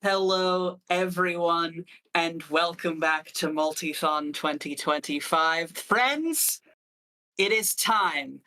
Hello, everyone, and welcome back to Multithon 2025. Friends, it is time.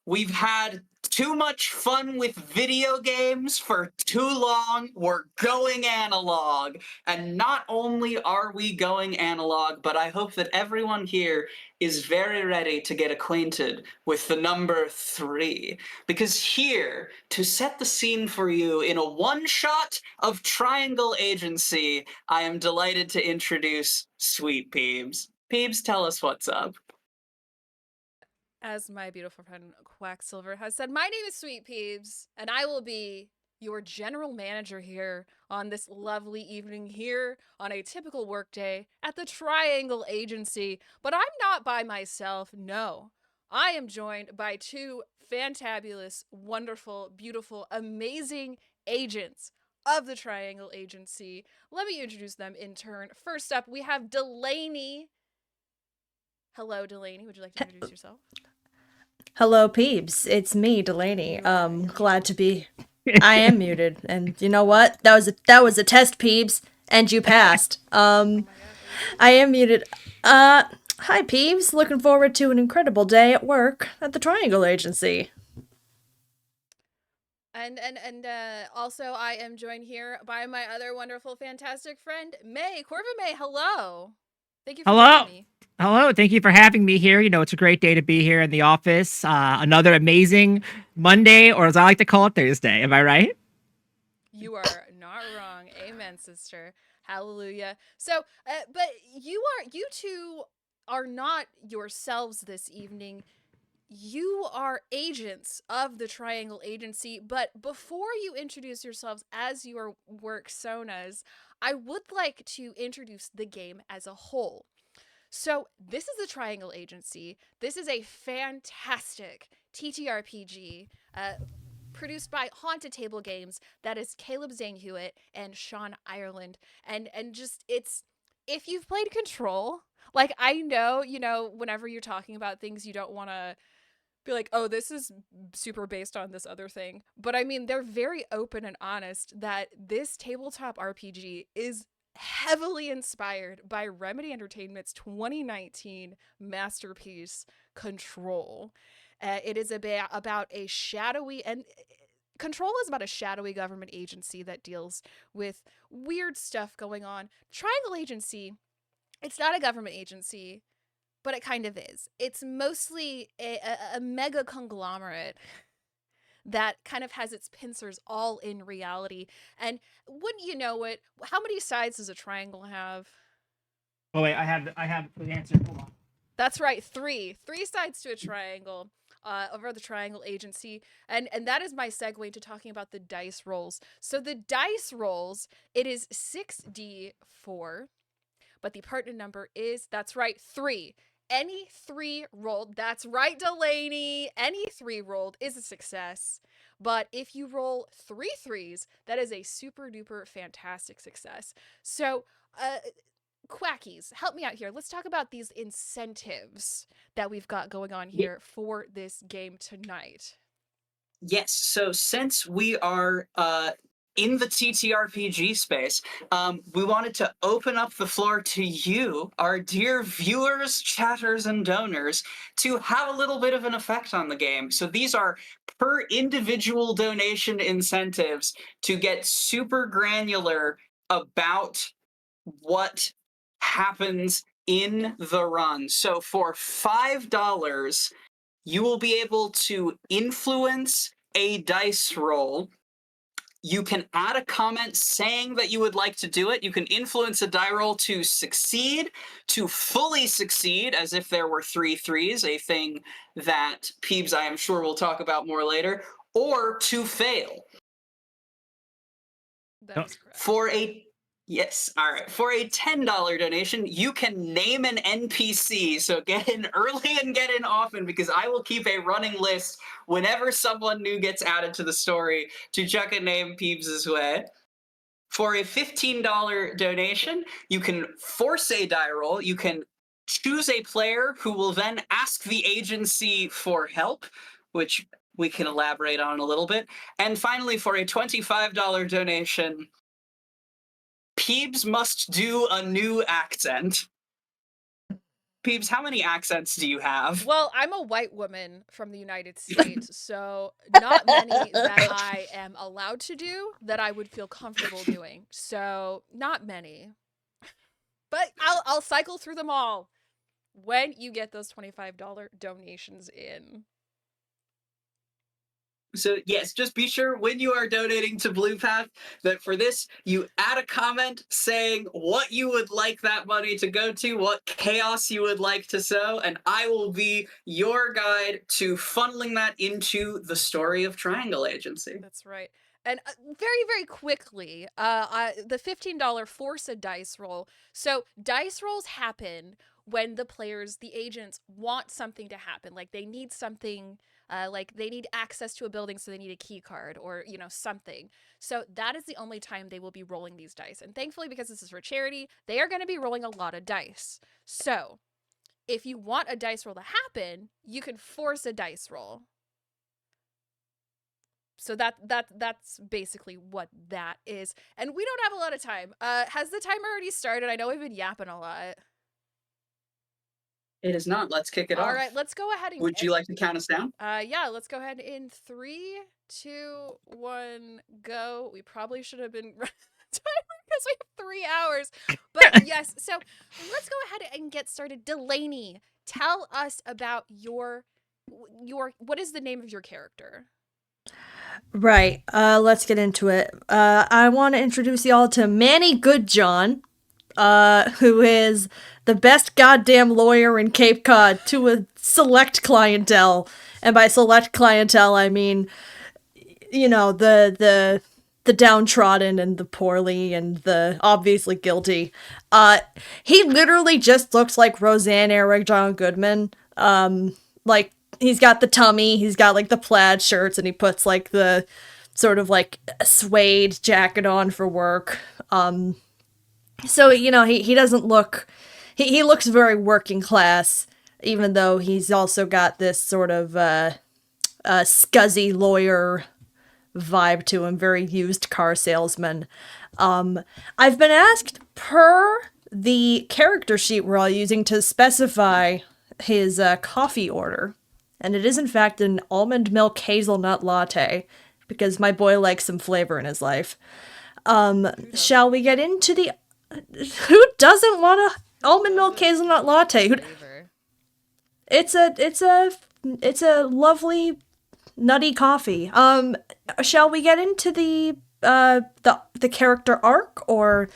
We've had too much fun with video games for too long. We're going analog. And not only are we going analog, but I hope that everyone here is very ready to get acquainted with the number 3. Because here, to set the scene for you in a one-shot of Triangle Agency, I am delighted to introduce SweetPeebs. Peebs, tell us what's up. As my beautiful friend Quacksilver has said, my name is SweetPeebs, and I will be your general manager here on this lovely evening here on a typical workday at the Triangle Agency. But I'm not by myself, no. I am joined by two fantabulous, wonderful, beautiful, amazing agents of the Triangle Agency. Let me introduce them in turn. First up, we have Delaney. Hello, Delaney. Would you like to introduce yourself? Hello, peeps. It's me, Delaney. I am Glad muted. to be. I am muted, and you know what? That was a test, peeps, and you passed. Oh my gosh, are you I serious? am muted. Hi, peeps. Looking forward to an incredible day at work at the Triangle Agency. And also I am joined here by my other wonderful, fantastic friend, May. Corvimae, hello. Thank you for joining Hello. me. Hello. Thank you for having me here. It's a great day to be here in the office. Another amazing Monday, or as I like to call it, Thursday. Am I right? You are not wrong. Amen, sister. Hallelujah. So, but you two are not yourselves this evening. You are agents of the Triangle Agency, but before you introduce yourselves as your work sonas, I would like to introduce the game as a whole. So, this is the Triangle Agency. This is a fantastic TTRPG produced by Haunted Table Games. That is Caleb Zane Hewitt and Sean Ireland. And just it's if you've played Control, like I know, whenever you're talking about things you don't want to be like, oh, this is super based on this other thing. But I mean, they're very open and honest that this tabletop RPG is heavily inspired by Remedy Entertainment's 2019 masterpiece, Control. It is about a shadowy and Control is about a shadowy government agency that deals with weird stuff going on. Triangle Agency, it's not a government agency, but it kind of is. It's mostly a mega conglomerate that kind of has its pincers all in reality. And wouldn't you know it, how many sides does a triangle have? Oh wait, I have the answer. Hold on. That's right, three. Three sides to a triangle. Over the Triangle Agency, and that is my segue to talking about the dice rolls. So the dice rolls, it is 6d4, but the partner number is, that's right, 3. Any 3 rolled, that's right, Delaney, any 3 rolled is a success. But if you roll 3 threes, that is a super duper fantastic success. So, Quackies, help me out here. Let's talk about these incentives that we've got going on here for this game tonight. Yes, so since we are in the TTRPG space, we wanted to open up the floor to you, our dear viewers, chatters, and donors, to have a little bit of an effect on the game. So these are per individual donation incentives to get super granular about what happens in the run. So for $5, you will be able to influence a dice roll. You can add a comment saying that you would like to do it. You can influence a die roll to succeed, to fully succeed, as if there were 3 threes, a thing that Peebs, I am sure, will talk about more later, or to fail. That Oh, is correct. For a Yes, all right. For a $10 donation, you can name an NPC. So get in early and get in often, because I will keep a running list whenever someone new gets added to the story to chuck a name Peebs' way. For a $15 donation, you can force a die roll. You can choose a player who will then ask the agency for help, which we can elaborate on a little bit. And finally, for a $25 donation, Peebs must do a new accent. Peebs, how many accents do you have? Well, I'm a white woman from the United States, so not many that I am allowed to do that I would feel comfortable doing. So not many. But I'll cycle through them all when you get those $25 donations in. So yes, just be sure when you are donating to Blue Path that for this you add a comment saying what you would like that money to go to, what chaos you would like to sow, and I will be your guide to funneling that into the story of Triangle Agency. That's right. And very, very quickly, the $15 force a dice roll. So dice rolls happen when the players, the agents, want something to happen. Like they need something, like they need access to a building, so they need a key card or, something. So that is the only time they will be rolling these dice. And thankfully, because this is for charity, they are going to be rolling a lot of dice. So if you want a dice roll to happen, you can force a dice roll. So that's basically what that is. And we don't have a lot of time. Has the timer already started? I know we've been yapping a lot. It is not. Let's kick it off. All right, let's go ahead and... Would you like to count us down? Yeah, let's go ahead in 3, 2, 1, go. We probably should have been timer because we have 3 hours. But yes, so let's go ahead and get started. Delaney, tell us about your what is the name of your character? Right. Let's get into it. I want to introduce y'all to Manny Goodjohn, who is the best goddamn lawyer in Cape Cod to a select clientele. And by select clientele, I mean, the downtrodden and the poorly and the obviously guilty. He literally just looks like Roseanne Eric John Goodman. Like, he's got the tummy, he's got like the plaid shirts, and he puts like the sort of like suede jacket on for work. So, he doesn't look, he looks very working class, even though he's also got this sort of scuzzy lawyer vibe to him, very used car salesman. I've been asked per the character sheet we're all using to specify his coffee order. And it is, in fact, an almond milk hazelnut latte, because my boy likes some flavor in his life. Shall we get into the... Who doesn't want a almond milk hazelnut latte? It's a lovely nutty coffee. Shall we get into the character arc, or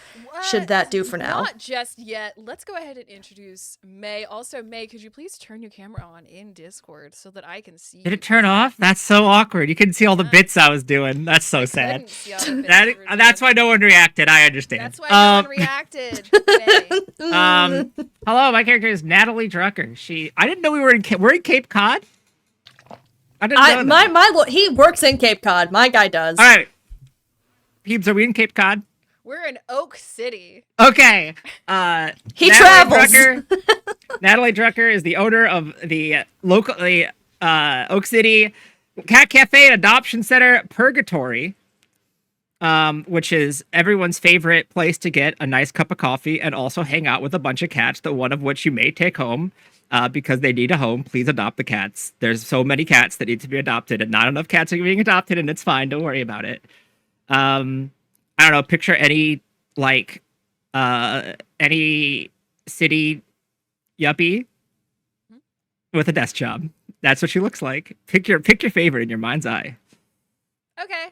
should that do for now? Not just yet. Let's go ahead and introduce May. Also, May, could you please turn your camera on in Discord so that I can see you? Did it turn off? That's so awkward. You couldn't see all the bits I was doing. That's so sad. That's why no one reacted. I understand. That's why no one reacted. May. Hello, my character is Natalie Drucker. I didn't know we're in Cape Cod. I didn't know that. He works in Cape Cod. My guy does. All right. Peebs, are we in Cape Cod? We're in Oak City. Okay. He travels. Natalie Drucker is the owner of the Oak City Cat Cafe and Adoption Center Purgatory, which is everyone's favorite place to get a nice cup of coffee and also hang out with a bunch of cats, the one of which you may take home. Because they need a home, please adopt the cats. There's so many cats that need to be adopted, and not enough cats are being adopted, and it's fine. Don't worry about it. I don't know. Picture any city yuppie with a desk job. That's what she looks like. Pick your favorite in your mind's eye. Okay.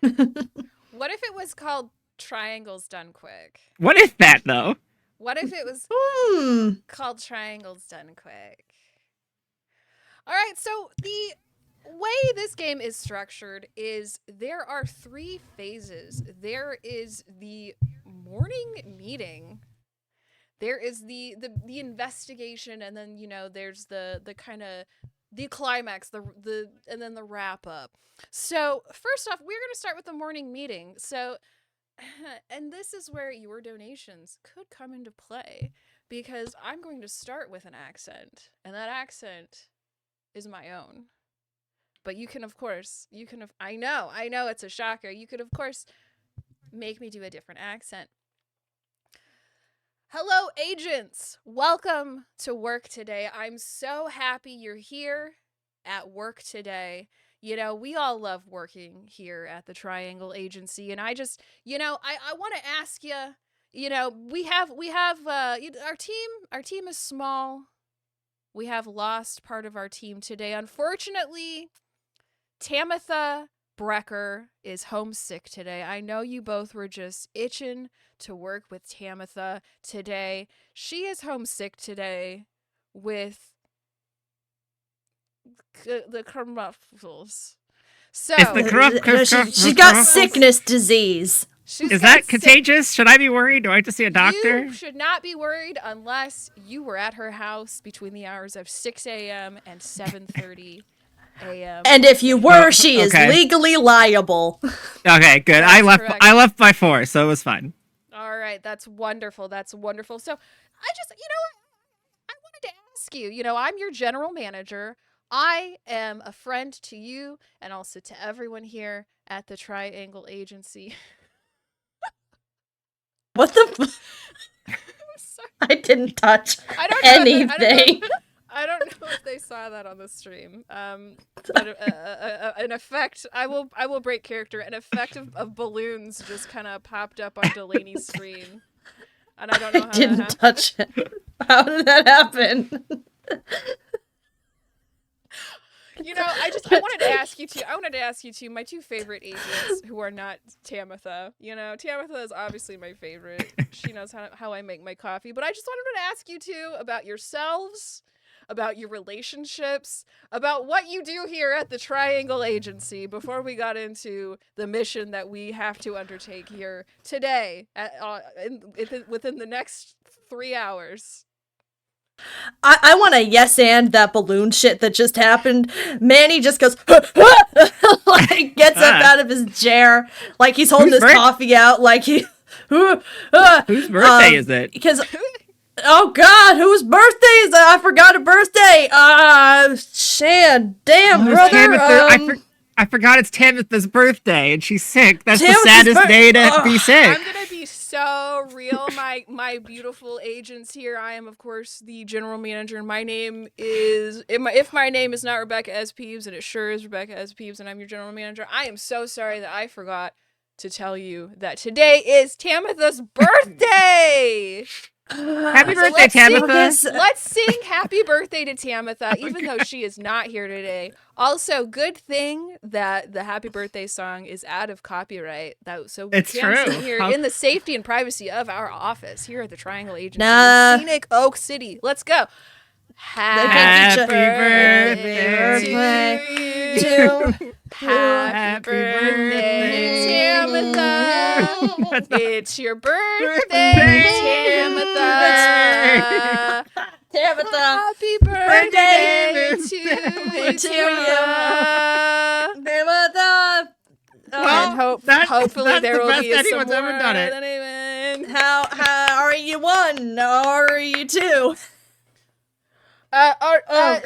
What if it was called Triangles Done Quick? What if that though? What if it was called Triangles Done Quick? All right, so the way this game is structured is there are 3 phases. There is the morning meeting. There is the investigation, and then there's the kind of the climax, and then the wrap up. So first off, we're going to start with the morning meeting. So, and this is where your donations could come into play, because I'm going to start with an accent, and that accent is my own. But you can, of course, I know it's a shocker. You could, of course, make me do a different accent. Hello, agents. Welcome to work today. I'm so happy you're here at work today. You know, we all love working here at the Triangle Agency, and I just, I want to ask you. We have our team is small. We have lost part of our team today. Unfortunately, Tamitha Brecker is homesick today. I know you both were just itching to work with Tamitha today. She is homesick today with the kerfuffles. So It's the She's got sickness disease. Is that contagious? Should I be worried? Do I have to see a doctor? You should not be worried unless you were at her house between the hours of 6 a.m. and 7:30 a.m. And if you were, she is okay. legally liable. Okay, good. That's correct. I left by 4, so it was fine. All right, that's wonderful. That's wonderful. So I just, I wanted to ask you, I'm your general manager. I am a friend to you and also to everyone here at the Triangle Agency. What the? I didn't touch anything. I don't know if they saw that on the stream. But an effect. I will break character. An effect of balloons just kind of popped up on Delaney's screen, and I don't know how I didn't touch it. How did that happen? I wanted to ask you two. I wanted to ask you two, my two favorite agents who are not Tamitha. Tamitha is obviously my favorite. She knows how I make my coffee. But I just wanted to ask you two about yourselves, about your relationships, about what you do here at the Triangle Agency before we got into the mission that we have to undertake here today within the next 3 hours. I want to yes and that balloon shit that just happened. Manny just goes, like, gets up out of his chair, like he's holding his coffee out, like he. Whose birthday is it? Because, oh God, whose birthday is that? I forgot a birthday. Shan, damn, brother. I forgot it's Tamitha's birthday and she's sick. That's the saddest day to be sick. I'm gonna be so real, my beautiful agents here. I am, of course, the general manager, and my name is if my name is not Rebecca S. Peebs, and it sure is Rebecca S. Peebs, and I'm your general manager. I am so sorry that I forgot to tell you that today is Tamitha's birthday. Happy birthday, Tamitha! Let's sing happy birthday to Tamitha, even though she is not here today. Also, good thing that the happy birthday song is out of copyright. So we it's can true. sing here in the safety and privacy of our office here at the Triangle Agency Nah. in scenic Oak City. Let's go. Happy birthday to you. Happy birthday, Tamitha. It's your birthday, Tamitha. Tamitha. Happy birthday to you. Tamitha. And hopefully that's there the will best be some anyone's more. ever done it. Amen. How are you one? Or are you two? God.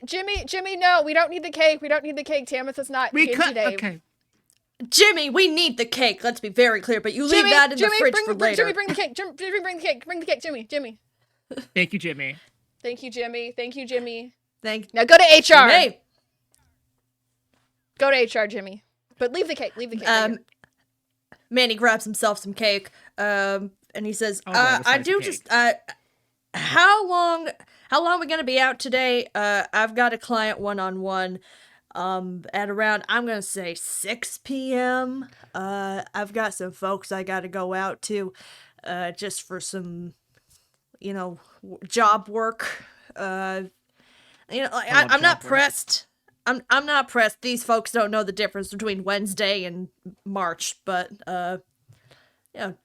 Jimmy, no, we don't need the cake. We don't need the cake. Tamitha's not in today. Okay. Jimmy, we need the cake. Let's be very clear, but you leave that in the fridge for later. Jimmy, bring the cake. Jimmy, bring the cake. Bring the cake, Jimmy. Thank you, Jimmy. Thank you, Jimmy. Thank Now go to HR. Hey. Go to HR, Jimmy. But leave the cake. Right here. Manny grabs himself some cake, and he says, I do just, how long are we gonna be out today? I've got a client one-on-one, at around, I'm gonna say 6 p.m. I've got some folks I gotta go out to, just for some, job work. I'm not pressed. I'm not pressed. These folks don't know the difference between Wednesday and March, but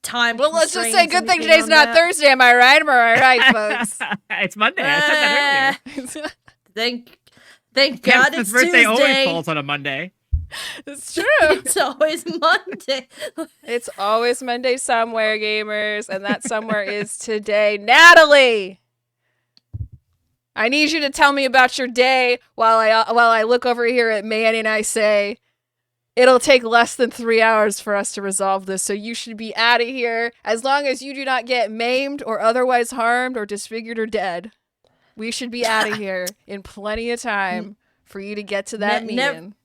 time. Well, let's just say good thing today's not Thursday. Am I right, folks? It's Monday. I said that earlier. Thank God it's birthday Tuesday. always falls on a Monday. It's true. It's always Monday. It's always Monday somewhere, gamers, and that somewhere is today. Natalie, I need you to tell me about your day while I look over here at Manny and I say, It'll take less than 3 hours for us to resolve this, so you should be out of here as long as you do not get maimed or otherwise harmed or disfigured or dead. We should be out of here in plenty of time for you to get to that meeting.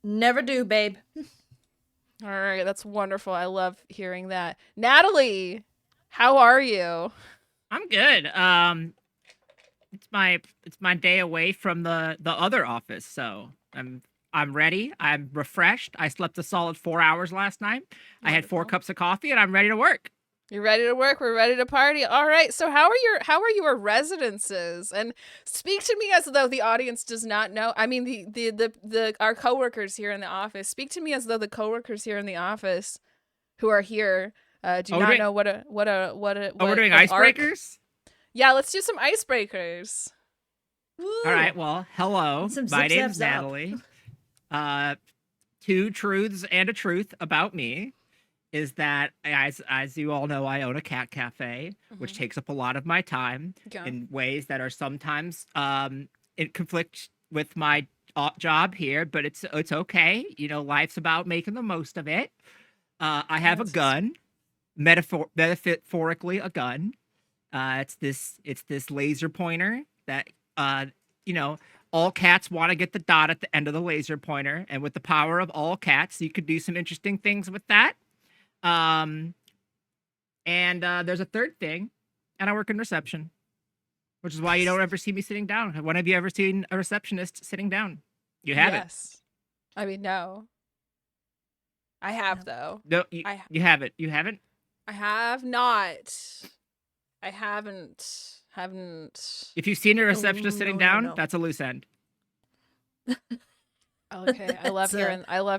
Never do, babe. All right, that's wonderful. I love hearing that. Natalie, how are you? I'm good. It's my day away from the other office, so I'm ready. I'm refreshed. I slept a solid 4 hours last night. I had 4 cups of coffee, and I'm ready to work. You're ready to work. We're ready to party. All right. So how are your residences? And speak to me as though the audience does not know. I mean, the our coworkers here in the office. Speak to me as though the coworkers here in the office who are here do not know what a we're doing an icebreakers? Yeah, let's do some icebreakers. Woo. All right. Well, hello. Some My zip, name's zap, zap. Natalie. 2 truths and a truth about me is that, as you all know, I own a cat cafe, which takes up a lot of my time in ways that are sometimes in conflict with my job here, but it's okay. You know, life's about making the most of it. I have a gun, metaphorically a gun. It's this laser pointer that you know, all cats want to get the dot at the end of the laser pointer, and with the power of all cats, you could do some interesting things with that. And there's a third thing, and I work in reception, which is why you don't ever see me sitting down. When have you ever seen a receptionist sitting down? You haven't. Yes. I mean, no. I have though. No, you haven't. You haven't. I have not. I haven't. If you've seen a receptionist sitting down, no. that's a loose end. Okay, I love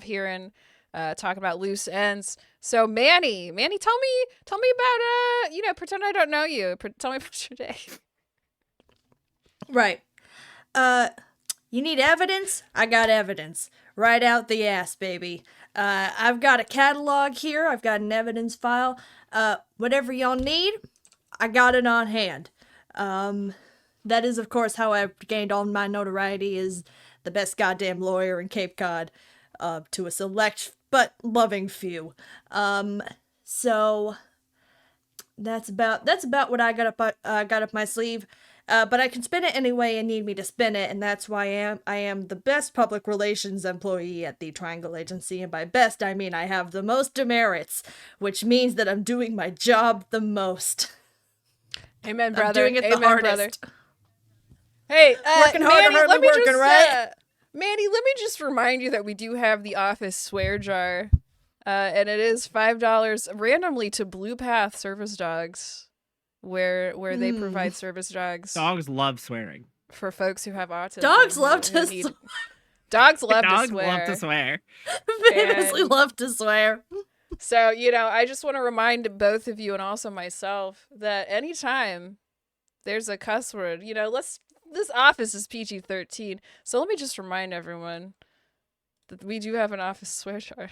hearing talk about loose ends. So Manny, tell me about pretend I don't know you. Tell me about your day. Right. You need evidence? I got evidence. Right out the ass, baby. I've got a catalog here. I've got an evidence file. Whatever y'all need, I got it on hand. That is, of course, how I've gained all my notoriety as the best goddamn lawyer in Cape Cod, to a select but loving few. So that's about what I got up my sleeve. But I can spin it any way you need me to spin it, and that's why I am the best public relations employee at the Triangle Agency, and by best I mean I have the most demerits, which means that I'm doing my job the most. Amen, brother. I'm doing it the hardest. Brother. Hey, working hard, Manny, hardly working, right? Manny, let me just remind you that we do have the office swear jar, and it is $5 randomly to Blue Path Service Dogs, where they provide service dogs. Dogs love swearing. For folks who have autism. Dogs love to swear. Dogs love to swear. Famously love to swear. So, I just want to remind both of you and also myself that anytime there's a cuss word, this office is PG-13. So let me just remind everyone that we do have an office swear jar.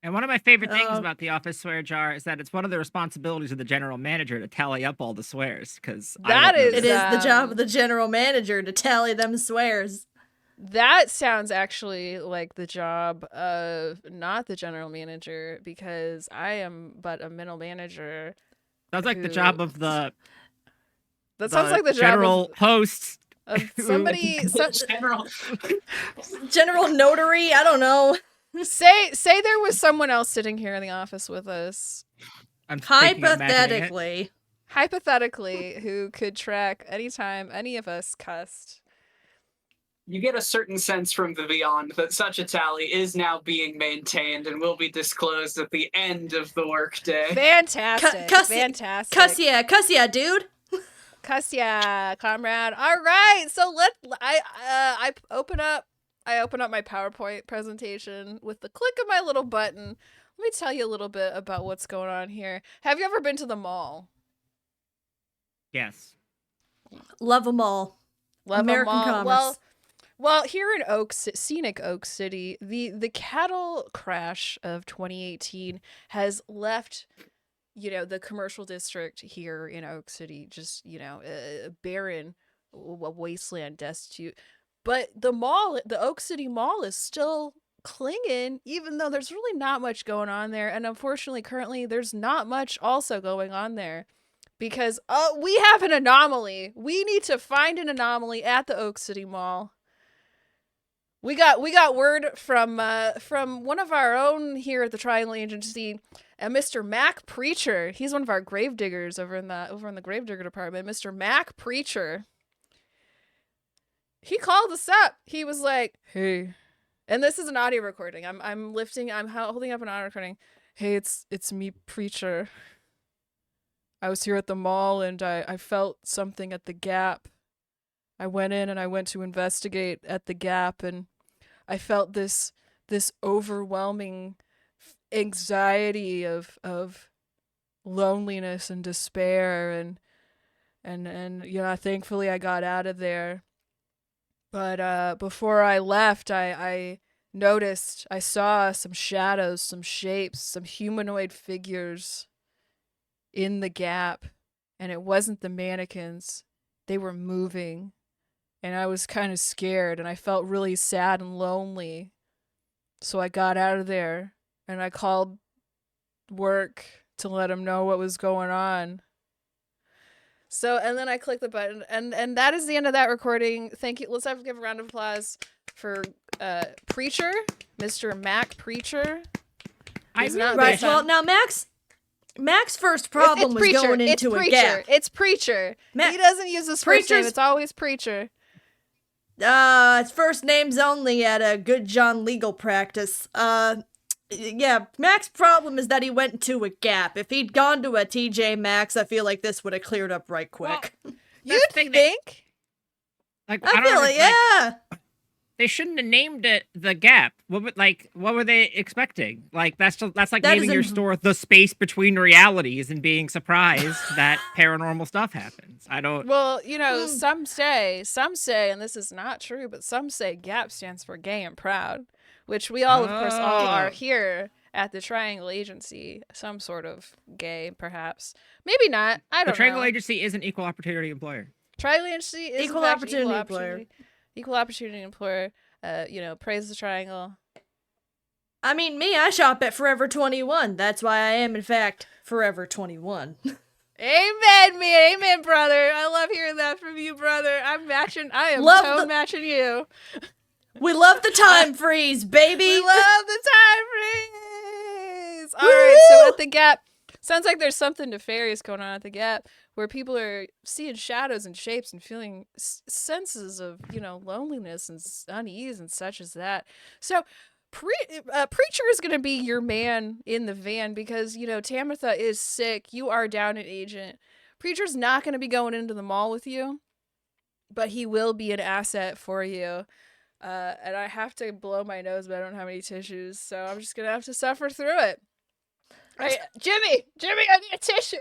And one of my favorite things about the office swear jar is that it's one of the responsibilities of the general manager to tally up all the swears, because it is the job of the general manager to tally them swears. That sounds actually like the job of not the general manager, because I am but a middle manager. Sounds like the job of the. That sounds like the general job host. of somebody. General notary. I don't know. Say there was someone else sitting here in the office with us. I'm Hypothetically, who could track anytime any of us cussed. You get a certain sense from the beyond that such a tally is now being maintained and will be disclosed at the end of the workday. Fantastic. Fantastic. Cuss yeah, dude. Cuss yeah, comrade. All right. So I open up my PowerPoint presentation with the click of my little button. Let me tell you a little bit about what's going on here. Have you ever been to the mall? Yes. Love them all. Love American them all. commerce. Well, here in scenic Oak City, the cattle crash of 2018 has left, the commercial district here in Oak City just, a barren, a wasteland, destitute. But the Oak City Mall is still clinging, even though there's really not much going on there. And unfortunately, currently, there's not much also going on there. Because we have an anomaly. We need to find an anomaly at the Oak City Mall. We got word from one of our own here at the Triangle Agency, Mr. Mac Preacher. He's one of our gravediggers over in the gravedigger department. Mr. Mac Preacher. He called us up. He was like, "Hey," and this is an audio recording. I'm holding up an audio recording. "Hey, it's me, Preacher. I was here at the mall and I felt something at the Gap. I went in and I went to investigate at the Gap and I felt this overwhelming anxiety of loneliness and despair and you know, thankfully I got out of there. But before I left, I noticed, I saw some shadows, some shapes, some humanoid figures in the Gap, and it wasn't the mannequins. They were moving, and I was kind of scared, and I felt really sad and lonely. So I got out of there, and I called work to let them know what was going on. So, and then I clicked the button, and that is the end of that recording. Thank you. Let's give a round of applause for Preacher, Mr. Mac Preacher. Right. Well, now Mac's first problem was going into a Gap. It's Preacher. He doesn't use his first name. It's always Preacher. It's first names only at a Good John legal practice. Yeah, Mac's problem is that he went into a Gap. If he'd gone to a TJ Maxx, I feel like this would have cleared up right quick. Well, you'd think? Like, I feel like, yeah. They shouldn't have named it the Gap. What were they expecting? Like that's like naming your store The Space Between Realities and being surprised that paranormal stuff happens. I don't. Well, you know, some say, and this is not true, but some say Gap stands for Gay and Proud, which we all, of course, all are here at the Triangle Agency. Some sort of gay, perhaps, maybe not. I don't know. The Triangle Agency is an equal opportunity employer. Triangle Agency is equal opportunity employer. Equal opportunity employer. You know, praise the Triangle. I mean, me, I shop at Forever 21. That's why I am, in fact, Forever 21. Amen, brother. I love hearing that from you, brother. I am matching you. We love the time freeze, baby. We love the time freeze. All right, so at the Gap, sounds like there's something nefarious going on at the Gap, where people are seeing shadows and shapes and feeling senses of, you know, loneliness and unease and such as that. So Preacher is going to be your man in the van because, you know, Tamitha is sick. You are down an agent. Preacher's not going to be going into the mall with you, but he will be an asset for you. And I have to blow my nose, but I don't have any tissues, so I'm just going to have to suffer through it. Right, Jimmy, I need a tissue.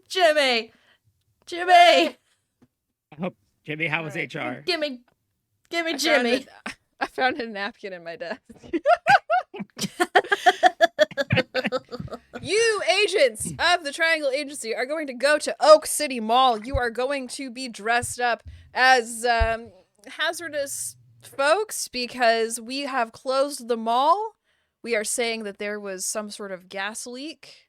Jimmy. I hope Jimmy. How was HR? Give me Jimmy. I found a napkin in my desk. You agents of the Triangle Agency are going to go to Oak City Mall. You are going to be dressed up as hazardous folks because we have closed the mall. We are saying that there was some sort of gas leak.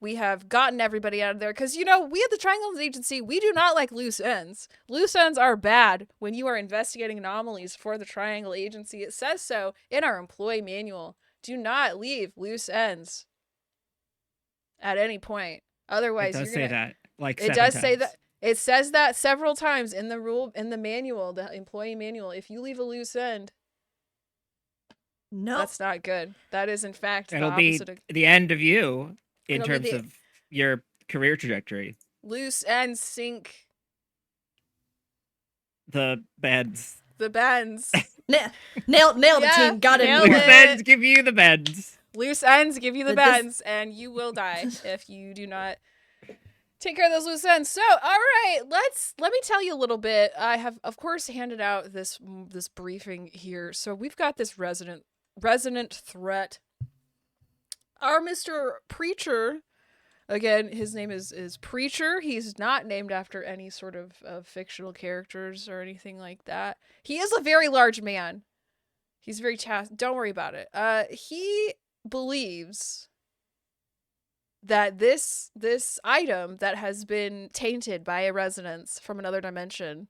We have gotten everybody out of there because, you know, we at the Triangle Agency, we do not like loose ends. Loose ends are bad when you are investigating anomalies for the Triangle Agency. It says so in our employee manual. Do not leave loose ends at any point. Otherwise, it does say that. Like it does say that. It says that several times in the manual, the employee manual. If you leave a loose end, no, that's not good. That is, in fact, it'll the be opposite the end of you in it'll terms of your career trajectory. Loose ends sink the beds. The bends. Nailed the team. Got it. Loose ends give you the beds. Loose ends give you the bends, and you will die if you do not take care of those loose ends. So, all right, let me tell you a little bit. I have, of course, handed out this briefing here. So we've got this resonant threat. Our Mr. Preacher, again, his name is Preacher. He's not named after any sort of fictional characters or anything like that. He is a very large man. He's very don't worry about it. He believes that this item that has been tainted by a resonance from another dimension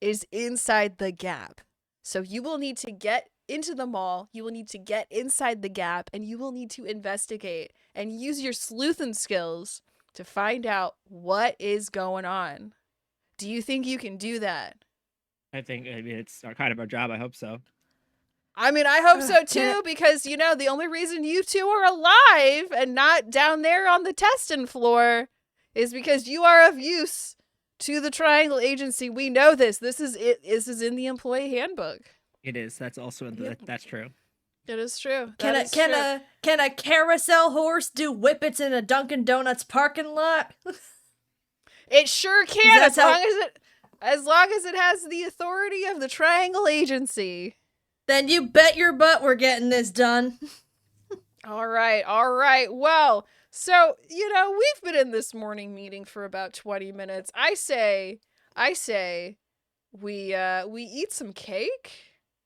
is inside the gap. So you will need to get into the mall, you will need to get inside the gap, and you will need to investigate and use your sleuthin' skills to find out what is going on. Do you think you can do that? I mean, it's kind of our job. I hope so. I mean, I hope so too, because, you know, the only reason you two are alive and not down there on the testing floor is because you are of use to the Triangle Agency. We know this. This is it. This is in the employee handbook. It is. That's also that's true. It is true. Can a carousel horse do whippets in a Dunkin' Donuts parking lot? It sure can, as long as it has the authority of the Triangle Agency. Then you bet your butt we're getting this done. All right. Well, so, you know, we've been in this morning meeting for about 20 minutes. I say we eat some cake,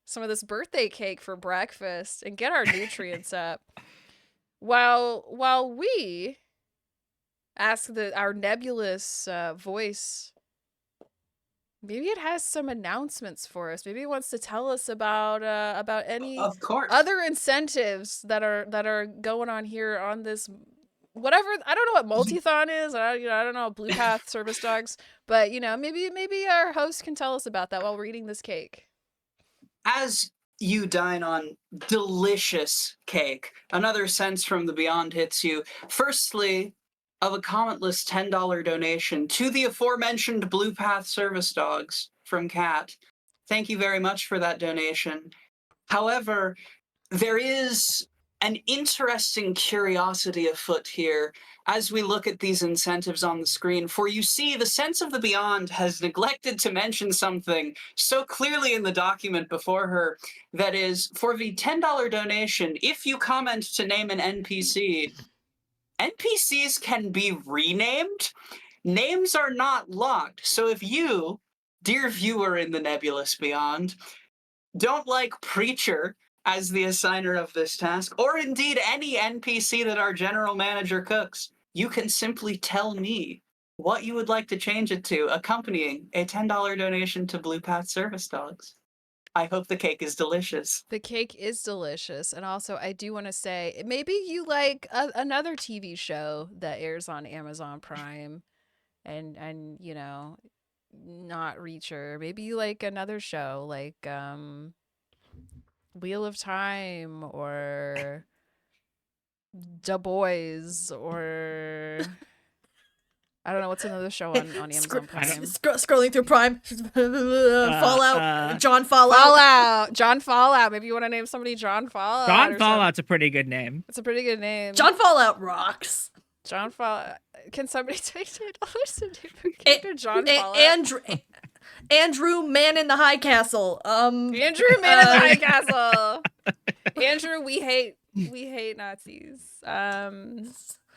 some of this birthday cake for breakfast, and get our nutrients up. While we ask our nebulous voice, maybe it has some announcements for us. Maybe it wants to tell us about any Of course. other incentives that are going on here on this, whatever. I don't know what Multithon is. I don't know Blue Path Service Dogs, but, you know, maybe our host can tell us about that while we're eating this cake. As you dine on delicious cake, another sense from the beyond hits you. Firstly, of a commentless $10 donation to the aforementioned Blue Path Service Dogs from Kat. Thank you very much for that donation. However, there is an interesting curiosity afoot here as we look at these incentives on the screen. For you see, the Sense of the Beyond has neglected to mention something so clearly in the document before her, that is, for the $10 donation, if you comment to name an NPC, NPCs can be renamed. Names are not locked. So if you, dear viewer in the nebulous beyond, don't like Preacher as the assigner of this task, or indeed any NPC that our general manager cooks, you can simply tell me what you would like to change it to, accompanying a $10 donation to Blue Path Service Dogs. I hope the cake is delicious. The cake is delicious. And also, I do want to say, maybe you like another TV show that airs on Amazon Prime and you know, not Reacher. Maybe you like another show like Wheel of Time or Da Boys, or I don't know, what's another show on Amazon Prime? Scrolling through Prime. Fallout. John Fallout. Maybe you want to name somebody John Fallout. John Fallout's a pretty good name. It's a pretty good name. John Fallout rocks. John Fallout. Can somebody take $10 to do John Fallout? Andrew Man in the High Castle. Andrew Man in the High Castle. Andrew, we hate Nazis.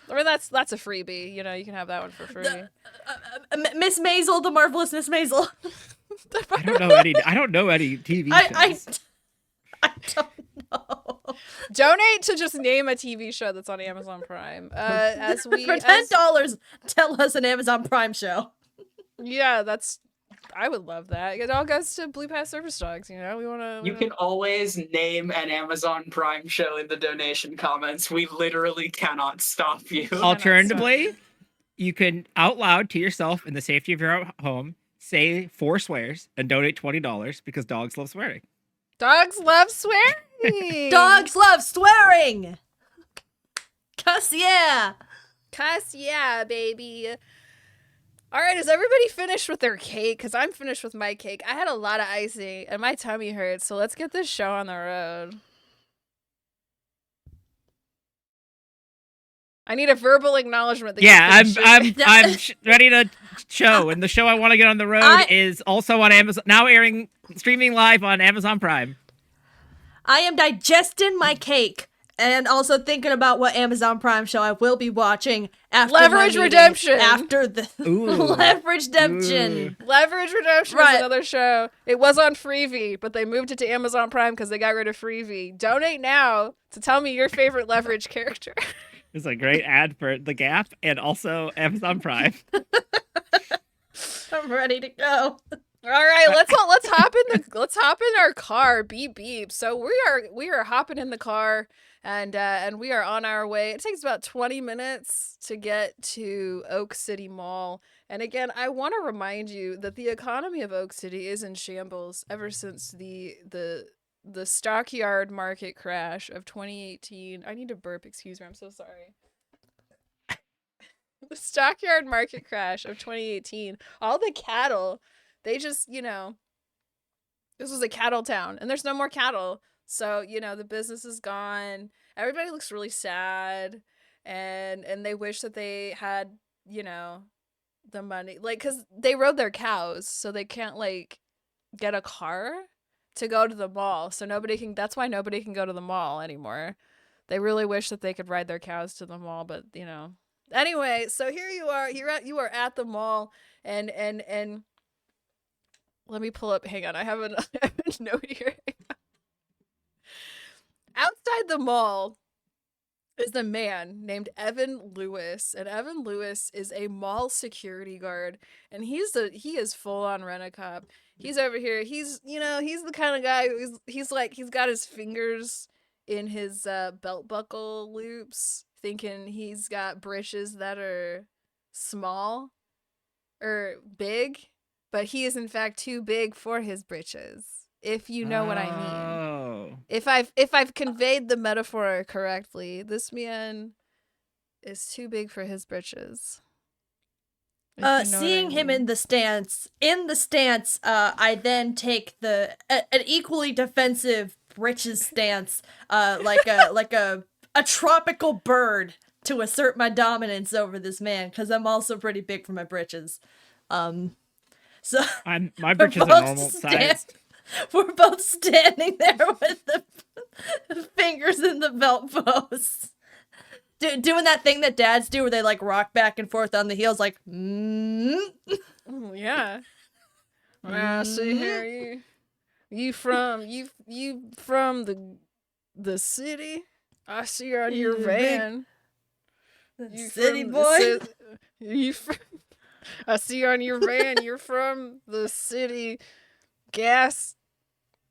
Or that's a freebie. You know, you can have that one for free. Miss Maisel, the marvelous Miss Maisel. I don't know any TV shows. I don't know. Donate to just name a TV show that's on Amazon Prime. For $10, tell us an Amazon Prime show. Yeah, I would love that. It all goes to Blue Path Service Dogs, you know? You can always name an Amazon Prime show in the donation comments. We literally cannot stop you. Alternatively, you can out loud to yourself in the safety of your home say 4 swears and donate $20 because dogs love swearing. Dogs love swearing. Dogs love swearing. Cuss yeah. Cuss yeah, baby. All right, is everybody finished with their cake? Because I'm finished with my cake. I had a lot of icing and my tummy hurts, so let's get this show on the road. I need a verbal acknowledgement. That I'm ready to show, and the show I want to get on the road is also on Amazon, now streaming live on Amazon Prime. I am digesting my cake, And also thinking about what Amazon Prime show I will be watching after Leverage my meeting, Redemption. After the Ooh. Leverage Redemption. Leverage Redemption Right. is another show. It was on Freevee, but they moved it to Amazon Prime because they got rid of Freevee. Donate now to tell me your favorite Leverage character. It's a great ad for The Gap and also Amazon Prime. I'm ready to go. All right, let's hop in our car. Beep beep. So we are hopping in the car and we are on our way. It takes about 20 minutes to get to Oak City Mall. And again, I want to remind you that the economy of Oak City is in shambles ever since the stockyard market crash of 2018. I need to burp, excuse me. I'm so sorry. The stockyard market crash of 2018. All the cattle, they just, this was a cattle town and there's no more cattle. So, the business is gone. Everybody looks really sad and they wish that they had, the money, like, cuz they rode their cows, so they can't like get a car to go to the mall. So that's why nobody can go to the mall anymore. They really wish that they could ride their cows to the mall, but Anyway, so here you are. You are at the mall, and let me pull up. Hang on, I have a note here. Outside the mall is a man named Evan Lewis, and Evan Lewis is a mall security guard, and he is full on rent-a-cop. He's over here. He's the kind of guy he's got his fingers in his belt buckle loops, thinking he's got britches that are small or big, but he is in fact too big for his britches, if you know what I mean. If I've conveyed the metaphor correctly, this man is too big for his britches. Seeing him in the stance, I then take an equally defensive britches stance, like a tropical bird, to assert my dominance over this man, because I'm also pretty big for my britches. So my britches are normal size. We're both standing there with the fingers in the belt posts. Doing that thing that dads do where they like rock back and forth on the heels, like, yeah. I see here you from the city. I see you on your van. You city boy. I see you on your van. You're from the city gas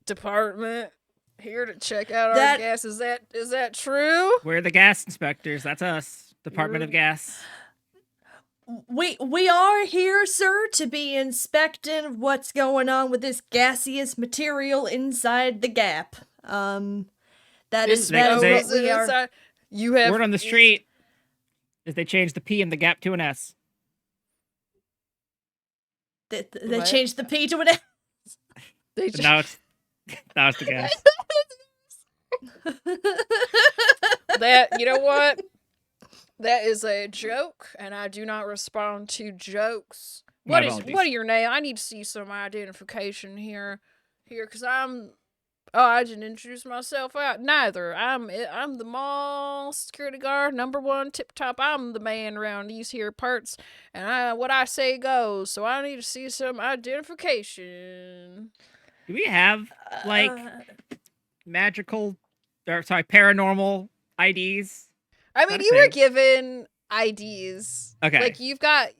department. Here to check out our gas. Is that true? We're the gas inspectors. That's us. Department of Gas. We are here, sir, to be inspecting what's going on with this gaseous material inside the gap. That is what we are. You have word on the street is they changed the P in the gap to an S. They changed the P to an S. Now it's the gas. That, you know what? That is a joke, and I do not respond to jokes. What are your name? I need to see some identification here, because I didn't introduce myself out. Neither. I'm the mall security guard, number one, tip top. I'm the man around these here parts, and what I say goes. So I need to see some identification. Do we have paranormal IDs? I mean, you were given IDs. Okay. Like you've got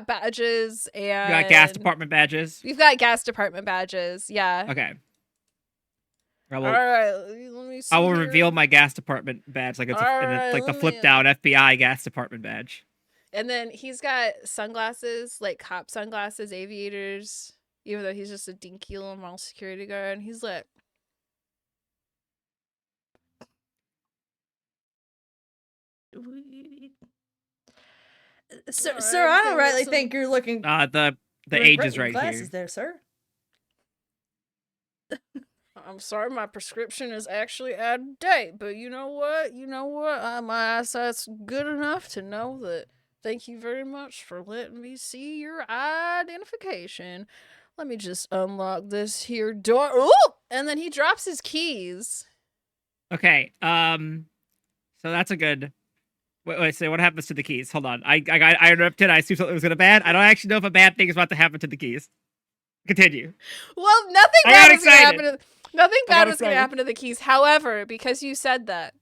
badges and You got gas department badges. We've got gas department badges. Yeah. Okay. All right. Let me see. I will reveal my gas department badge, like it's the flipped out FBI gas department badge. And then he's got sunglasses, like cop sunglasses, aviators. Even though he's just a dinky little mall security guard, and he's like, Sir, I don't rightly think you're looking. The age is right glasses here. There, sir. I'm sorry, my prescription is actually out of date, but you know what? My eyesight's good enough to know that. Thank you very much for letting me see your identification. Let me just unlock this here door. Ooh! And then he drops his keys. Okay. So that's a good. Wait, so what happens to the keys? Hold on. I interrupted. I assumed something was gonna bad. I don't actually know if a bad thing is about to happen to the keys. Continue. Well, nothing I got bad is going to excited. happen. Nothing I got bad is going to excited. happen to the keys. However, because you said that,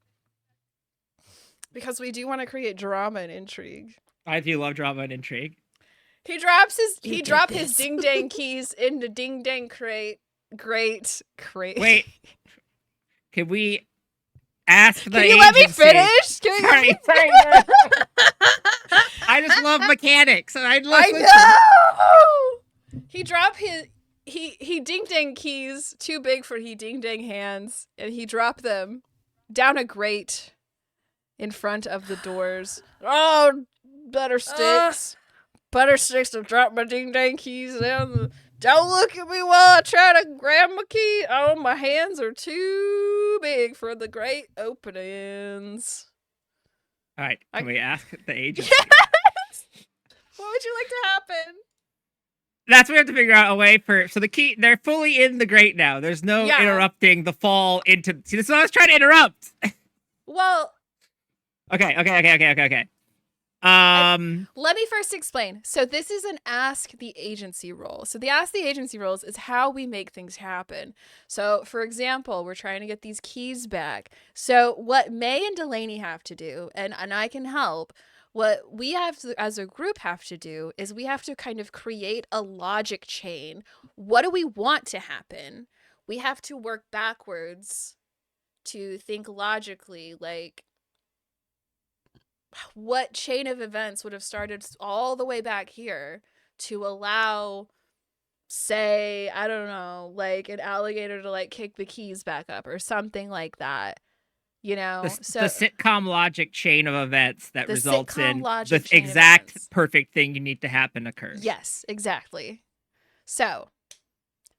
because we do want to create drama and intrigue, I do love drama and intrigue. he dropped did his this. ding dang keys in the ding dang crate. Great crate. Wait. Can we ask the Can you let me agency- finish? Can you Sorry. I just love mechanics. I listen. know. He dropped his he ding dang keys too big for he ding dang hands, and he dropped them down a grate in front of the doors. Oh, butter sticks to drop my ding dang keys down. Don't look at me while I try to grab my key. Oh, my hands are too big for the grate openings. All right. Can we ask the agency? Yes. What would you like to happen? That's what we have to figure out a way for. So the key, they're fully in the grate now. There's no Yeah. interrupting the fall into. See, this is what I was trying to interrupt. Well, Okay. let me first explain. So this is an ask the agency role. So the ask the agency roles is how we make things happen. So for example, we're trying to get these keys back. So what May and Delaney have to do, and I can help, what we have to, as a group, have to do is we have to kind of create a logic chain. What do we want to happen? We have to work backwards to think logically, like what chain of events would have started all the way back here to allow, say, I don't know, like an alligator to like kick the keys back up or something like that, you know? the sitcom logic chain of events that The results sitcom in the logic chain of exact events. perfect thing you need to happen occurs. Yes, exactly. So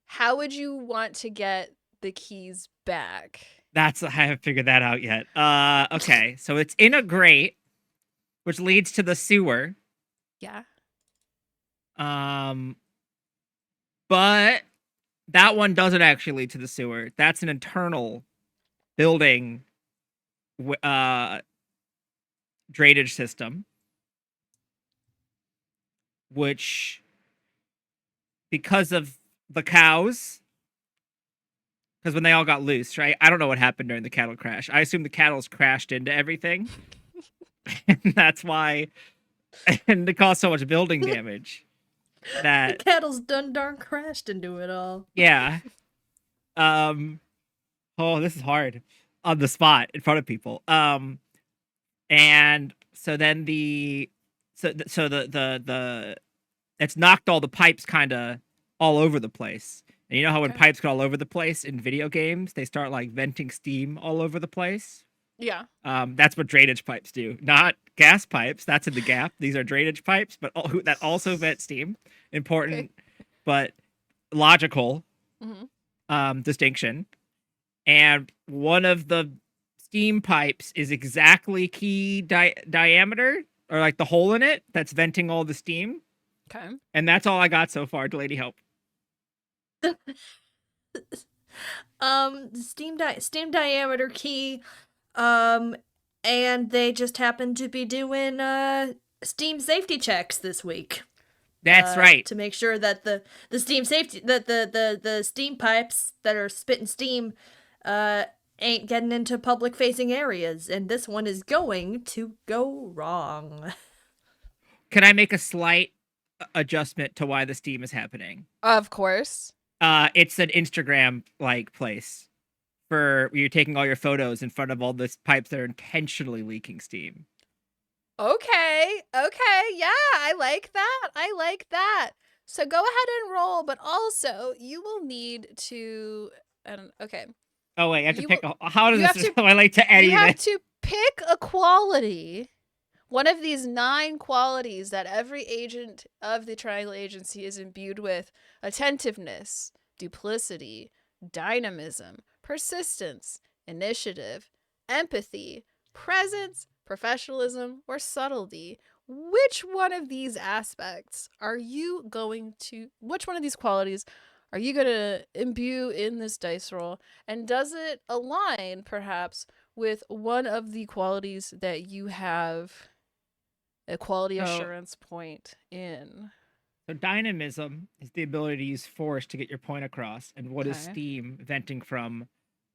how would you want to get the keys back? I haven't figured that out yet. Okay. So it's in a grate, which leads to the sewer. Yeah. But that one doesn't actually lead to the sewer. That's an internal building drainage system, which, because of the cows, because when they all got loose, right? I don't know what happened during the cattle crash. I assume the cattle's crashed into everything. And that's why, and it caused so much building damage The that, cattle's done darn crashed into it all. yeah. Oh, this is hard on the spot in front of people. And so then the it's knocked all the pipes kind of all over the place. And you know how when Okay. pipes get all over the place in video games, they start like venting steam all over the place. Yeah. That's what drainage pipes do, not gas pipes. That's in the gap. These are drainage pipes, but that also vent steam. Important, but logical distinction. And one of the steam pipes is exactly key diameter, or like the hole in it that's venting all the steam. Okay. And that's all I got so far. Delaney, help. Steam diameter key, and they just happen to be doing steam safety checks this week. That's right. To make sure that the steam safety the steam pipes that are spitting steam ain't getting into public facing areas, and this one is going to go wrong. Can I make a slight adjustment to why the steam is happening? Of course. It's an Instagram like place for where you're taking all your photos in front of all these pipes that are intentionally leaking steam. Okay. Yeah, I like that. So go ahead and roll, but also you will need to. Okay. Oh wait, I have to You pick. will- How does you have this to- relate to any You of have this? to pick a quality, one of these 9 qualities that every agent of the Triangle Agency is imbued with: attentiveness, duplicity, dynamism, persistence, initiative, empathy, presence, professionalism, or subtlety. Which one of these aspects are you going to, which one of these qualities are you going to imbue in this dice roll? And does it align, perhaps, with one of the qualities that you have a quality So- assurance point in. So dynamism is the ability to use force to get your point across. And what is Okay. steam venting from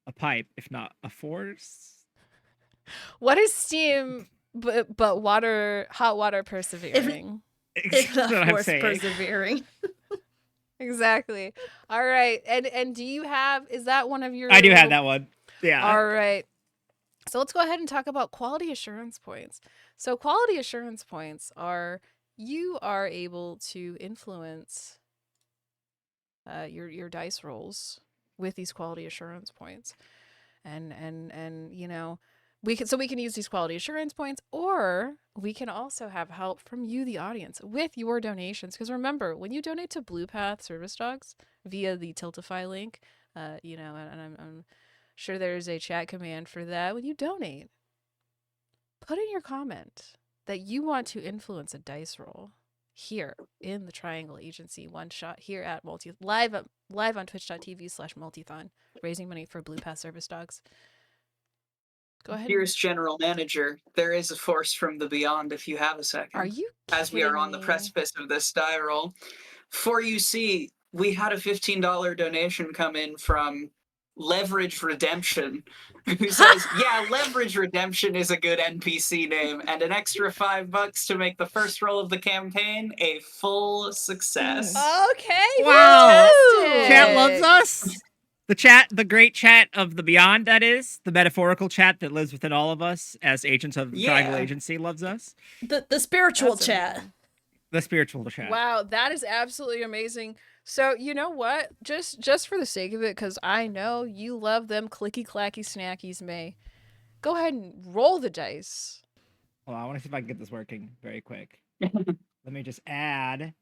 a pipe, if not a force? What is steam but hot water persevering? If That's what not I'm force saying. persevering. Exactly. All right. And do you have, is that one of your I do have little- that one. Yeah. All right. So let's go ahead and talk about quality assurance points. So quality assurance points are, you are able to influence your dice rolls with these quality assurance points. And you know, we can use these quality assurance points, or we can also have help from you, the audience, with your donations. Because remember, when you donate to Blue Path Service Dogs via the Tiltify link, you know, and I'm sure there's a chat command for that. When you donate, put in your comment that you want to influence a dice roll here in the Triangle Agency one shot here at live on twitch.tv/multithon, raising money for Blue Path Service Dogs. Go ahead. Here's General Manager. There is a force from the beyond if you have a second. Are you As we are kidding on the me? precipice of this die roll. For you see, we had a $15 donation come in from Leverage Redemption, who says, yeah, Leverage Redemption is a good NPC name, and an extra $5 to make the first roll of the campaign a full success. Okay. Wow. Fantastic. Chat loves us. The great chat of the beyond, that is. The metaphorical chat that lives within all of us as agents of the Triangle Yeah. Agency loves us. The spiritual That's chat. amazing. The spiritual chat. Wow, that is absolutely amazing. So you know what? Just for the sake of it, because I know you love them clicky clacky snackies, May. Go ahead and roll the dice. Well, I want to see if I can get this working very quick. Let me just add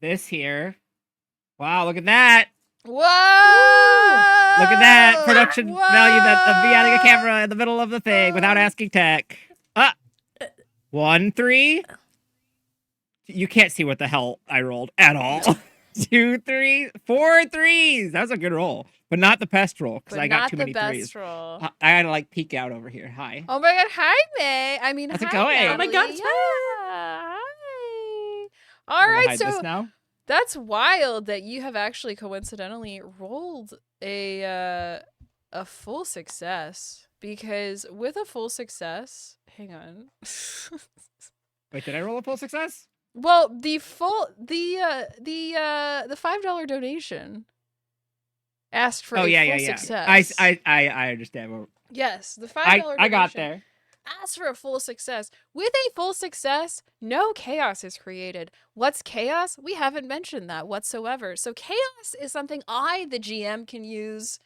this here. Wow, look at that. Whoa! Look at that production Whoa! value that of me adding a camera in the middle of the thing without asking tech. 1, 3. You can't see what the hell I rolled at all. 2, 3, 4 threes. That was a good roll, but not the best roll because But I got not too the many best threes. roll. I had to like peek out over here. Hi. Oh my god, hi May. I mean, How's it hi, going? Natalie. Oh my god, it's May. Yeah, hi. I'm All gonna right, hide so this now. that's wild that you have actually coincidentally rolled a full success, because with a full success, hang on. Wait, did I roll a full success? Well, the $5 donation asked for Oh a yeah, full yeah, yeah. success. I understand. Well, Yes, the $5 donation. I got there. Ask for a full success. With a full success, no chaos is created. What's chaos? We haven't mentioned that whatsoever. So chaos is something I, the GM, can use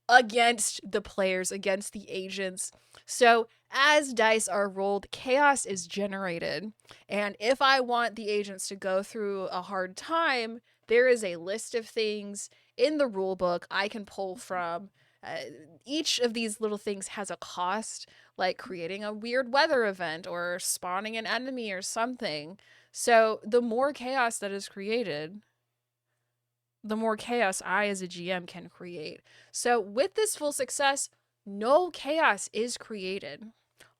against the players, against the agents. So as dice are rolled, chaos is generated. And if I want the agents to go through a hard time, there is a list of things in the rule book I can pull from. Each of these little things has a cost, like creating a weird weather event or spawning an enemy or something. So the more chaos that is created, the more chaos I as a GM can create. So with this full success, no chaos is created.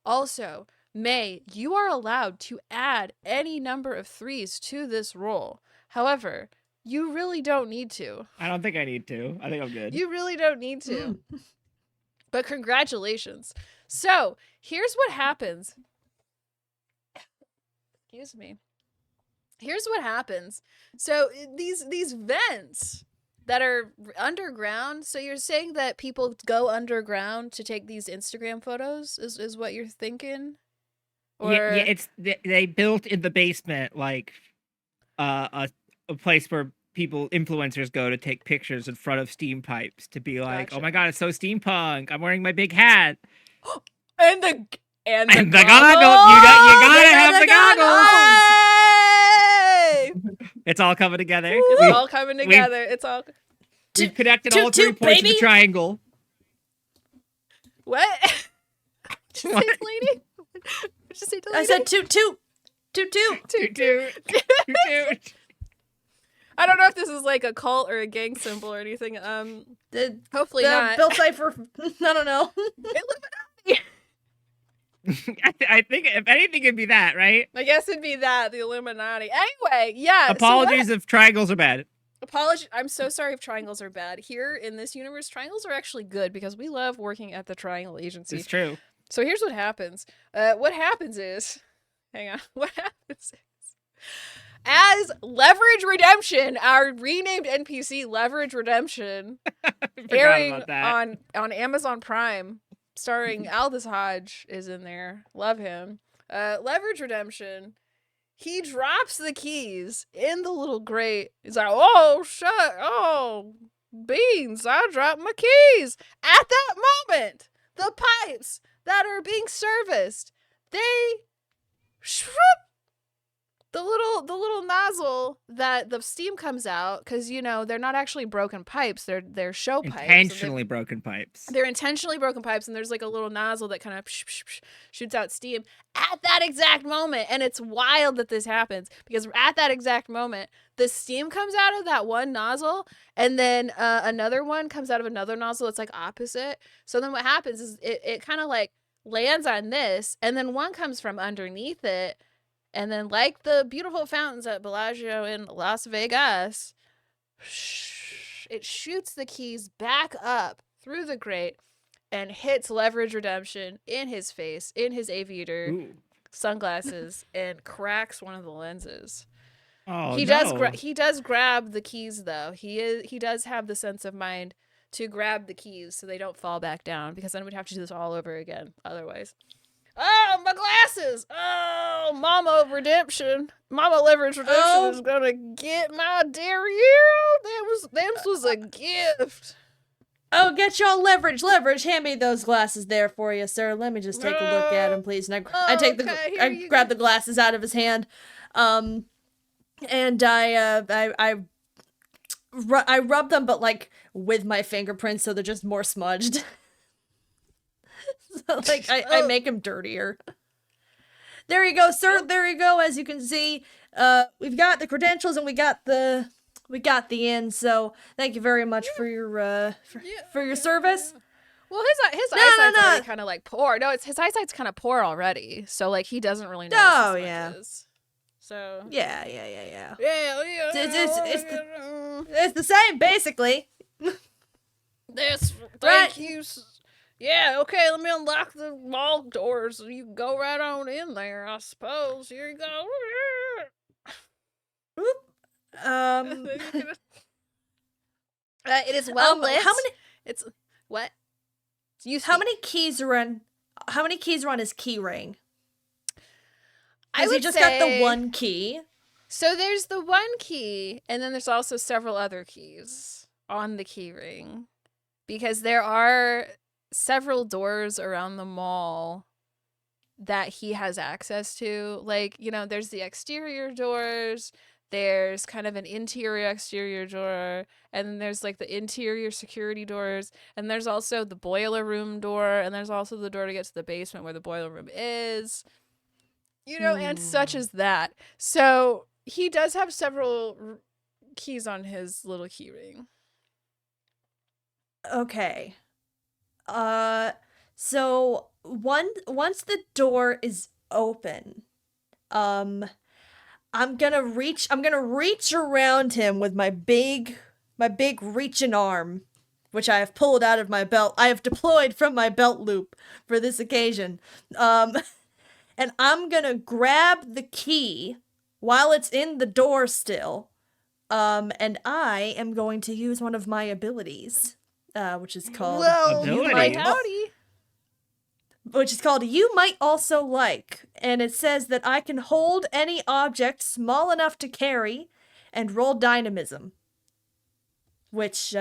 Also, May, you are allowed to add any number of threes to this roll. However, you really don't need to. I don't think I need to. I think I'm good. You really don't need to. But congratulations. So, here's what happens. Excuse me. Here's what happens. So, these vents that are underground, so you're saying that people go underground to take these Instagram photos is what you're thinking? Or Yeah, it's they built in the basement like a place where influencers go to take pictures in front of steam pipes to be like, oh Gotcha. my god, it's so steampunk. I'm wearing my big hat. and the And the goggles. You gotta have the goggles. Hey! It's all coming together. It's all coming together. It's all We've connected Toot all 3 toot, points of the baby. triangle. what? Did you say, lady? Did you say, I said toot toot. Toot toot. Toot toot. Toot toot. I don't know if this is like a cult or a gang symbol or anything. Hopefully not. Bill Cipher. I don't know. I think if anything, it'd be that, right? I guess it'd be that, the Illuminati. Anyway, yeah. Apologies if triangles are bad. I'm so sorry if triangles are bad. Here in this universe, triangles are actually good because we love working at the Triangle Agency. It's true. So here's what happens. What happens is, as Leverage Redemption, our renamed NPC Leverage Redemption, airing on Amazon Prime, starring Aldous Hodge is in there. Love him. Leverage Redemption. He drops the keys in the little grate. He's like, oh, oh, beans, I dropped my keys. At that moment, the pipes that are being serviced, they shroop. The little nozzle that the steam comes out, because, you know, they're not actually broken pipes. They're show pipes. Intentionally broken pipes. They're intentionally broken pipes, and there's like a little nozzle that kind of shoots out steam at that exact moment. And it's wild that this happens, because at that exact moment, the steam comes out of that one nozzle, and then another one comes out of another nozzle that's like opposite. So then what happens is it kind of like lands on this, and then one comes from underneath it. And then, like the beautiful fountains at Bellagio in Las Vegas, it shoots the keys back up through the grate and hits Leverage Redemption in his face, in his aviator sunglasses, and cracks one of the lenses. Oh, he does grab the keys, though. He does have the sense of mind to grab the keys so they don't fall back down, because then we'd have to do this all over again otherwise. Oh, my glasses! Oh, Mama Leverage Redemption is gonna get my derriere. Them was a gift. Oh, get y'all leverage. Hand me those glasses there for you, sir. Let me just take a look at them, please. And I grab the glasses out of his hand, and I rub them, but like with my fingerprints, so they're just more smudged. So, like, I make him dirtier. There you go, sir. There you go. As you can see, we've got the credentials and we got the inn. So thank you very much for your service. Well, his eyesight's already kind of like poor. No, his eyesight's kind of poor already. So like he doesn't really know. Oh yeah. So yeah. Yeah. It's the same basically. Thank you. Yeah, okay, let me unlock the mall doors so you can go right on in there, I suppose. Here you go. It is well lit. How many? It's what? How many keys are on his key ring? Has he just got the one key? So there's the one key, and then there's also several other keys on the key ring, because there are several doors around the mall that he has access to. Like, you know, there's the exterior doors, there's kind of an interior exterior door, and then there's like the interior security doors, and there's also the boiler room door, and there's also the door to get to the basement where the boiler room is, you know, and such as that. So he does have several keys on his little key ring. Okay. So once the door is open, I'm gonna reach around him with my big reaching arm, which I have pulled out of my belt. I have deployed from my belt loop for this occasion. And I'm gonna grab the key while it's in the door still. And I am going to use one of my abilities. Which is called You Might Also Like, and it says that I can hold any object small enough to carry and roll dynamism, which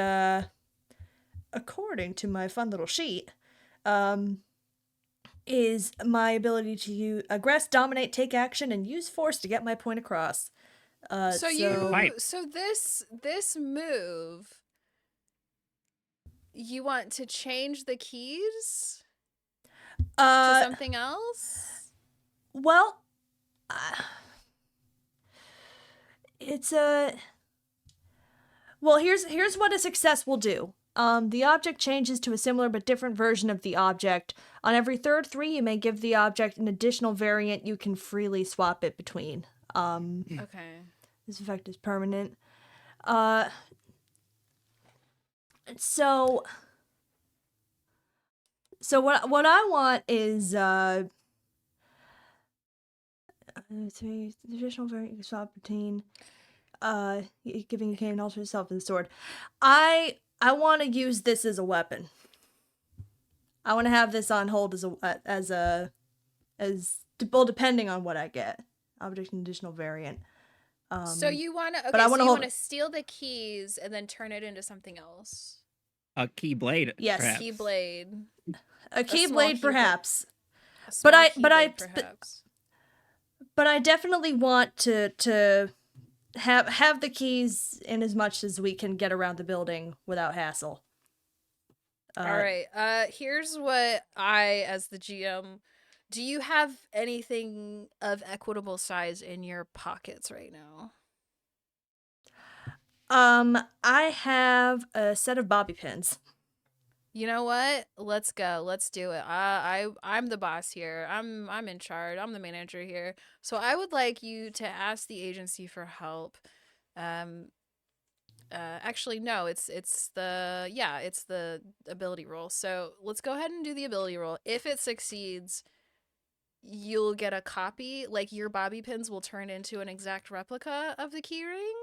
according to my fun little sheet is my ability to use aggress, dominate, take action, and use force to get my point across. So this move, you want to change the keys to something else? Well, it's Well, here's what a success will do. The object changes to a similar but different version of the object. On every third 3, you may give the object an additional variant you can freely swap it between. Okay. This effect is permanent. So what I want is additional variant you can swap between. Giving a cane also itself as a sword. I want to use this as a weapon. I want to have this on hold well, depending on what I get. Object and additional variant. So you want to? Okay, but I so wanna you hold- want to steal the keys and then turn it into something else. A keyblade. Yes. perhaps. Keyblade. a small keyblade, keyblade. perhaps. A small I- keyblade, perhaps. But I definitely want to have the keys in as much as we can get around the building without hassle. All right. Here's what I, as the GM, do you have anything of equitable size in your pockets right now? I have a set of bobby pins. You know what? Let's go. Let's do it. I'm the boss here. I'm in charge. I'm the manager here. So I would like you to ask the agency for help. Actually, no. It's the ability roll. So let's go ahead and do the ability roll. If it succeeds, you'll get a copy. Like your bobby pins will turn into an exact replica of the keyring.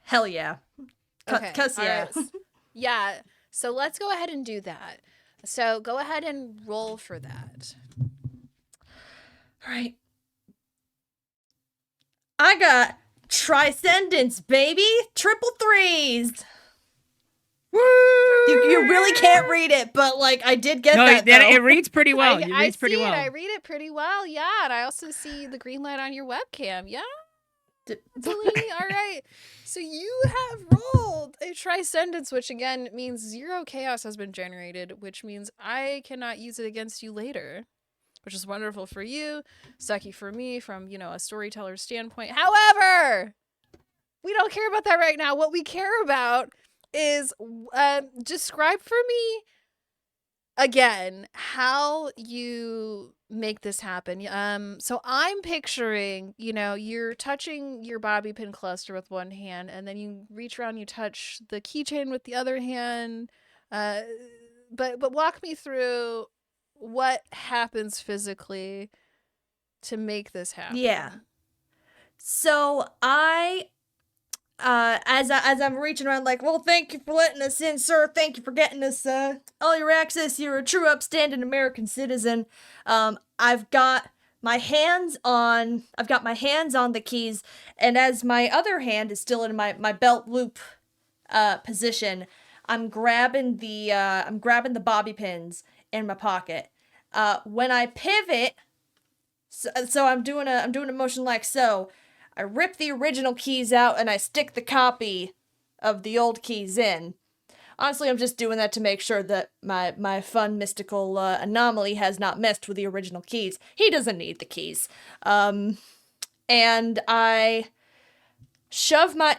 Hell yeah. Okay. Cause all yeah. right. Yeah. So let's go ahead and do that. So go ahead and roll for that. All right. I got Triscendence, baby. Triple 3s. Woo! You really can't read it, but like I did get No, that. it reads pretty well. It I reads pretty see well. it. I read it pretty well. Yeah, and I also see the green light on your webcam. Yeah. Delaney, all right. So you have rolled a Triscendence, which again means 0 chaos has been generated, which means I cannot use it against you later, which is wonderful for you, sucky for me from, a storyteller's standpoint. However, we don't care about that right now. What we care about is describe for me again how you make this happen. So I'm picturing, you're touching your bobby pin cluster with one hand, and then you reach around, you touch the keychain with the other hand. But walk me through what happens physically to make this happen. Yeah. So I as I'm reaching around like, well, thank you for letting us in, sir. Thank you for getting us all your access. You're a true upstanding American citizen. I've got my hands on the keys, and as my other hand is still in my belt loop position, I'm grabbing the bobby pins in my pocket. When I pivot, so I'm doing a motion like so. I rip the original keys out and I stick the copy of the old keys in. Honestly, I'm just doing that to make sure that my fun mystical anomaly has not messed with the original keys. He doesn't need the keys. And I shove my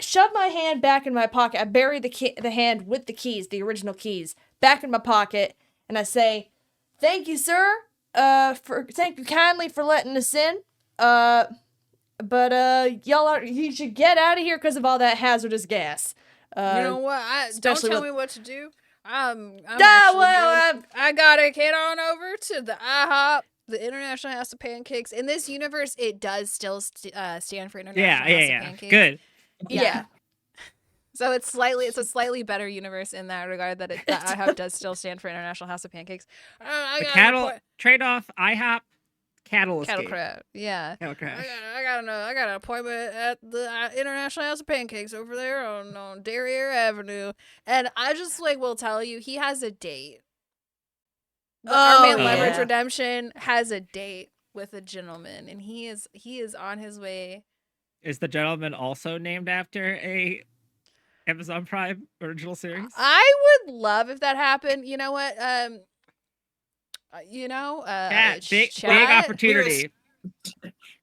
hand back in my pocket. I bury the hand with the keys, the original keys, back in my pocket, and I say, "Thank you, sir. Thank you kindly for letting us in. But you should get out of here because of all that hazardous gas." You know what? Don't especially tell with- me what to do. I'm well, actually I gotta get on over to the IHOP, the International House of Pancakes. In this universe, it does still stand for International House of Pancakes. Good. Yeah. So it's a slightly better universe in that regard that the IHOP does still stand for International House of Pancakes. The cattle trade-off, IHOP, cattle escape. crab. Yeah. Cattle crash. I got an appointment at the International House of Pancakes over there on Derriere Avenue, and I just will tell you he has a date. Our man Leverage Redemption has a date with a gentleman, and he is on his way. Is the gentleman also named after a Amazon Prime original series? I would love if that happened. You know what? Big chat, opportunity.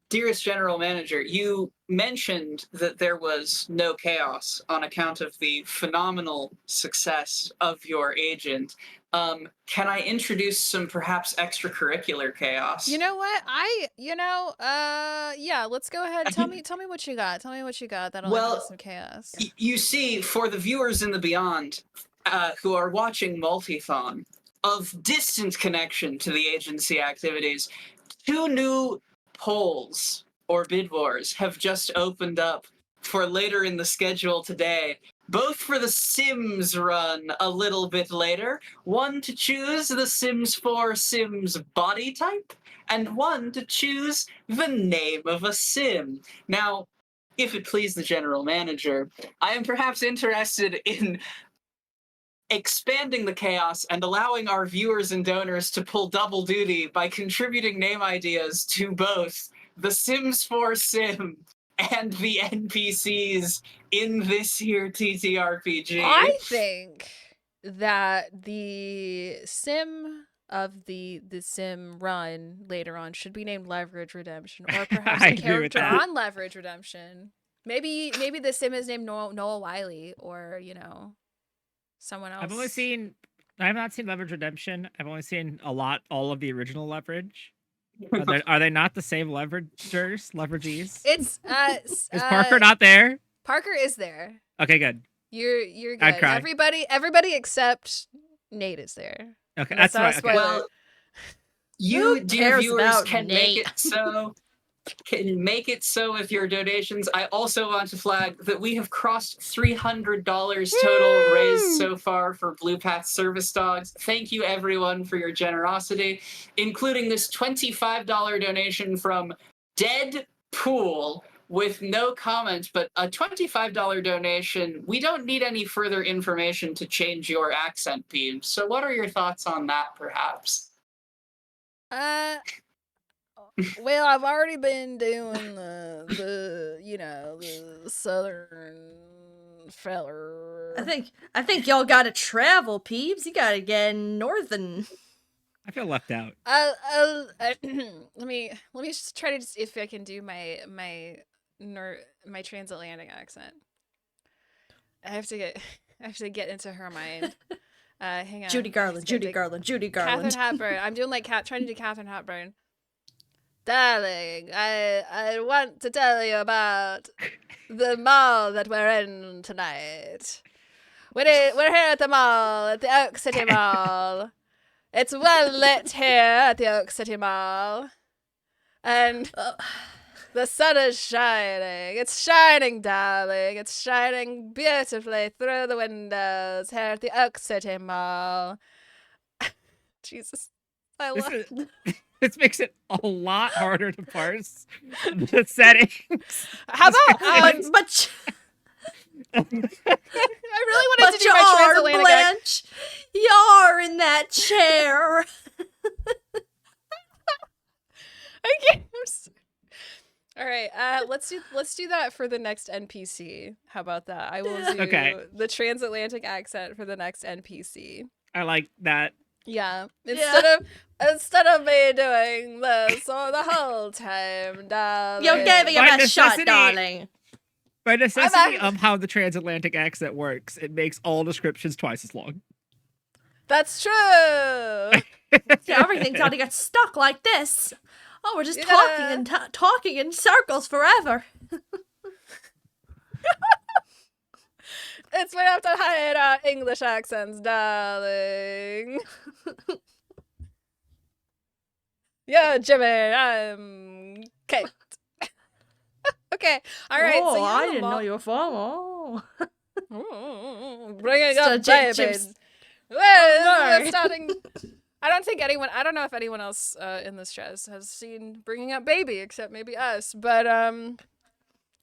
dearest general manager, you mentioned that there was no chaos on account of the phenomenal success of your agent. Can I introduce some perhaps extracurricular chaos? You know what? Yeah, let's go ahead. Tell me what you got. Tell me what you got. That'll Well, introduce some chaos. You see, for the viewers in the beyond who are watching Multithon, of distant connection to the agency activities, 2 new polls or bid wars have just opened up for later in the schedule today, both for the Sims run a little bit later, one to choose the Sims 4 Sims body type, and one to choose the name of a Sim. Now, if it please the general manager, I am perhaps interested in expanding the chaos and allowing our viewers and donors to pull double duty by contributing name ideas to both the Sims 4 Sim and the NPCs in this here TTRPG. I think that the sim of the sim run later on should be named Leverage Redemption, or perhaps I a agree with character that. on Leverage Redemption. Maybe the sim is named Noah Wiley, or someone else. I have not seen Leverage Redemption. I've only seen all of the original Leverage. Are they not the same leveragees? It's Is Parker not there? Parker is there. Okay, good. You're good. I'd cry. Everybody except Nate is there. Okay, That's that's not a right. Okay. spoiler. Well, you, Who dear cares viewers, about can Nate? make it so with your donations. I also want to flag that we have crossed $300 total raised so far for Blue Path Service Dogs. Thank you, everyone, for your generosity, including this $25 donation from Deadpool with no comment, but a $25 donation. We don't need any further information to change your accent, Peebs. So what are your thoughts on that, perhaps? Well, I've already been doing the southern feller. I think y'all gotta travel, Peebs. You gotta get northern. I feel left out. Let me just try to see if I can do my transatlantic accent. I have to get into her mind. Hang on. Judy Garland. Catherine Hepburn. I'm doing trying to do Catherine Hepburn. Darling, I want to tell you about the mall that we're in tonight. We're here at the mall, at the Oak City Mall. It's well lit here at the Oak City Mall. And the sun is shining. It's shining, darling. It's shining beautifully through the windows here at the Oak City Mall. Jesus. I love This makes it a lot harder to parse the settings. How about but I really wanted to do my you're transatlantic Blanche. You're in that chair. Okay. All right. Let's do that for the next NPC. How about that? I will do the transatlantic accent for the next NPC. I like that. Yeah. Instead of me doing this all the whole time, darling. You're giving By him a shot, necessity- darling. By necessity of how the transatlantic accent works, it makes all descriptions twice as long. That's true. Yeah, everything's gotta get stuck like this. Oh, we're just talking in circles forever. It's we have to hide our English accents, darling. Yeah, Jimmy, I'm Kate. Okay, all right. Oh, so I didn't know you were from. Oh. Bringing up babies. Well, we're starting. I don't know if anyone else in this chat has seen Bringing Up Baby, except maybe us. But all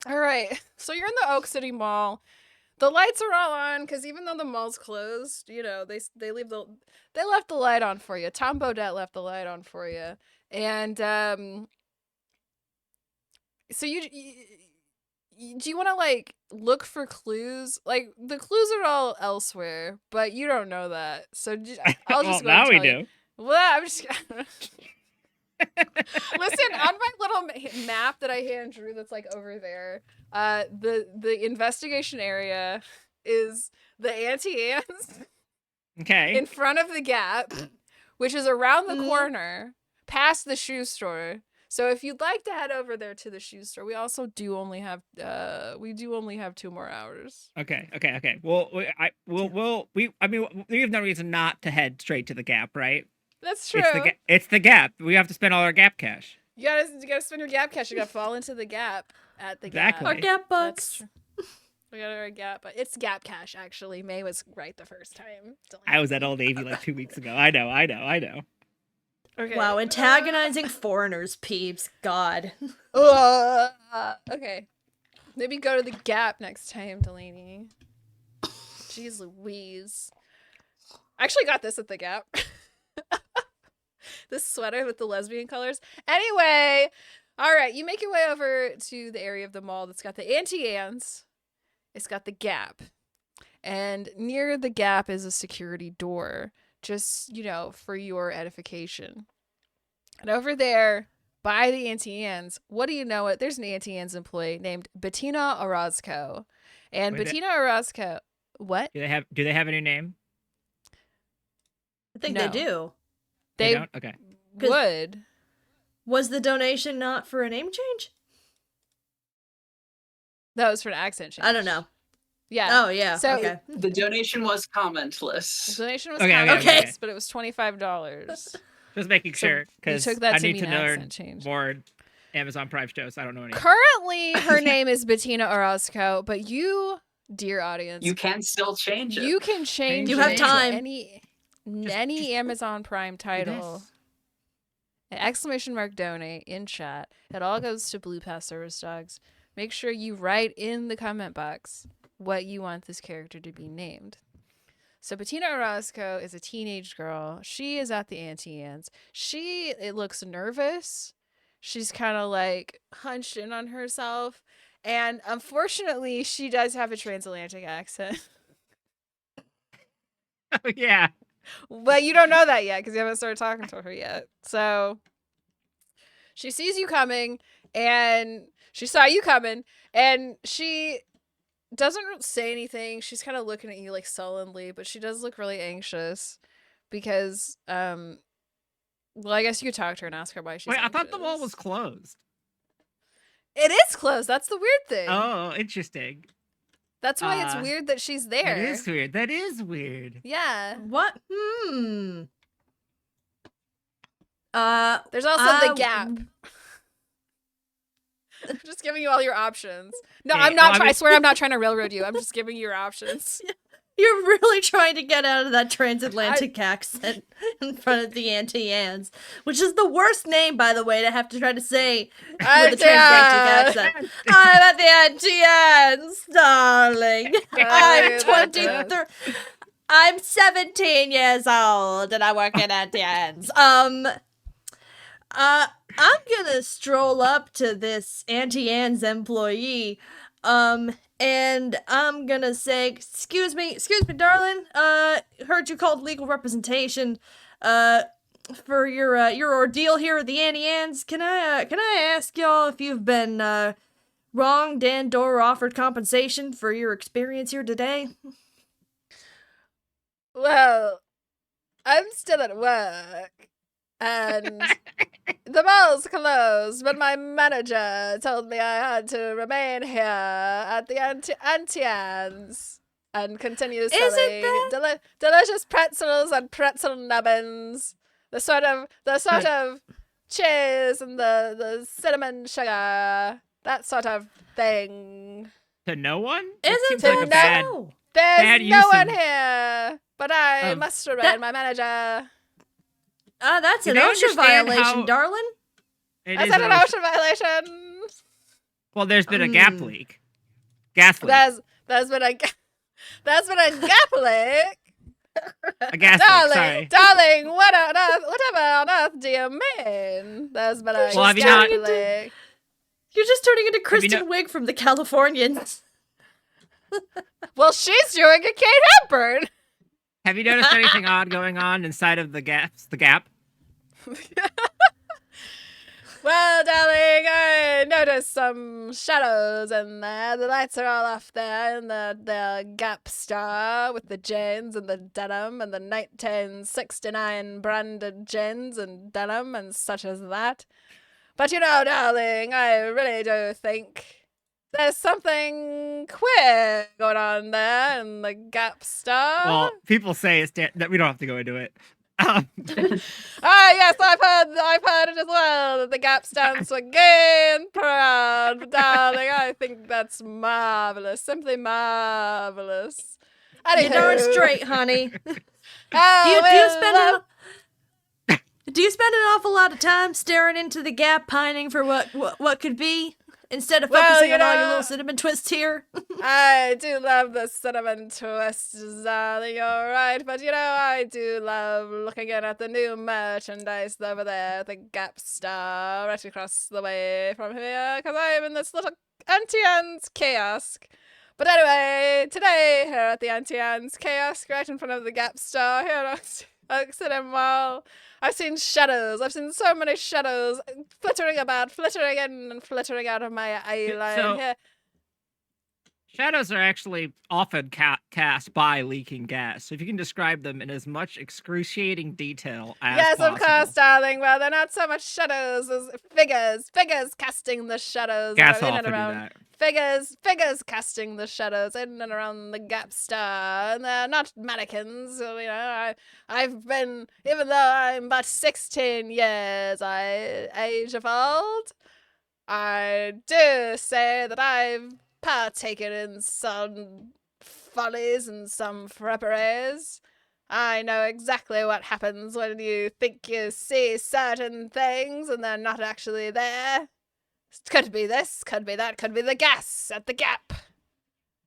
right. So you're in the Oak City Mall. The lights are all on because even though the mall's closed, they left the light on for you. Tom Bodette left the light on for you, and so you do you want to look for clues? Like the clues are all elsewhere, but you don't know that. So I'll just well, now we do. Well, I'm just listen on my little little map that I hand drew that's like over there. The investigation area is the anti-ants Okay. in front of the Gap, which is around the corner, past the shoe store. So if you'd like to head over there to the shoe store, we also do only have 2 more hours. Okay. Well, we have no reason not to head straight to the Gap, right? That's true. It's the Gap. We have to spend all our Gap cash. You gotta spend your Gap cash. You gotta fall into the Gap at the Exactly. Our Gap. Gap That's bucks. true. We got our Gap, but it's Gap cash actually. May was right the first time. I was at Old Navy like 2 weeks ago. I know. Okay. Wow, antagonizing foreigners, peeps. God. Okay. Maybe go to the Gap next time, Delaney. Jeez Louise. I actually got this at the Gap. This sweater with the lesbian colors. Anyway, all right, you make your way over to the area of the mall that's got the anti-ants. It's got the Gap. And near the Gap is a security door, just, for your edification. And over there, by the anti-ants, what do you know it? There's an anti-ants employee named Bettina Orozco. And Wait, Bettina Orozco, what? Do they have a new name? I think No. they do. They They don't? Okay. would. Was the donation not for a name change? That was for an accent change. I don't know. Yeah. Oh, yeah. So- okay. The donation was The commentless. donation was Okay, okay. but it was $25. Just making So sure you because took that I to need mean to learn accent change. more Amazon Prime shows. I don't know any. Currently, her name is Bettina Orozco, but you, dear audience, You can still change it. you can change You have it time. to any Amazon Prime title. An ! Donate in chat. It all goes to Blue Pass Service Dogs. Make sure you write in the comment box what you want this character to be named. So Bettina Orozco is a teenage girl. She is at the anti-ants. It looks nervous. She's kind of like hunched in on herself. And unfortunately, she does have a transatlantic accent. Oh, yeah. But you don't know that yet because you haven't started talking to her yet. So she sees you coming and she saw you coming and she doesn't say anything. She's kind of looking at you like sullenly, but she does look really anxious because, well, I guess you could talk to her and ask her why she's Wait, I thought the wall anxious. was closed. It is closed. That's the weird thing. Oh, interesting. That's why it's uh, weird that she's there. That is weird. That is weird. Yeah. What? There's also the Gap. I'm just giving you all your options. No, Okay, I'm not. well, I I mean- swear I'm not trying to railroad you. I'm just giving you your options. You're really trying to get out of that transatlantic accent in front of the anti-ants, which is the worst name, by the way, to have to try to say with a transatlantic accent. I'm at the anti-ants, darling. I'm 23. I'm 17 years old, and I work at anti-ants. I'm gonna stroll up to this anti-ants employee, and I'm gonna say, excuse me, darling. Heard you called legal representation, for your ordeal here at the anti-ants. Can I ask y'all if you've been wronged and or offered compensation for your experience here today? Well, I'm still at work, and the mall's closed, but my manager told me I had to remain here at the Antians and continue selling delicious pretzels and pretzel nubbins, the sort of cheese and the cinnamon sugar, that sort of thing. To no one? That Isn't seems that like a bad. so? There's Bad no use one of- here, but I of- must remain my manager. That's Do an they OSHA understand violation, how- darling. It Is is that an an ocean- ocean violation? Well, there's been a gap leak. Gas leak. There's been a gap leak. A gas leak, sorry. Darling, whatever on earth do you mean? There's been a Well, have you gap not- leak. You're just turning into you Kristen know- Wiig from the Californians. Well, she's doing a Kate Hepburn. Have you noticed anything odd going on inside of the gap? Well, darling, notice some shadows in there. The lights are all off there in the Gap Star with the gins and the denim and the 1969 branded gins and denim and such as that. But you know, darling, I really do think there's something queer going on there in the Gap Star. Well, people say that we don't have to go into it. Yes, I've heard it as well. That the Gap stands for gay and proud. But darling, I think that's marvelous. Simply marvelous. You're darn straight, honey. Oh, Do you spend an awful lot of time staring into the gap, pining for what could be, instead of focusing on all your little cinnamon twists here? I do love the cinnamon twists, darling, you're right. But, I do love looking in at the new merchandise over there at the Gap Star, right across the way from here, because I am in this little Auntie Anne's kiosk. But anyway, today, here at the Auntie Anne's kiosk, right in front of the Gap Star, here at Oak City Mall, I've seen shadows. I've seen so many shadows flittering about, flittering in and flittering out of my eye line here. Shadows are actually often cast by leaking gas. So if you can describe them in as much excruciating detail as possible. Yes, of course, darling. Well, they're not so much shadows as figures casting the shadows Gas in and often do around. that. Figures casting the shadows in and around the Gap Star, and they're not mannequins. I've been, even though I'm but 16 years age of old, I do say that I've partaken in some follies and some fripperies. I know exactly what happens when you think you see certain things and they're not actually there. Could be this, could be that, could be the gas at the Gap.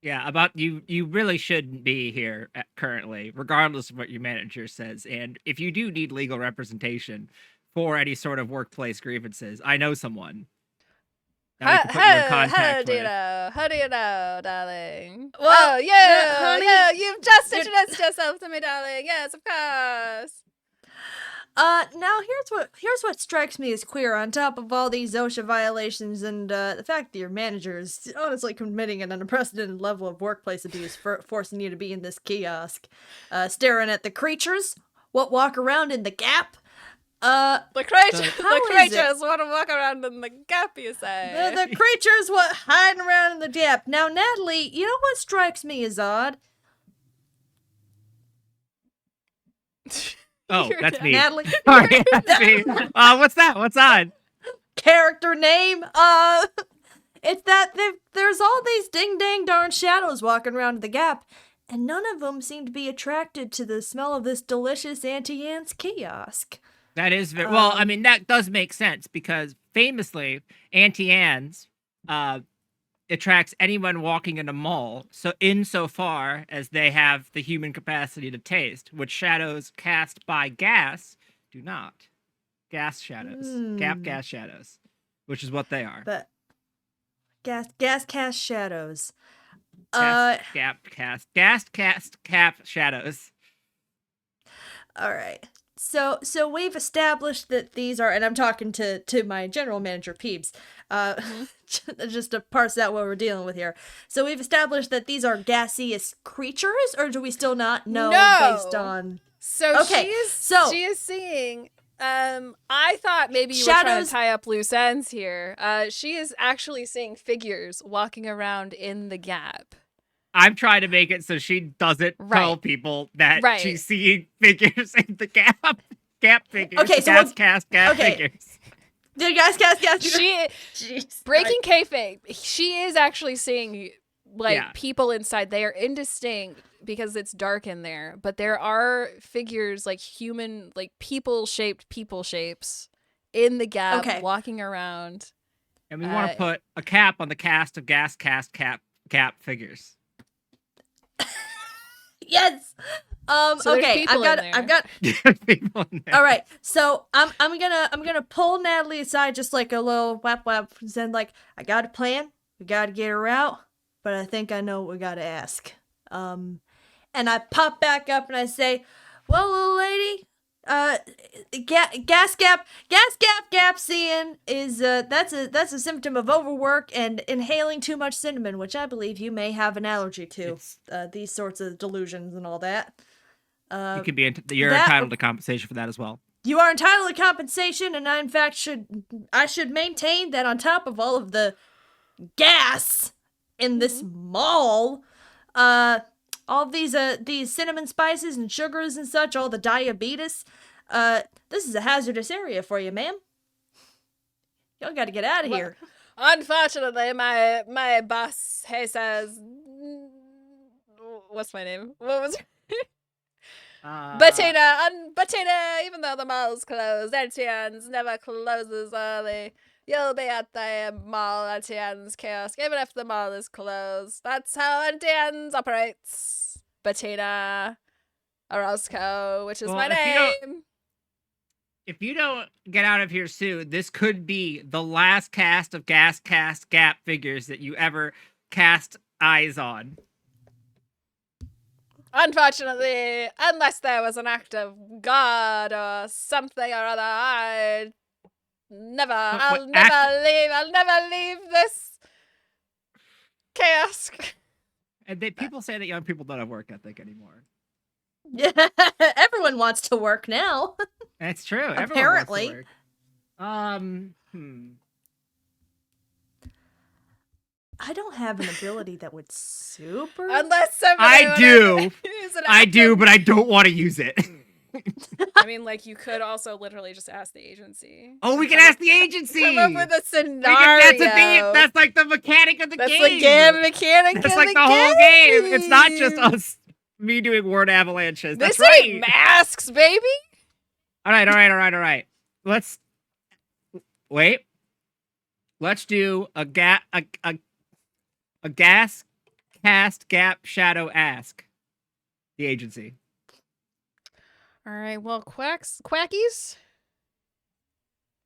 Yeah, about you really shouldn't be here currently, regardless of what your manager says. And if you do need legal representation for any sort of workplace grievances, I know someone. How do you know, darling? Well, honey, you've just introduced yourself to me, darling. Yes, of course. Now here's what strikes me as queer. On top of all these OSHA violations and the fact that your manager is honestly committing an unprecedented level of workplace abuse, forcing you to be in this kiosk, staring at the creatures what walk around in the Gap. The creatures want to walk around in the Gap, you say? The creatures what hiding around in the Gap. Now, Natalie, you know what strikes me as odd? Oh, that's me. Natalie. Sorry, that's me. What's that? What's on? Character name. It's that there's all these ding dang darn shadows walking around the Gap, and none of them seem to be attracted to the smell of this delicious Auntie Anne's kiosk. That is very well. I mean, that does make sense because famously, Auntie Anne's attracts anyone walking in a mall. So insofar as they have the human capacity to taste, which shadows cast by gas do not. Gas shadows, Gap gas shadows, which is what they are. But gas cast shadows. Cap shadows. All right. So we've established that these are, and I'm talking to my general manager, Peebs, just to parse out what we're dealing with here. So we've established that these are gaseous creatures, or do we still not know based on? So okay, she is seeing. I thought maybe you were trying to tie up loose ends here. She is actually seeing figures walking around in the Gap. I'm trying to make it so she doesn't tell people that she's seeing figures in the Gap figures. Okay, so cast figures. The guys cast. Breaking kayfabe. She is actually seeing people inside. They are indistinct because it's dark in there, but there are figures like human, like people shapes in the Gap walking around. And we want to put a cap on the cast of Gap figures. Yes. So okay. I've got. People in there. All right. So I'm gonna pull Natalie aside, just like a little whap, and then like, I got a plan. We gotta get her out, but I think I know what we gotta ask. And I pop back up and I say, well, little lady, gas gap seeing is that's a symptom of overwork and inhaling too much cinnamon, which I believe you may have an allergy to. It's- These sorts of delusions and all that. You could be you're that- entitled to compensation for that as well. You are entitled to compensation, and I in fact should maintain that on top of all of the gas in this mall, all of these cinnamon spices and sugars and such, all the diabetes, this is a hazardous area for you, ma'am. Y'all gotta get out of here. Unfortunately, my boss, he says, what's my name? What was Bettina, even though the mall's closed, Etienne's never closes early. You'll be at the mall Etienne's kiosk, even if the mall is closed. That's how Etienne's operates. Bettina Orozco, which is my name. If you don't get out of here soon, this could be the last cast of Gas Cast Gap figures that you ever cast eyes on. Unfortunately, unless there was an act of God or something or other, I'll never leave this kiosk. And people say that young people don't have work ethic anymore. Yeah, everyone wants to work now. That's true. Everyone Apparently. wants to work. I don't have an ability that would super. Unless somebody I do. use an I act do, of- but I don't want to use it. I mean, like, you could also literally just ask the agency. Oh, we can ask the agency. Come up with a scenario. That's the thing. That's like the mechanic of the That's game. the game mechanic. That's of like the whole game. It's not just us, me doing word avalanches. That's This right. ain't masks, baby. All right. Let's wait. Let's do a gas cast gap shadow ask the agency. All right. Well, quackies.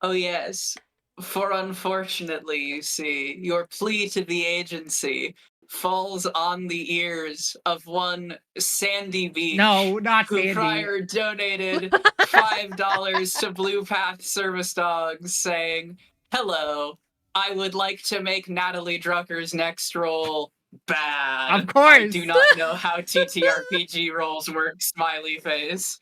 Oh, yes. For unfortunately, you see, your plea to the agency falls on the ears of one Sandy Beach. No, not who Sandy. prior donated $5 to Blue Path Service Dogs, saying, "Hello, I would like to make Natalie Drucker's next roll bad. Of course. I do not know how TTRPG rolls work, smiley face."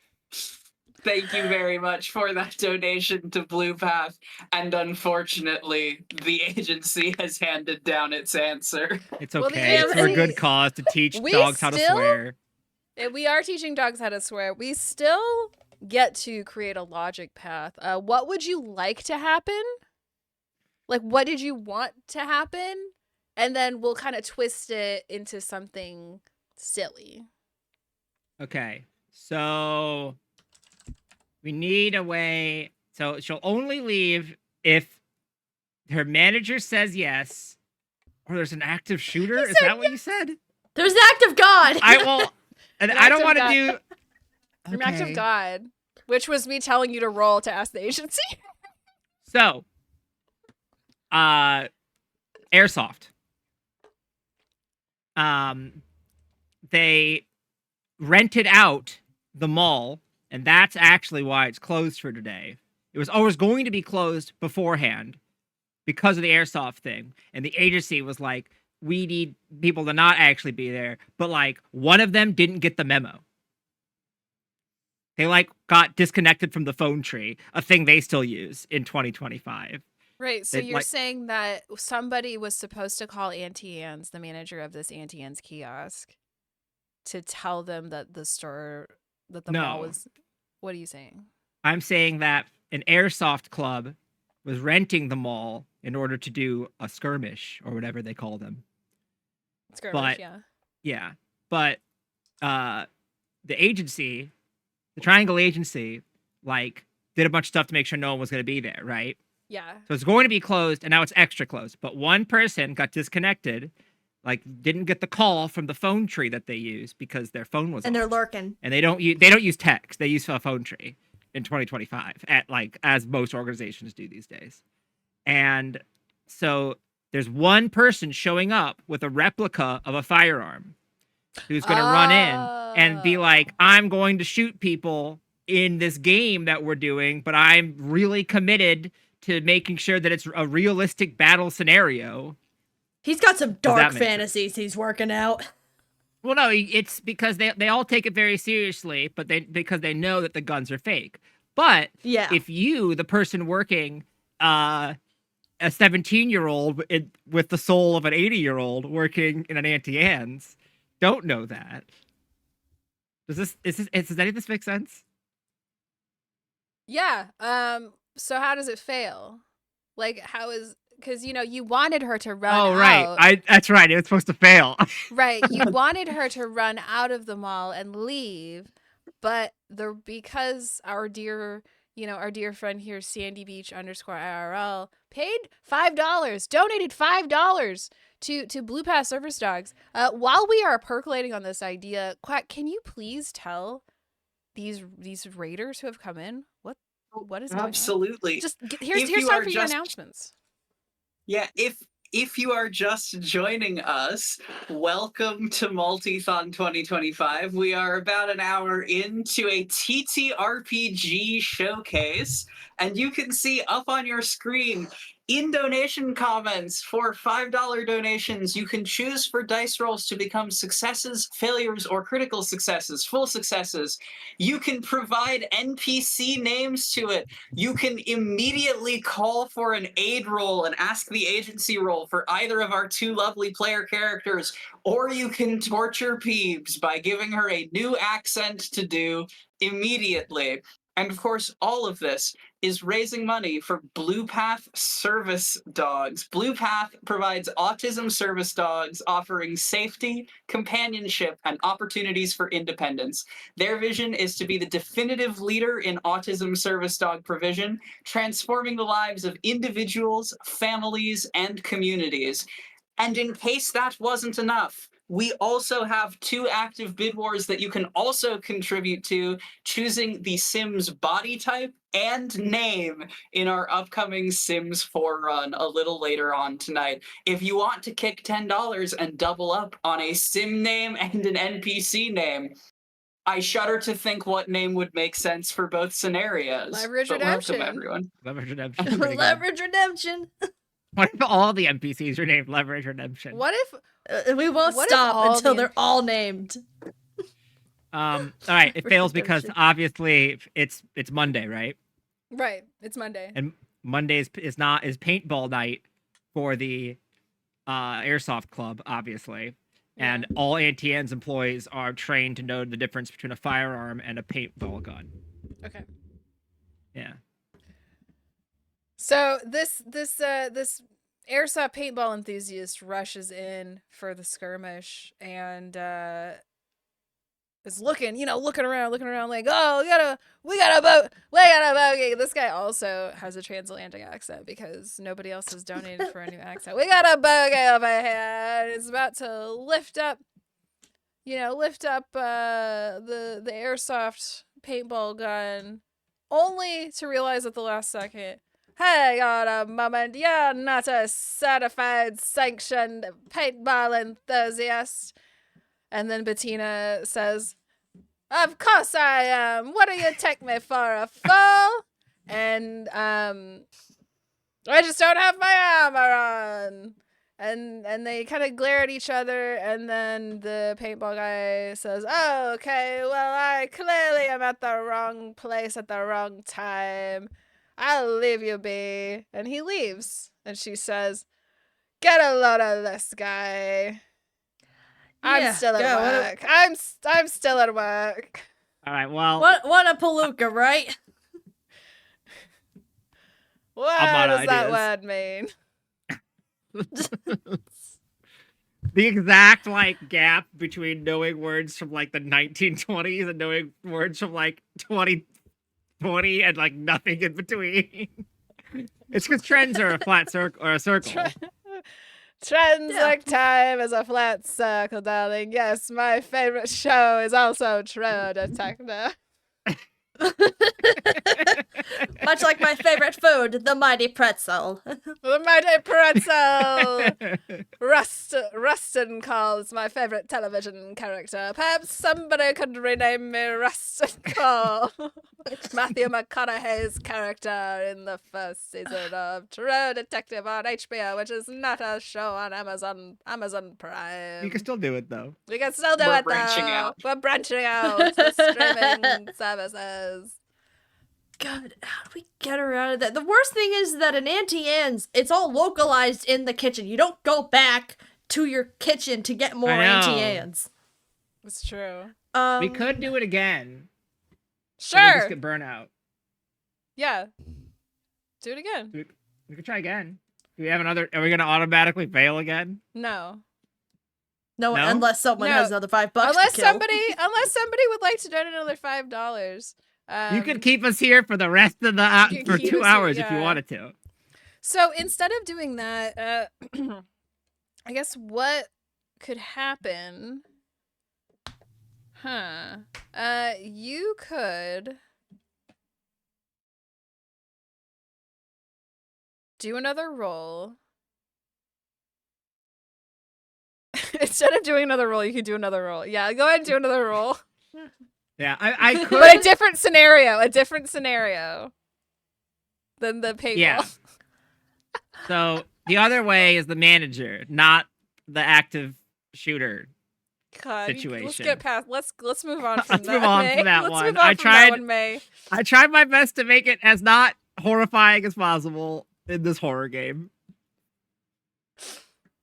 Thank you very much for that donation to Blue Path, and unfortunately, the agency has handed down its answer. It's Well, the okay. It's for a good agency- cause to teach We dogs how to still- swear. We are teaching dogs how to swear. We still get to create a logic path. What would you like to happen? Like, what did you want to happen? And then we'll kind of twist it into something silly. Okay, so we need a way. So she'll only leave if her manager says yes, or there's an active shooter. Is that what you said? There's an act of God. I will, and An I act don't of want to God. do. An act of Okay. God, which was me telling you to roll to ask the agency. So, airsoft. They rented out the mall, and that's actually why it's closed for today. It was always going to be closed beforehand because of the airsoft thing, and the agency was like, we need people to not actually be there, but like one of them didn't get the memo. They like got disconnected from the phone tree, a thing they still use in 2025. Right, so They'd you're like- saying that somebody was supposed to call Auntie Anne's, the manager of this Auntie Anne's kiosk, to tell them that the mall No. was. What are you saying? I'm saying that an airsoft club was renting the mall in order to do a skirmish or whatever they call them. Skirmish, But- yeah. Yeah, but the agency, the Triangle Agency, like did a bunch of stuff to make sure no one was going to be there, right? Yeah. So it's going to be closed, and now it's extra closed. But one person got disconnected, like didn't get the call from the phone tree that they use because their phone was and they're off. lurking. And they don't use text; they use a phone tree in 2025, as most organizations do these days. And so there's one person showing up with a replica of a firearm who's going to run in and be like, Oh. I'm going to shoot people in this game that we're doing, but I'm really committed to making sure that it's a realistic battle scenario. He's got some that dark make sense? fantasies he's working out. Well, no, it's because they all take it very seriously, but because they know that the guns are fake. But Yeah. if you, the person working, a 17-year-old with the soul of an 80-year-old working in an Auntie Anne's, don't know that. Does any of this make sense? Yeah. So how does it fail? Like, how is, because you wanted her to run Oh, right. out. That's right. It's supposed to fail. Right. You wanted her to run out of the mall and leave, but because our dear friend here, Sandy Beach _IRL, paid $5, donated $5 to Blue Pass Service Dogs. While we are percolating on this idea, Quack, can you please tell these raiders who have come in what is going on? Absolutely. Just here's time for your announcements. Yeah, if you are just joining us, welcome to Multithon 2025. We are about an hour into a TTRPG showcase, and you can see up on your screen in donation comments for $5 donations, you can choose for dice rolls to become successes, failures, or critical successes, full successes. You can provide NPC names to it. You can immediately call for an aid roll and ask the agency roll for either of our two lovely player characters, or you can torture Peebs by giving her a new accent to do immediately. And of course, all of this is raising money for Blue Path Service Dogs. Blue Path provides autism service dogs offering safety, companionship, and opportunities for independence. Their vision is to be the definitive leader in autism service dog provision, transforming the lives of individuals, families, and communities. And in case that wasn't enough, we also have 2 active bid wars that you can also contribute to, choosing the Sims body type and name in our upcoming Sims 4 run a little later on tonight. If you want to kick $10 and double up on a Sim name and an NPC name, I shudder to think what name would make sense for both scenarios. Leverage but Redemption. Welcome, everyone. Leverage Redemption. Pretty good. Leverage Redemption. What if all the NPCs are named Leverage Redemption? What if We won't What if stop all until the- they're all named. All right, it fails because Redemption. obviously it's Monday, right? Right, it's Monday. And Monday is paintball night for the airsoft club, obviously. And all Auntie Anne's employees are trained to know the difference between a firearm and a paintball gun. Okay. Yeah. So this airsoft paintball enthusiast rushes in for the skirmish and is looking around like, oh, we got a bogey. This guy also has a transatlantic accent because nobody else has donated for a new accent. We got a bogey over here. And it's about to lift up the airsoft paintball gun, only to realize at the last second, hey, on a moment, you're not a certified, sanctioned paintball enthusiast. And then Bettina says, of course I am. What do you take me for, a fool? And I just don't have my armor on. And they kind of glare at each other, and then the paintball guy says, oh, okay, well, I clearly am at the wrong place at the wrong time. I'll leave you be. And he leaves. And she says, get a load of this guy. I'm still at work. I'm still at work. All right, well. What a palooka, right? What does that word mean? The exact gap between knowing words from the 1920s and knowing words from 2020 and nothing in between. It's because trends are a flat circle or a circle. Trends like time is a flat circle, darling. Yes, my favorite show is also True Detective. Much like my favorite food, the mighty pretzel. The mighty pretzel. Rustin calls my favorite television character. Perhaps somebody could rename me Rustin Call. Matthew McConaughey's character in the first season of True Detective on HBO, which is not a show on Amazon Prime. You can still do it though. We can still do We're it branching though. out. We're branching out to streaming services. God, how do we get her out of that? The worst thing is that in Auntie Anne's, it's all localized in the kitchen. You don't go back to your kitchen to get more I know. Auntie Anne's. It's true. We could do it again. Sure. We just get burnout. Yeah. Do it again. We could try again. Do we have another? Are we gonna automatically fail again? No. No, No? unless someone No. has another $5 Unless to kill. somebody would like to donate another $5. You could keep us here for the rest of the you for keep 2 us here, hours if you yeah. wanted to. So instead of doing that, I guess what could happen? You could do another roll. Instead of doing another roll, you could do another roll. Yeah, go ahead and do another roll. Yeah, I could. But a different scenario than the paintball. Yeah. So the other way is the manager, not the active shooter. God, Situation. let's get past. Let's move on from Let's that. move on May. from that Let's one. Move on I from tried- That one, May. I tried my best to make it as not horrifying as possible in this horror game.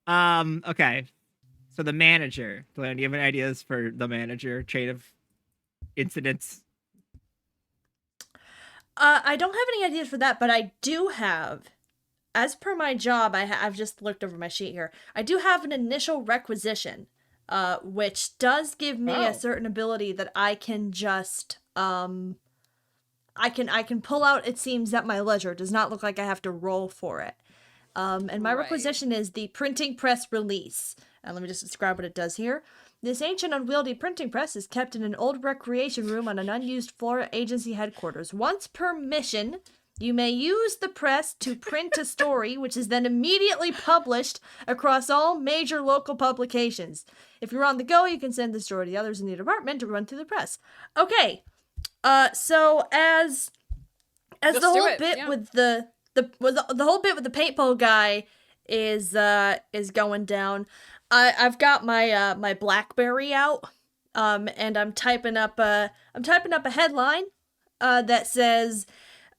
Okay. So the manager. Delaney, do you have any ideas for the manager chain of incidents? I don't have any ideas for that, but I do have, as per my job, I've just looked over my sheet here. I do have an initial requisition, which does give me Oh. a certain ability that I can just I can pull out. It seems at my leisure. It does not look like I have to roll for it. And my Right. requisition is the printing press release. And let me just describe what it does here. This ancient unwieldy printing press is kept in an old recreation room on an unused floor at agency headquarters. Once per mission, you may use the press to print a story, which is then immediately published across all major local publications. If you're on the go, you can send the story to the others in the department to run through the press. Okay, so as Let's the do whole it, bit yeah. with the whole bit with the paintball guy is going down, I've got my my BlackBerry out, and I'm typing up a headline that says,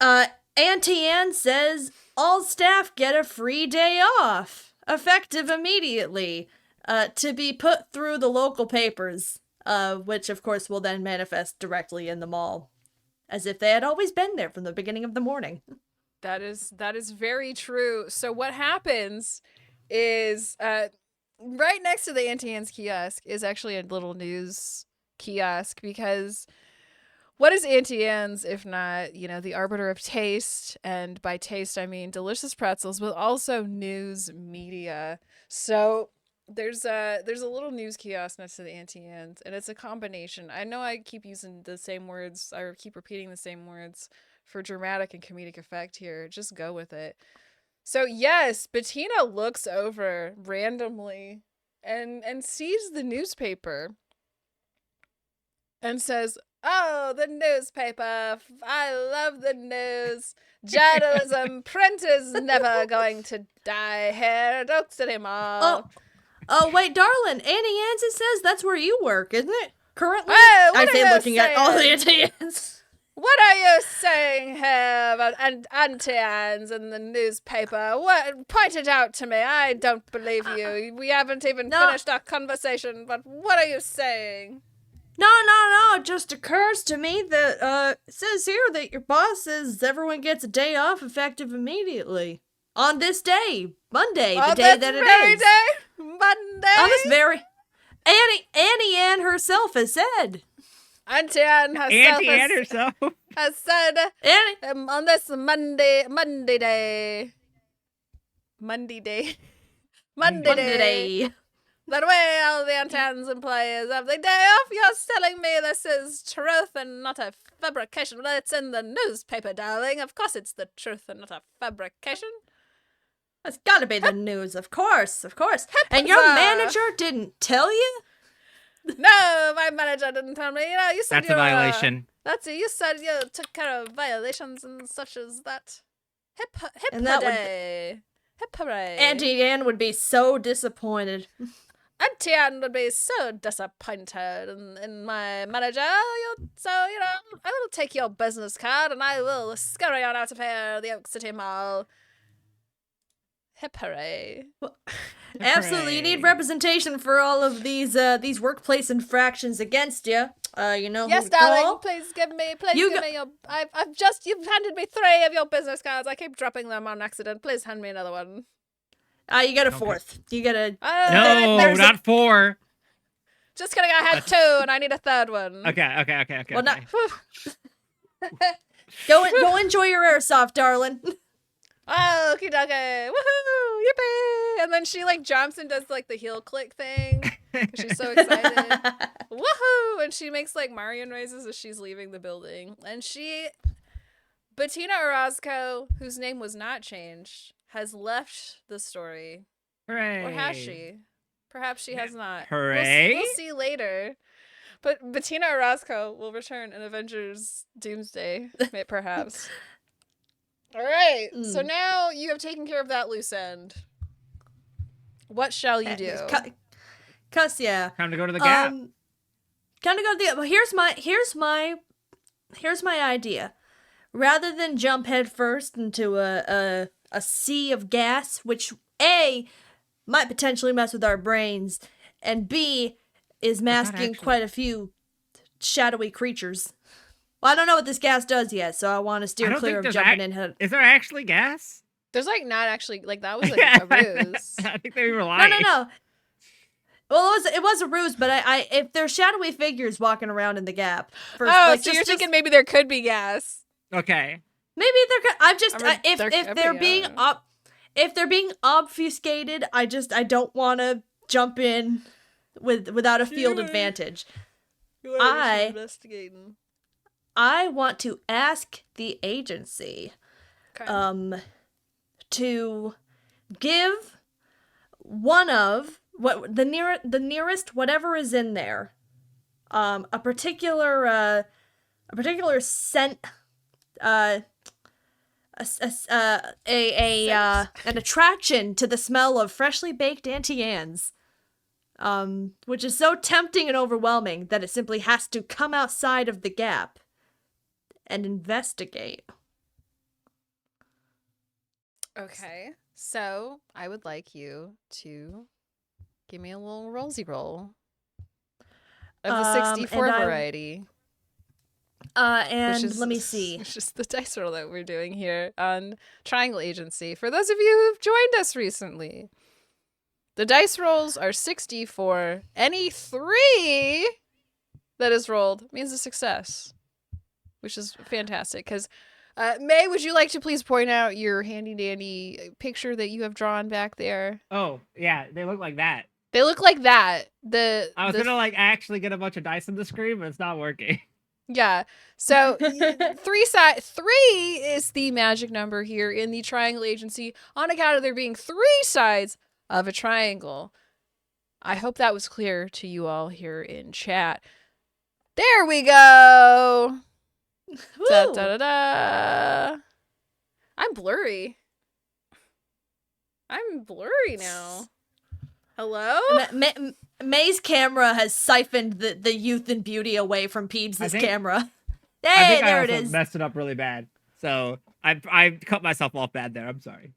Auntie Anne says all staff get a free day off, effective immediately, to be put through the local papers, which of course will then manifest directly in the mall, as if they had always been there from the beginning of the morning. That is very true. So what happens is right next to the Auntie Anne's kiosk is actually a little news kiosk, because what is Auntie Anne's if not, the arbiter of taste? And by taste, I mean delicious pretzels, but also news media. So there's a little news kiosk next to the Auntie Anne's, and it's a combination. I know I keep using the same words, I keep repeating the same words for dramatic and comedic effect here. Just go with it. So yes, Bettina looks over randomly and sees the newspaper and says, "Oh, the newspaper. I love the news. Journalism, print is never going to die here at Oak City Mall." Oh, wait, darling, Auntie Anne's, it says that's where you work, isn't it? Currently? Hey, what I are say you looking at all the saying? Auntie Anne's. What are you saying here about Auntie Anne's in the newspaper? What? Point it out to me. I don't believe you. We haven't even No. finished our conversation, but what are you saying? No, it just occurs to me that, it says here that your boss says everyone gets a day off effective immediately. On this day, Monday, the On day this that it very is. day? Monday? On this very... Annie Anne herself has said. Auntie Anne herself Auntie Anne herself. has said Annie... on this Monday day. Monday day. Monday. That way all the Antans employees have the day off. You're telling me this is truth and not a fabrication. Well, it's in the newspaper, darling. Of course it's the truth and not a fabrication. It's gotta be the news, of course, of course. And your manager didn't tell you? No, my manager didn't tell me. You know, you said That's a violation. That's it. You said you took care of violations and such as that. Hip And that would- hooray. Hip hooray. Auntie Anne would be so disappointed. Auntie Anne would be so disappointed in my manager. So, you know, I will take your business card and I will scurry on out of here, the Oak City Mall. Hip hooray. Absolutely, you need representation for all of these workplace infractions against you. You know Yes, who to darling, call? please give me your, you've handed me 3 of your business cards. I keep dropping them on accident. Please hand me another one. You get a 4th. You get a... No, there's not 4. Just kidding, I had 2 and I need a 3rd one. Okay. Well, not... Go enjoy your airsoft, darling. Oh, okie dokie. Woohoo! Yippee! And then she like jumps and does like the heel click thing. 'Cause she's so excited. Woohoo! And she makes like Mario noises as she's leaving the building. And Bettina Orozco, whose name was not changed, has left the story. Hooray. Or has she? Perhaps she has not. Hooray. We'll see later. But Bettina Orozco will return in Avengers Doomsday, perhaps. All right. So now you have taken care of that loose end. What shall you do? Cause yeah. Time to go to the Gap. Time to go to the. Well, here's my idea. Rather than jump headfirst into a sea of gas, which A might potentially mess with our brains, and B is masking quite a few shadowy creatures. Well, I don't know what this gas does yet, so I want to steer clear of jumping in. Is there actually gas? There's like not actually like that was like a ruse. I think they were lying. No. Well, it was a ruse, but I if there's shadowy figures walking around in the Gap. First, so you're thinking maybe there could be gas. maybe Okay. there could. I'm just if they're being obfuscated, I don't want to jump in without a field advantage. Investigating. I want to ask the agency to give one of the nearest whatever is in there a particular scent an attraction to the smell of freshly baked Auntie Anne's. Which is so tempting and overwhelming that it simply has to come outside of the Gap and investigate. Okay, so I would like you to give me a little rollsy roll of the 64 variety. And let me see. Which is the dice roll that we're doing here on Triangle Agency. For those of you who've joined us recently, the dice rolls are 64. Any 3 that is rolled means a success, which is fantastic. Because, May, would you like to please point out your handy-dandy picture that you have drawn back there? Oh, yeah, they look like that. They look like that. I was gonna like actually get a bunch of dice on the screen, but it's not working. Yeah. So 3 is the magic number here in the Triangle Agency on account of there being 3 sides of a triangle. I hope that was clear to you all here in chat. There we go. Da, da, da, da. I'm blurry. I'm blurry now. Hello? May's camera has siphoned the youth and beauty away from Peebs' camera. I Hey, think there I it also is. messed it up really bad. So I cut myself off bad there. I'm sorry.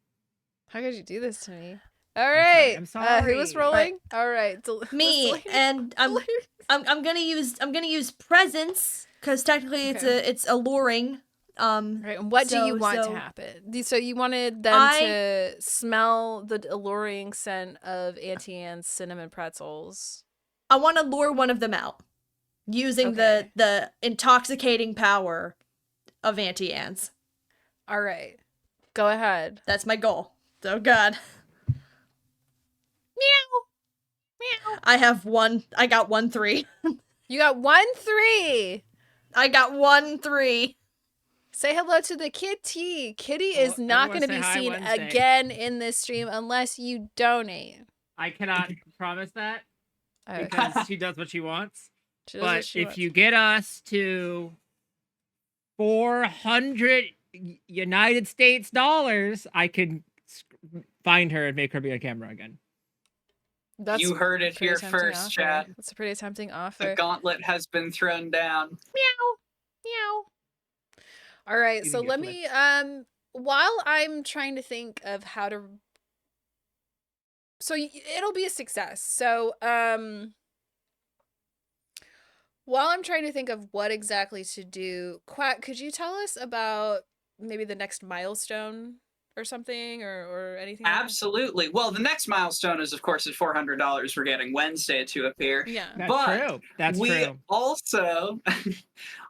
How could you do this to me? All right. I'm sorry. Who was rolling? All right. Me, and I'm gonna use presence because technically it's alluring. Right. And what do you want to happen? So you wanted them to smell the alluring scent of Auntie Anne's cinnamon pretzels. I want to lure one of them out using the intoxicating power of Auntie Anne's. All right. Go ahead. That's my goal. Oh God. Meow. Meow. I have one. I got 1-3. You got 1-3. I got 1-3. Say hello to the kitty. Kitty is not going to be seen again in this stream unless you donate. I cannot promise that Okay. because she does what she wants. She does what But she if wants. you get us to 400 United States dollars, I can find her and make her be on camera again. You heard it here first, offer. chat. That's a pretty tempting The offer. gauntlet has been thrown down. Meow. Meow. All right, You so can let get me while I'm trying to think of how to it'll be a success. So while I'm trying to think of what exactly to do, Quack, could you tell us about maybe the next milestone or something or anything? Absolutely. Well, the next milestone is, of course, at $400. We're getting Wednesday to appear. Yeah. That's true. That's true.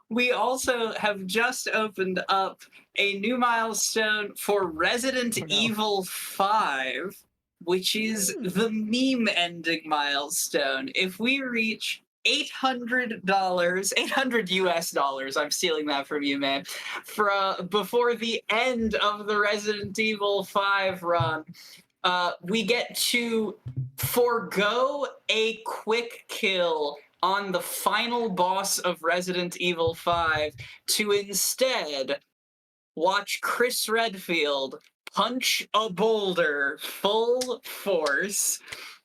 We also have just opened up a new milestone for Resident Evil 5, which is the meme ending milestone. If we reach $800, 800 US dollars, I'm stealing that from you, man, before the end of the Resident Evil 5 run, we get to forego a quick kill on the final boss of Resident Evil 5 to instead watch Chris Redfield punch a boulder full force.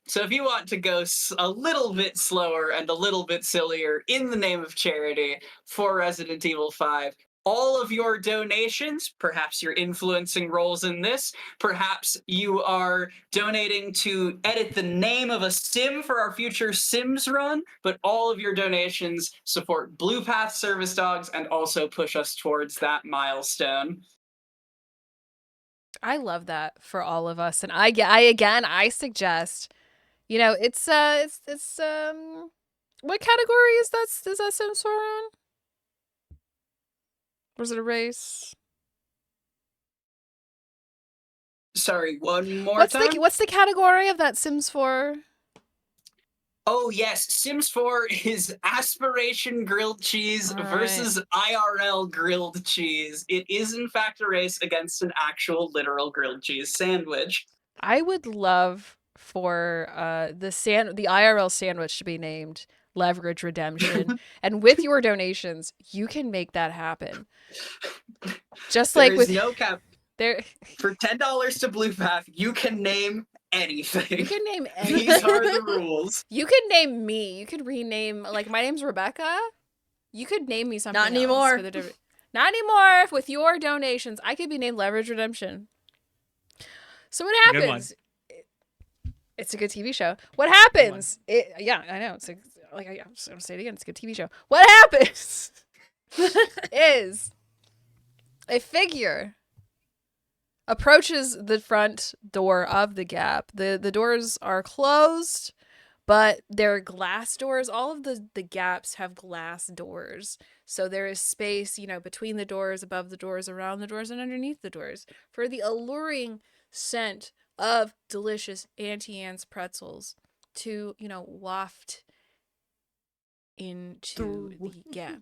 So if you want to go a little bit slower and a little bit sillier in the name of charity for Resident Evil 5, all of your donations, perhaps you're influencing roles in this, perhaps you are donating to edit the name of a sim for our future Sims run, but all of your donations support Blue Path Service Dogs and also push us towards that milestone. I love that for all of us. And I suggest, it's what category is that Sims 4 on? Or is it a race? Sorry, one more time? What's the category of that Sims 4? Oh, yes. Sims 4 is Aspiration Grilled Cheese versus IRL Grilled Cheese. It is, in fact, a race against an actual literal grilled cheese sandwich. I would love for the IRL sandwich to be named Leverage Redemption. And with your donations, you can make that happen. Just like with no cap. There for $10 to Blue Path, you can name anything. You can name anything. These are the rules. You could name me. You could rename, like, my name's Rebecca. You could name me something. Not anymore. Not anymore. With your donations, I could be named Leverage Redemption. So what happens? It's a good TV show. What happens? Yeah, I know. It's I'm gonna say it again. It's a good TV show. What happens is a figure approaches the front door of the Gap. The doors are closed, but they're glass doors. All of the Gaps have glass doors. So there is space, between the doors, above the doors, around the doors, and underneath the doors for the alluring scent of delicious Auntie Anne's pretzels to, waft into the Gap.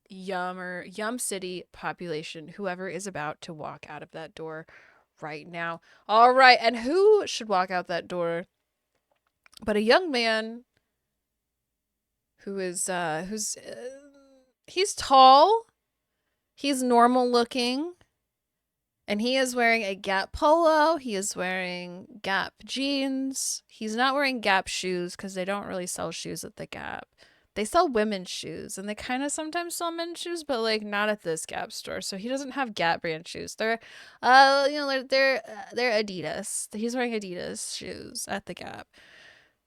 Yum City population, whoever is about to walk out of that door right now. All right, and who should walk out that door but a young man who is he's tall, he's normal looking, and he is wearing a Gap polo. He is wearing Gap jeans. He's not wearing Gap shoes because they don't really sell shoes at the Gap. They sell women's shoes, and they kind of sometimes sell men's shoes, but like not at this Gap store. So he doesn't have Gap brand shoes. They're Adidas. He's wearing Adidas shoes at the Gap.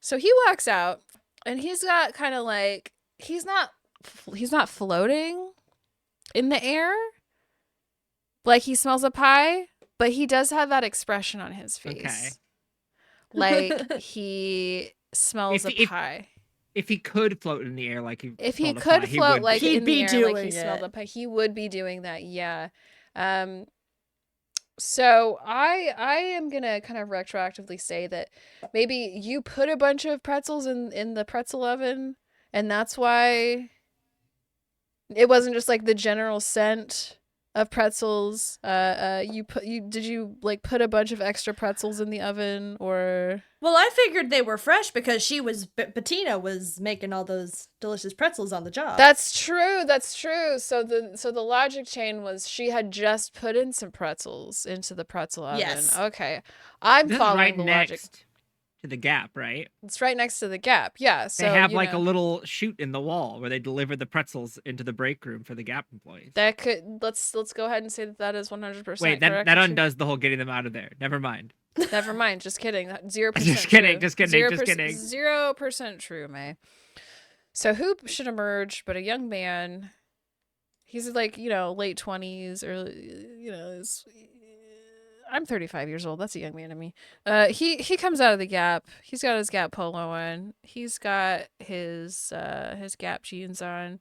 So he walks out, and he's got kind of like he's not floating in the air like he smells a pie, but he does have that expression on his face, Okay. like he smells a pie. If he could float in the air like he If he smelled a could pie, float like He'd in be the air doing like he it. smelled a pie, he would be doing that. Yeah. So I am gonna kind of retroactively say that maybe you put a bunch of pretzels in the pretzel oven, and that's why it wasn't just like the general scent of pretzels. Did you like put a bunch of extra pretzels in the oven, or Well, I figured they were fresh because Bettina was making all those delicious pretzels on the job. That's true. That's true. So the logic chain was she had just put in some pretzels into the pretzel oven. Yes. Okay. I'm This is following right the next logic. to the Gap, right? It's right next to the Gap. Yeah. So They have you like know, a little chute in the wall where they deliver the pretzels into the break room for the Gap employees. that could let's go ahead and say that is 100% Wait, correct. that undoes the whole getting them out of there. Never mind. Never mind. Just kidding. 0%. Just kidding. True. Just kidding. Just 0%, kidding. 0% true, May. So who should emerge but a young man? He's like, late 20s or I'm 35 years old. That's a young man to me. He comes out of the Gap. He's got his Gap polo on. He's got his Gap jeans on.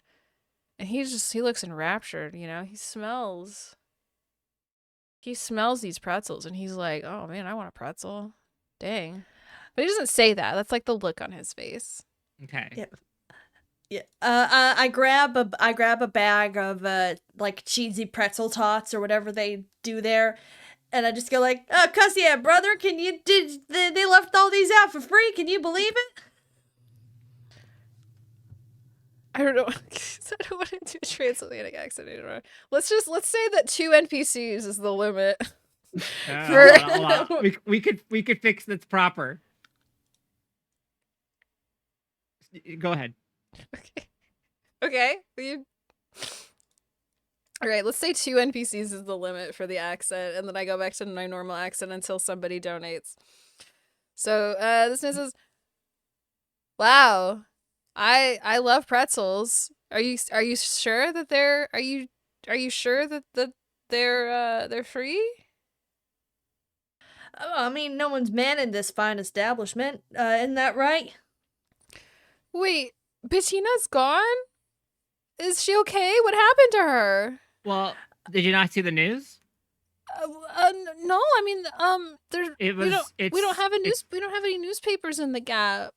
And he looks enraptured, He smells these pretzels and he's like, "Oh man, I want a pretzel." Dang. But he doesn't say that. That's like the look on his face. Okay. Yeah. Yeah. I grab a bag of like cheesy pretzel tots or whatever they do there, and I just go like, cuss yeah, brother, they left all these out for free? Can you believe it? I don't know. I don't want to do a transatlantic accent anymore. Let's say that 2 NPCs is the limit. Hold on. We could fix this proper. Go ahead. Okay. All right, let's say 2 NPCs is the limit for the accent, and then I go back to my normal accent until somebody donates. So this man says, "Wow, I love pretzels. Are you sure that they're free?" I mean, no one's manning this fine establishment. Isn't that right? Wait, Bettina's gone? Is she okay? What happened to her? Well, did you not see the news? No. I mean, we don't have any newspapers in the Gap.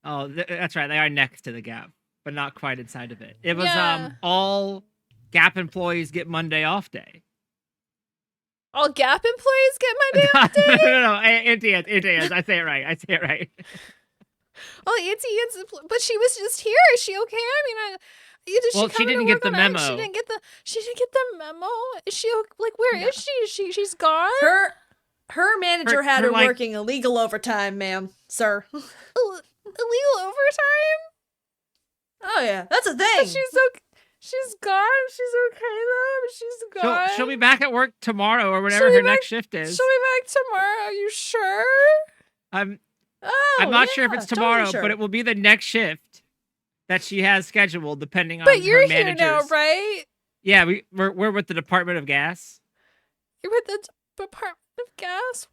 Oh, that's right. They are next to the Gap, but not quite inside of it. It was Yeah. all Gap employees get Monday off day. All Gap employees get Monday off day? No. Auntie Anne's. I say it right. Oh, Auntie Anne's, but she was just here. Is she okay? I mean, She didn't get the memo. She didn't get the memo. Is she like? Where is she? She's gone. Her manager had her working illegal overtime, ma'am, sir. Illegal overtime? Oh yeah, that's a thing. But she's gone. She's okay though. She's gone. She'll be back at work tomorrow or whenever her next shift is. She'll be back tomorrow. Are you sure? I'm not sure if it's tomorrow, totally sure. But it will be the next shift that she has scheduled, depending on her managers. But you're here now, right? Yeah, we're with the Department of Gas. You're with the Department of Gas?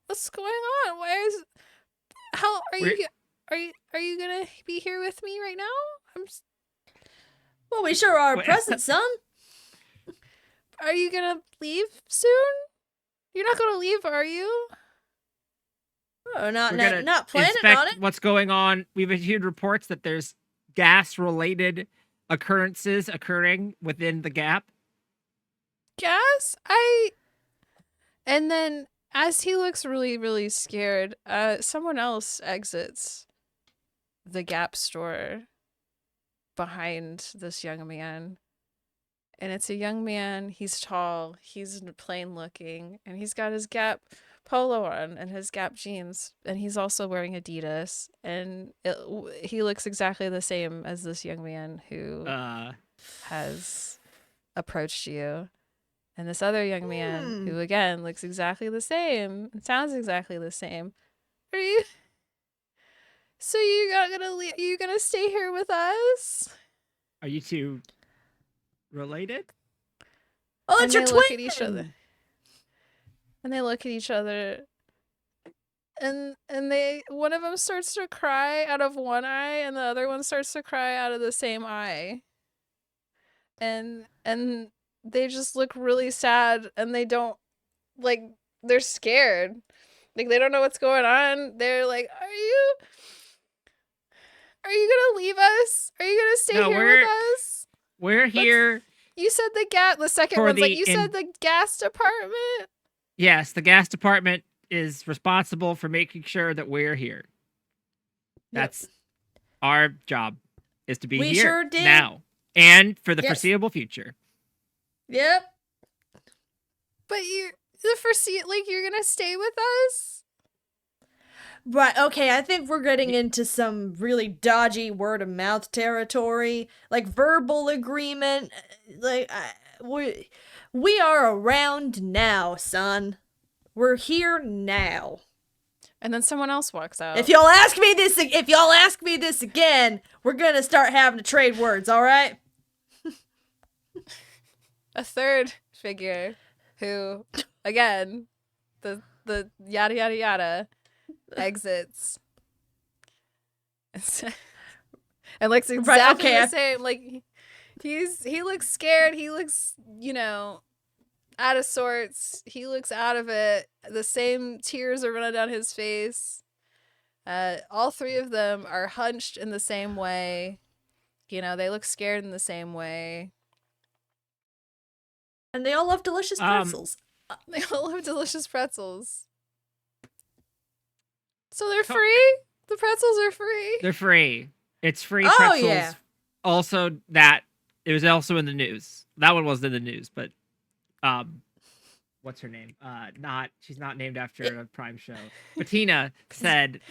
What's going on? Are you gonna be here with me right now? Well, we sure are present, son. Are you gonna leave soon? You're not gonna leave, are you? Oh, not planning on it. What's going on? We've issued reports that there's gas-related occurrences occurring within the Gap. Gas? And then, as he looks really, really scared, someone else exits the Gap store behind this young man. And it's a young man. He's tall. He's plain looking. And he's got his Gap polo on and his Gap jeans. And he's also wearing Adidas. And he looks exactly the same as this young man who has approached you. And this other young man who, again, looks exactly the same and sounds exactly the same. Are you... So you gonna stay here with us? Are you two related? Oh, it's your twin. Look at each other. And they look at each other. And one of them starts to cry out of one eye, and the other one starts to cry out of the same eye. And they just look really sad, and they don't like they're scared. Like they don't know what's going on. They're like, Are you gonna leave us? Are you gonna stay No, here with us? We're here. You said the second For one's like, the you said the gas department? Yes, the gas department is responsible for making sure that we're here. That's our job, is to be We here sure did. now and for the Yes. foreseeable future. Yep. But you're gonna stay with us? Right, okay, I think we're getting into some really dodgy word of mouth territory, like verbal agreement. Like, we are around now, son. We're here now. And then someone else walks out. If y'all ask me this again, we're gonna start having to trade words, alright? A third figure who, again, the yada yada yada exits. And looks exactly the same. Like he looks scared. He looks, out of sorts. He looks out of it. The same tears are running down his face. All three of them are hunched in the same way. They look scared in the same way. And they all love delicious pretzels. They all love delicious pretzels. So they're free? The pretzels are free? They're free. It's free Oh, pretzels. yeah. Also, it was also in the news. That one wasn't in the news, but what's her name? She's not named after a Prime show. Bettina said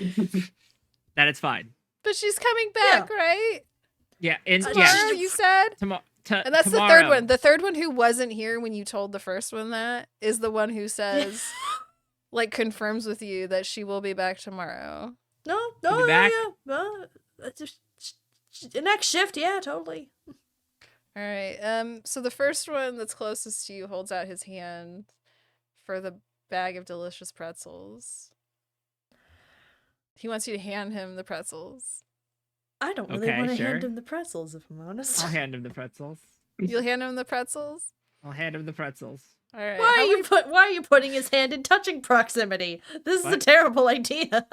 that it's fine. But she's coming back, right? Yeah, and Tomorrow, you said? And that's tomorrow. the third one. The third one who wasn't here when you told the first one that is the one who says, confirms with you that she will be back tomorrow. No, back? Next shift, yeah, totally. All right. So the first one that's closest to you holds out his hand for the bag of delicious pretzels. He wants you to hand him the pretzels. I don't really want to hand him the pretzels, if I'm honest. I'll hand him the pretzels. You'll hand him the pretzels? I'll hand him the pretzels. All right. Why are you putting his hand in touching proximity? This is a terrible idea.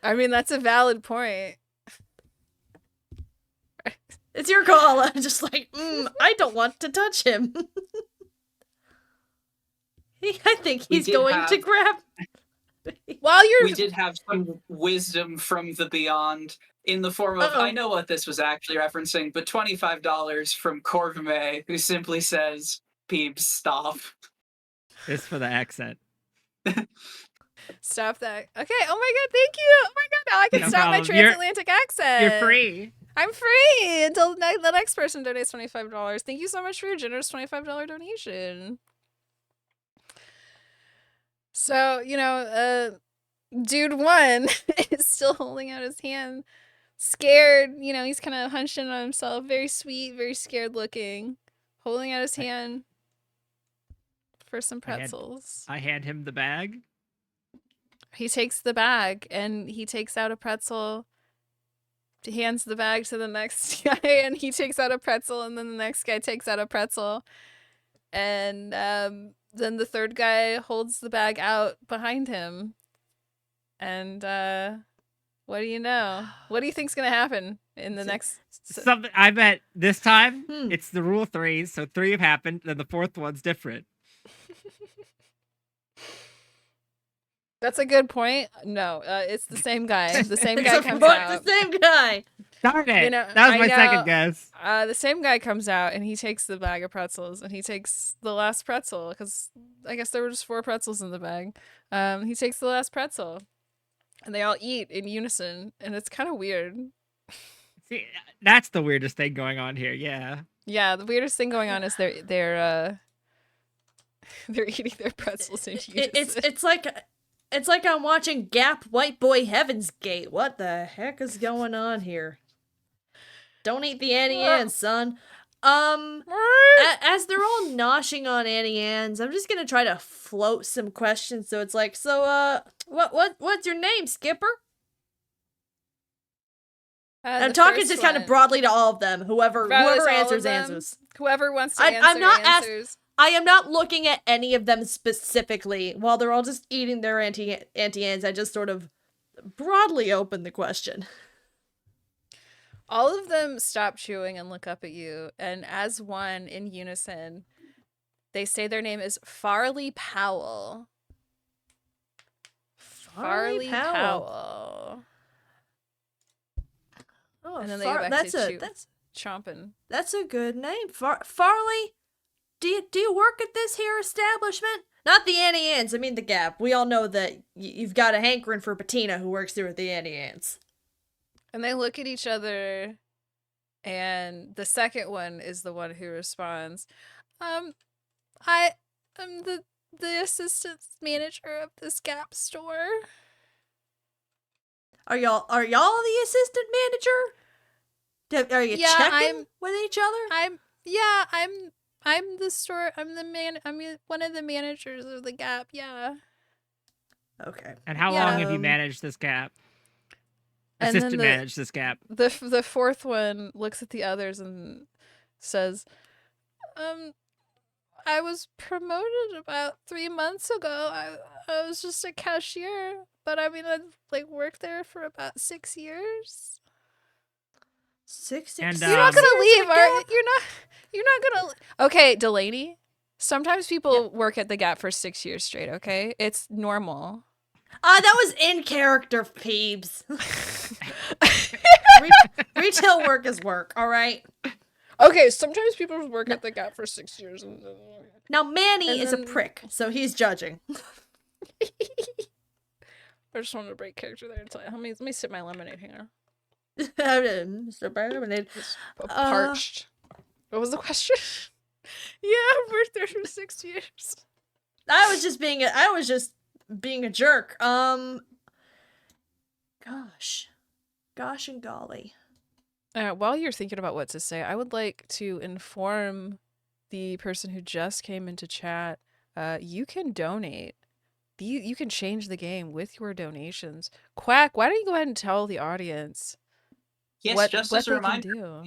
I mean, that's a valid point. It's your call. I'm just like, I don't want to touch him. I think he's going to grab. We did have some wisdom from the beyond in the form of, I know what this was actually referencing, but $25 from Corvimae, who simply says, "Peebs, stop." It's for the accent. Stop that. Okay, oh my god, thank you! Oh my god, now I can stop my transatlantic accent! You're free! I'm free until the next person donates $25. Thank you so much for your generous $25 donation. So, dude one is still holding out his hand, scared. He's kind of hunched in on himself, very sweet, very scared looking, holding out his hand for some pretzels. I hand him the bag. He takes the bag and he takes out a pretzel. He hands the bag to the next guy and he takes out a pretzel, and then the next guy takes out a pretzel. And then the third guy holds the bag out behind him. And what do you know? What do you think's going to happen in the next... Something. I bet this time it's the rule of threes, so 3 have happened, then the 4th one's different. That's a good point. No, it's the same guy. The same guy comes out. The same guy. Darn it. That was my second guess. The same guy comes out and he takes the bag of pretzels and he takes the last pretzel because I guess there were just 4 pretzels in the bag. He takes the last pretzel and they all eat in unison and it's kind of weird. See, that's the weirdest thing going on here. Yeah. Yeah, the weirdest thing going on is they're eating their pretzels in unison. It's like I'm watching Gap White Boy Heaven's Gate. What the heck is going on here? Don't eat the Annie Ann's, son. As they're all noshing on Annie Ann's, I'm just gonna try to float some questions. So it's like, what's your name, Skipper? I'm talking just kind of broadly to all of them. Whoever answers. Whoever wants to I'm not answers. I am not looking at any of them specifically. While they're all just eating their anti-ants, I just sort of broadly open the question. All of them stop chewing and look up at you, and as one in unison, they say their name is Farley Powell. Farley Powell. Oh, And then they go back to chew, that's chomping. that's a good name. Farley, do you work at this here establishment? Not the anti-ants, I mean the Gap. We all know that you've got a hankering for Bettina, who works here at the anti-ants. And they look at each other, and the second one is the one who responds, I'm the assistant manager of this Gap store. Are y'all the assistant manager? Are you checking with each other? I'm the store. I'm one of the managers of the Gap. Yeah. Okay. And how long have you managed this Gap? Assistant managed this Gap. The fourth one looks at the others and says, I was promoted about 3 months ago. I was just a cashier, but I mean, I've worked there for about 6 years. 6 And, You're not gonna leave, are you? You're not gonna. Okay, Delaney. Sometimes people work at the Gap for 6 years straight. Okay, it's normal. That was in character, Peebs. Retail work is work, all right? Okay, sometimes people work at the Gap for 6 years. Now, Manny is a prick, so he's judging. I just wanted to break character there and tell you. Let me sip my lemonade. Hang on. Mr. Lemonade. Parched. What was the question? Yeah, I've worked there for 6 years. I was just being a jerk. Gosh and golly. While you're thinking about what to say, I would like to inform the person who just came into chat, you can donate. You can change the game with your donations. Quack, why don't you go ahead and tell the audience Just as a reminder,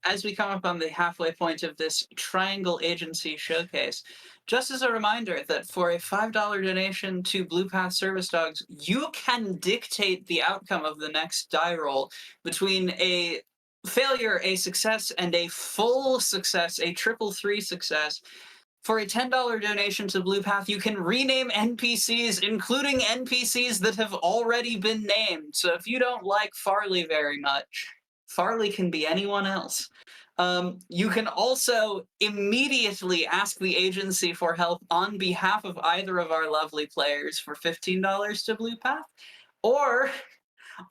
as we come up on the halfway point of this Triangle Agency showcase, just as a reminder that for a $5 donation to Blue Path Service Dogs, you can dictate the outcome of the next die roll between a failure, a success, and a full success, a triple 3 success. For a $10 donation to Blue Path, you can rename NPCs, including NPCs that have already been named. So if you don't like Farley very much, Farley can be anyone else. You can also immediately ask the agency for help on behalf of either of our lovely players for $15 to Blue Path, or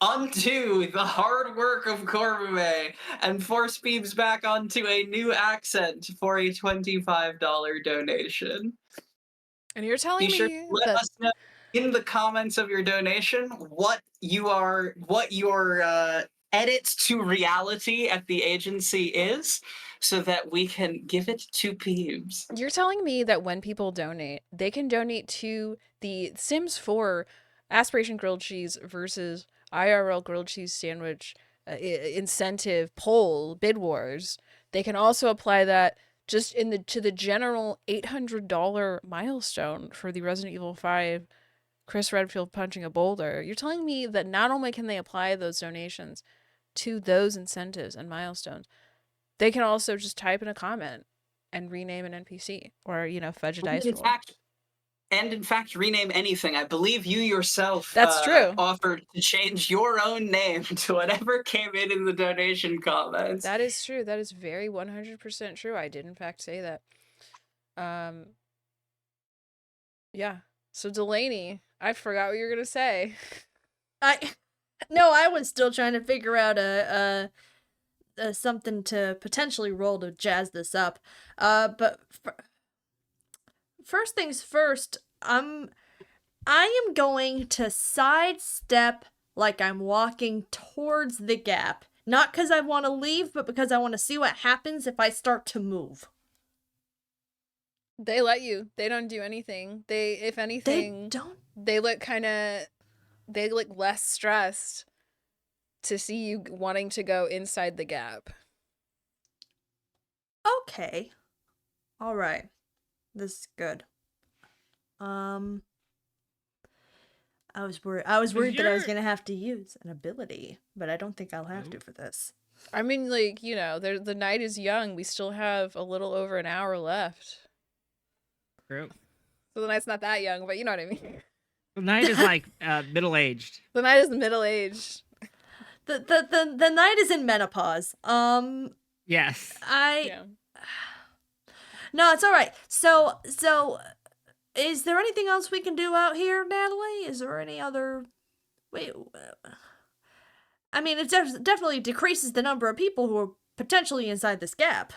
undo the hard work of Corvimae and force Peebs back onto a new accent for a $25 donation. And you're telling me me sure to let us know in the comments of your donation what your edit to reality at the agency is, so that we can give it to Peebs. You're telling me that when people donate, they can donate to the Sims 4 Aspiration Grilled Cheese versus IRL Grilled Cheese Sandwich incentive poll bid wars. They can also apply that just to the general $800 milestone for the Resident Evil 5 Chris Redfield punching a boulder. You're telling me that not only can they apply those donations to those incentives and milestones, they can also just type in a comment and rename an NPC or, fudge a dice roll. In fact, rename anything. I believe you yourself That's true. Offered to change your own name to whatever came in the donation comments. That is true. That is very 100% true. I did, in fact, say that. Yeah. So, Delaney, I forgot what you were going to say. I was still trying to figure out something to potentially roll to jazz this up. But first things first, I am going to sidestep like I'm walking towards the Gap. Not because I want to leave, but because I want to see what happens if I start to move. They let you. They don't do anything. If anything, they look less stressed to see you wanting to go inside the Gap. Okay. All right. This is good. I was worried that I was your- gonna have to use an ability, but I don't think I'll have to for this. I mean, like, you know, the night is young. We still have a little over an hour left. True. So the night's not that young, but you know what I mean. The knight is like middle aged. The night is middle-aged. The knight is in menopause. Yes. Yeah. No, it's all right. So, is there anything else we can do out here, Natalie? Is there any other? Wait. I mean, it definitely decreases the number of people who are potentially inside this gap.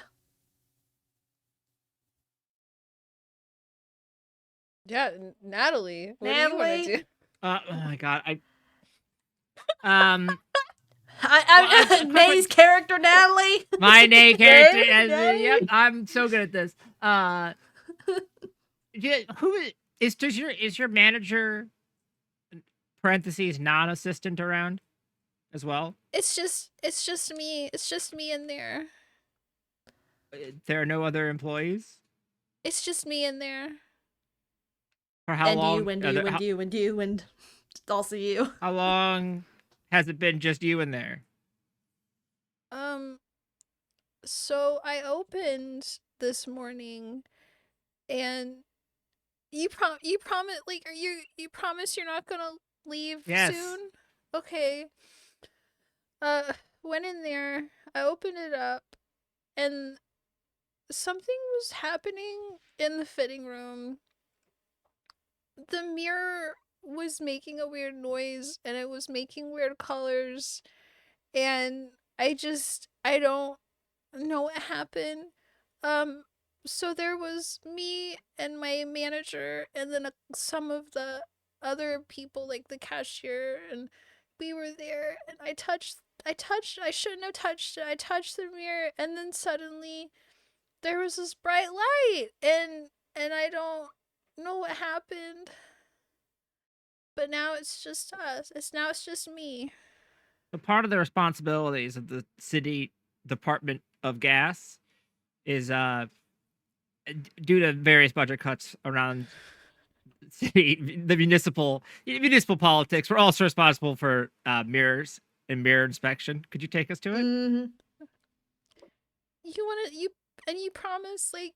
Yeah, Natalie. What do you want Natalie? to do? Oh my god. May's character, Natalie. My Nay character. Nay. Yep, I'm so good at this. Is your manager parentheses non-assistant around as well? It's just me. It's just me in there. There are no other employees. It's just me in there. For how long? You, and also you. How long has it been just you in there? So I opened this morning, and you promise you promise you're not gonna leave Yes. soon? Okay. Went in there, I opened it up, and something was happening in the fitting room. The mirror was making a weird noise, and it was making weird colors, and I don't know what happened. So there was me and my manager, and then some of the other people, like the cashier, and we were there, and I shouldn't have touched it. I touched the mirror, and then suddenly there was this bright light, and I don't know what happened. But now it's just us. It's just me. So part of the responsibilities of the city Department of Gas is due to various budget cuts around city, the municipal politics. We're also responsible for mirrors and mirror inspection. Could you take us to it? Mm-hmm. You promise, like,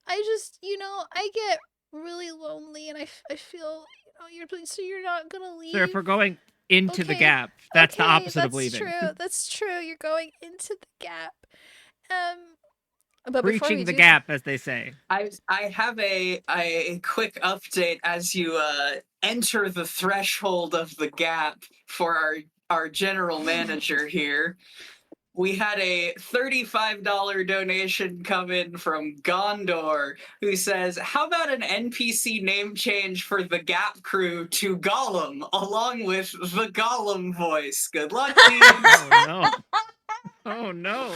I just, I get really lonely, and I feel, you're not gonna leave. So if we're going into the Okay, gap, that's the okay, opposite of leaving. That's true. You're going into the gap. But before we Breaching the do gap, as they say. I have a quick update as you enter the threshold of the gap for our general manager here. We had a $35 donation come in from Gondor, who says, how about an NPC name change for the Gap crew to Gollum, along with the Gollum voice? Good luck, teams. Oh no. Oh no.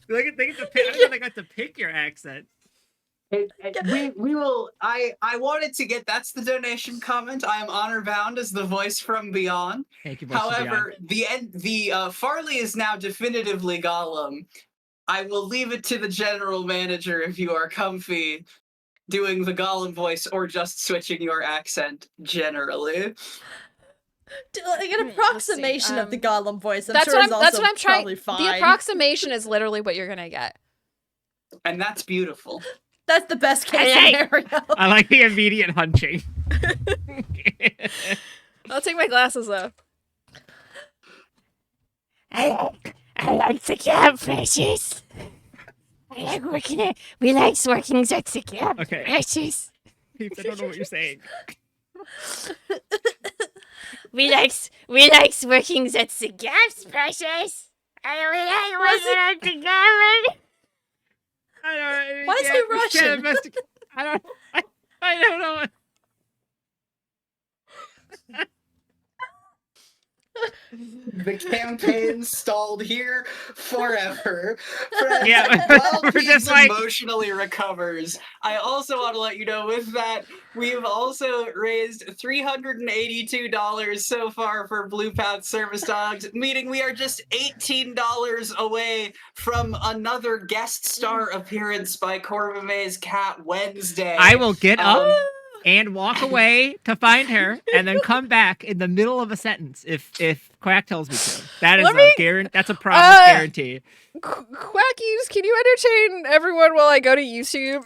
They get to pick. I think they got to pick your accent. We will. I wanted to get. That's the donation comment. I am honor bound as the voice from beyond. Thank you. Voice from However, Beyond. Farley is now definitively Gollum. I will leave it to the general manager if you are comfy doing the Gollum voice or just switching your accent generally. Like an approximation of the Gollum voice. That's what I'm trying. Probably fine. The approximation is literally what you're gonna get. And that's beautiful. That's the best case scenario. I like the immediate hunching. I'll take my glasses off. I like the gap, Precious. I like working it. We like working at the gap, Okay. Precious. Peeps, I don't know what you're saying. We like working at the gaps, Precious. We like working at the gap. Why is he Russian? I don't know. the campaign stalled here forever. Friends, Yeah, while we're Peebs just like- emotionally recovers, I also want to let you know with that, we've also raised $382 so far for Blue Path Service Dogs, meaning we are just $18 away from another guest star appearance by Corvimae's cat Wednesday. I will get up Um, and walk away to find her, and then come back in the middle of a sentence if Quack tells me to. That is that's a promise guarantee. Quackies, can you entertain everyone while I go to YouTube?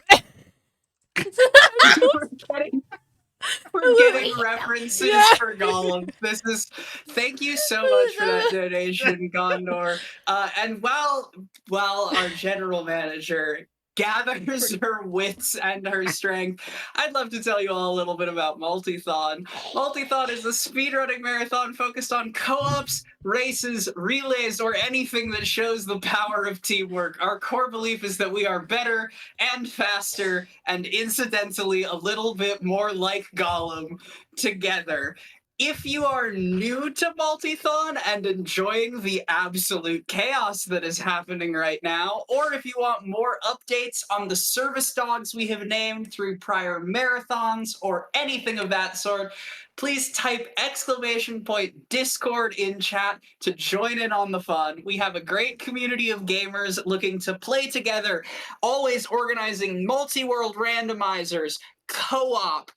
We're getting references for Gollum. This is thank you so much for that donation, Gondor. And while our general manager gathers her wits and her strength, I'd love to tell you all a little bit about Multithon. Multithon is a speedrunning marathon focused on co-ops, races, relays, or anything that shows the power of teamwork. Our core belief is that we are better and faster and incidentally a little bit more like Gollum together. If you are new to Multithon and enjoying the absolute chaos that is happening right now, or if you want more updates on the service dogs we have named through prior marathons or anything of that sort, please type !Discord in chat to join in on the fun. We have a great community of gamers looking to play together, always organizing multi-world randomizers, co-op.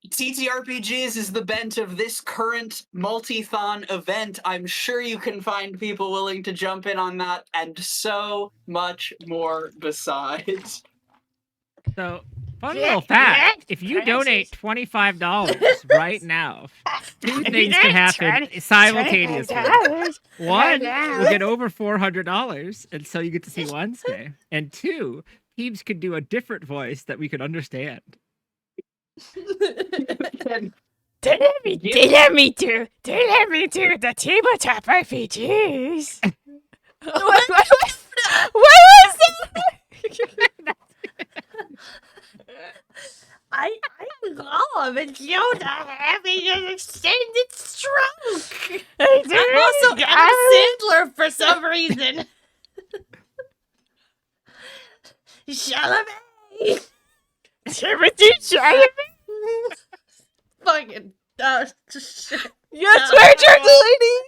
TTRPGs is the bent of this current Multithon event. I'm sure you can find people willing to jump in on that and so much more besides. So, fun little fact, if you donate $25 right now, two things can happen simultaneously. One, you'll get over $400, and so you get to see Wednesday. And two, Peebs could do a different voice that we could understand. They let me do the tabletop RPGs. What was that? I'm Gollum and Yoda having an extended stroke. I'm also Adam Sandler for some reason. Chalamet. Timothy Chalamet. Fucking shit. Yes, Major Delaney!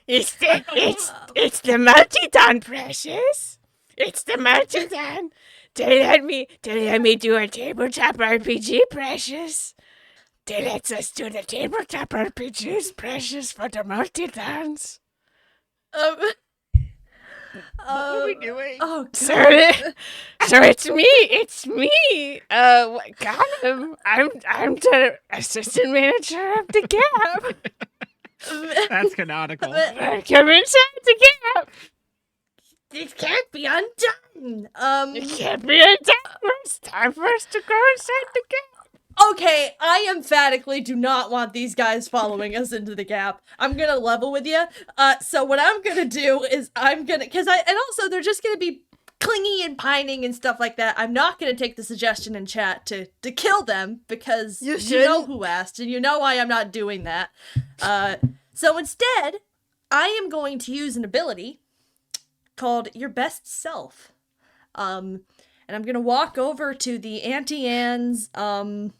It's the Multithon, precious. It's the Multithon. They let me do a tabletop RPG, precious. They let us do the tabletop RPGs, precious, for the Multithons. What are we doing? Oh, God. So it's me. Gollum. I'm the assistant manager of the Gap. That's canonical. Come inside the Gap. This can't be undone. It can't be undone. It's time for us to go inside the Gap. Okay, I emphatically do not want these guys following us into the Gap. I'm gonna level with you. So what I'm gonna do is and also they're just gonna be clingy and pining and stuff like that. I'm not gonna take the suggestion in chat to kill them because you know who asked and you know why I'm not doing that. So instead, I am going to use an ability called Your Best Self. And I'm gonna walk over to the Auntie Anne's the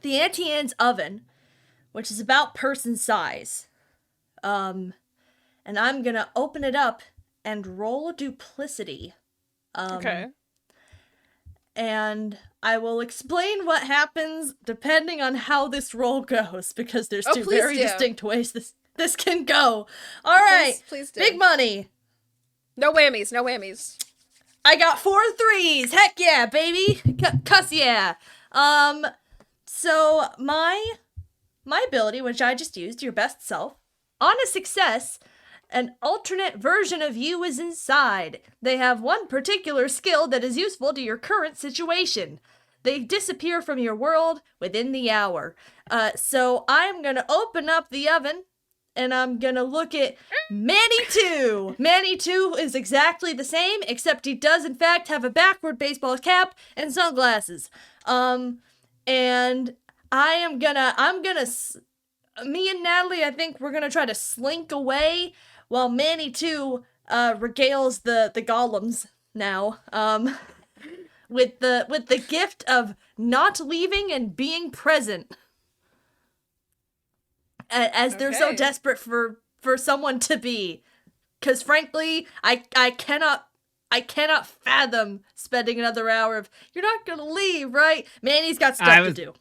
Auntie Anne's oven, which is about person size. And I'm gonna open it up and roll duplicity. Okay. And I will explain what happens depending on how this roll goes, because there's two please very do. distinct ways this can go. All right, Please do. big money. No whammies, no whammies. I got 4 3s. Heck yeah, baby. Cuss yeah. So my ability, which I just used, Your Best Self, on a success, an alternate version of you is inside. They have one particular skill that is useful to your current situation. They disappear from your world within the hour. So I'm gonna open up the oven and I'm gonna look at Manny 2. Manny 2 is exactly the same, except he does in fact have a backward baseball cap and sunglasses. And I'm gonna me and Natalie, I think we're gonna try to slink away while Manny too regales the golems now. With the gift of not leaving and being present. As they're so Okay. desperate for someone to be. Cause frankly, I cannot fathom spending another hour of you're not gonna leave, right? Manny's got stuff to do.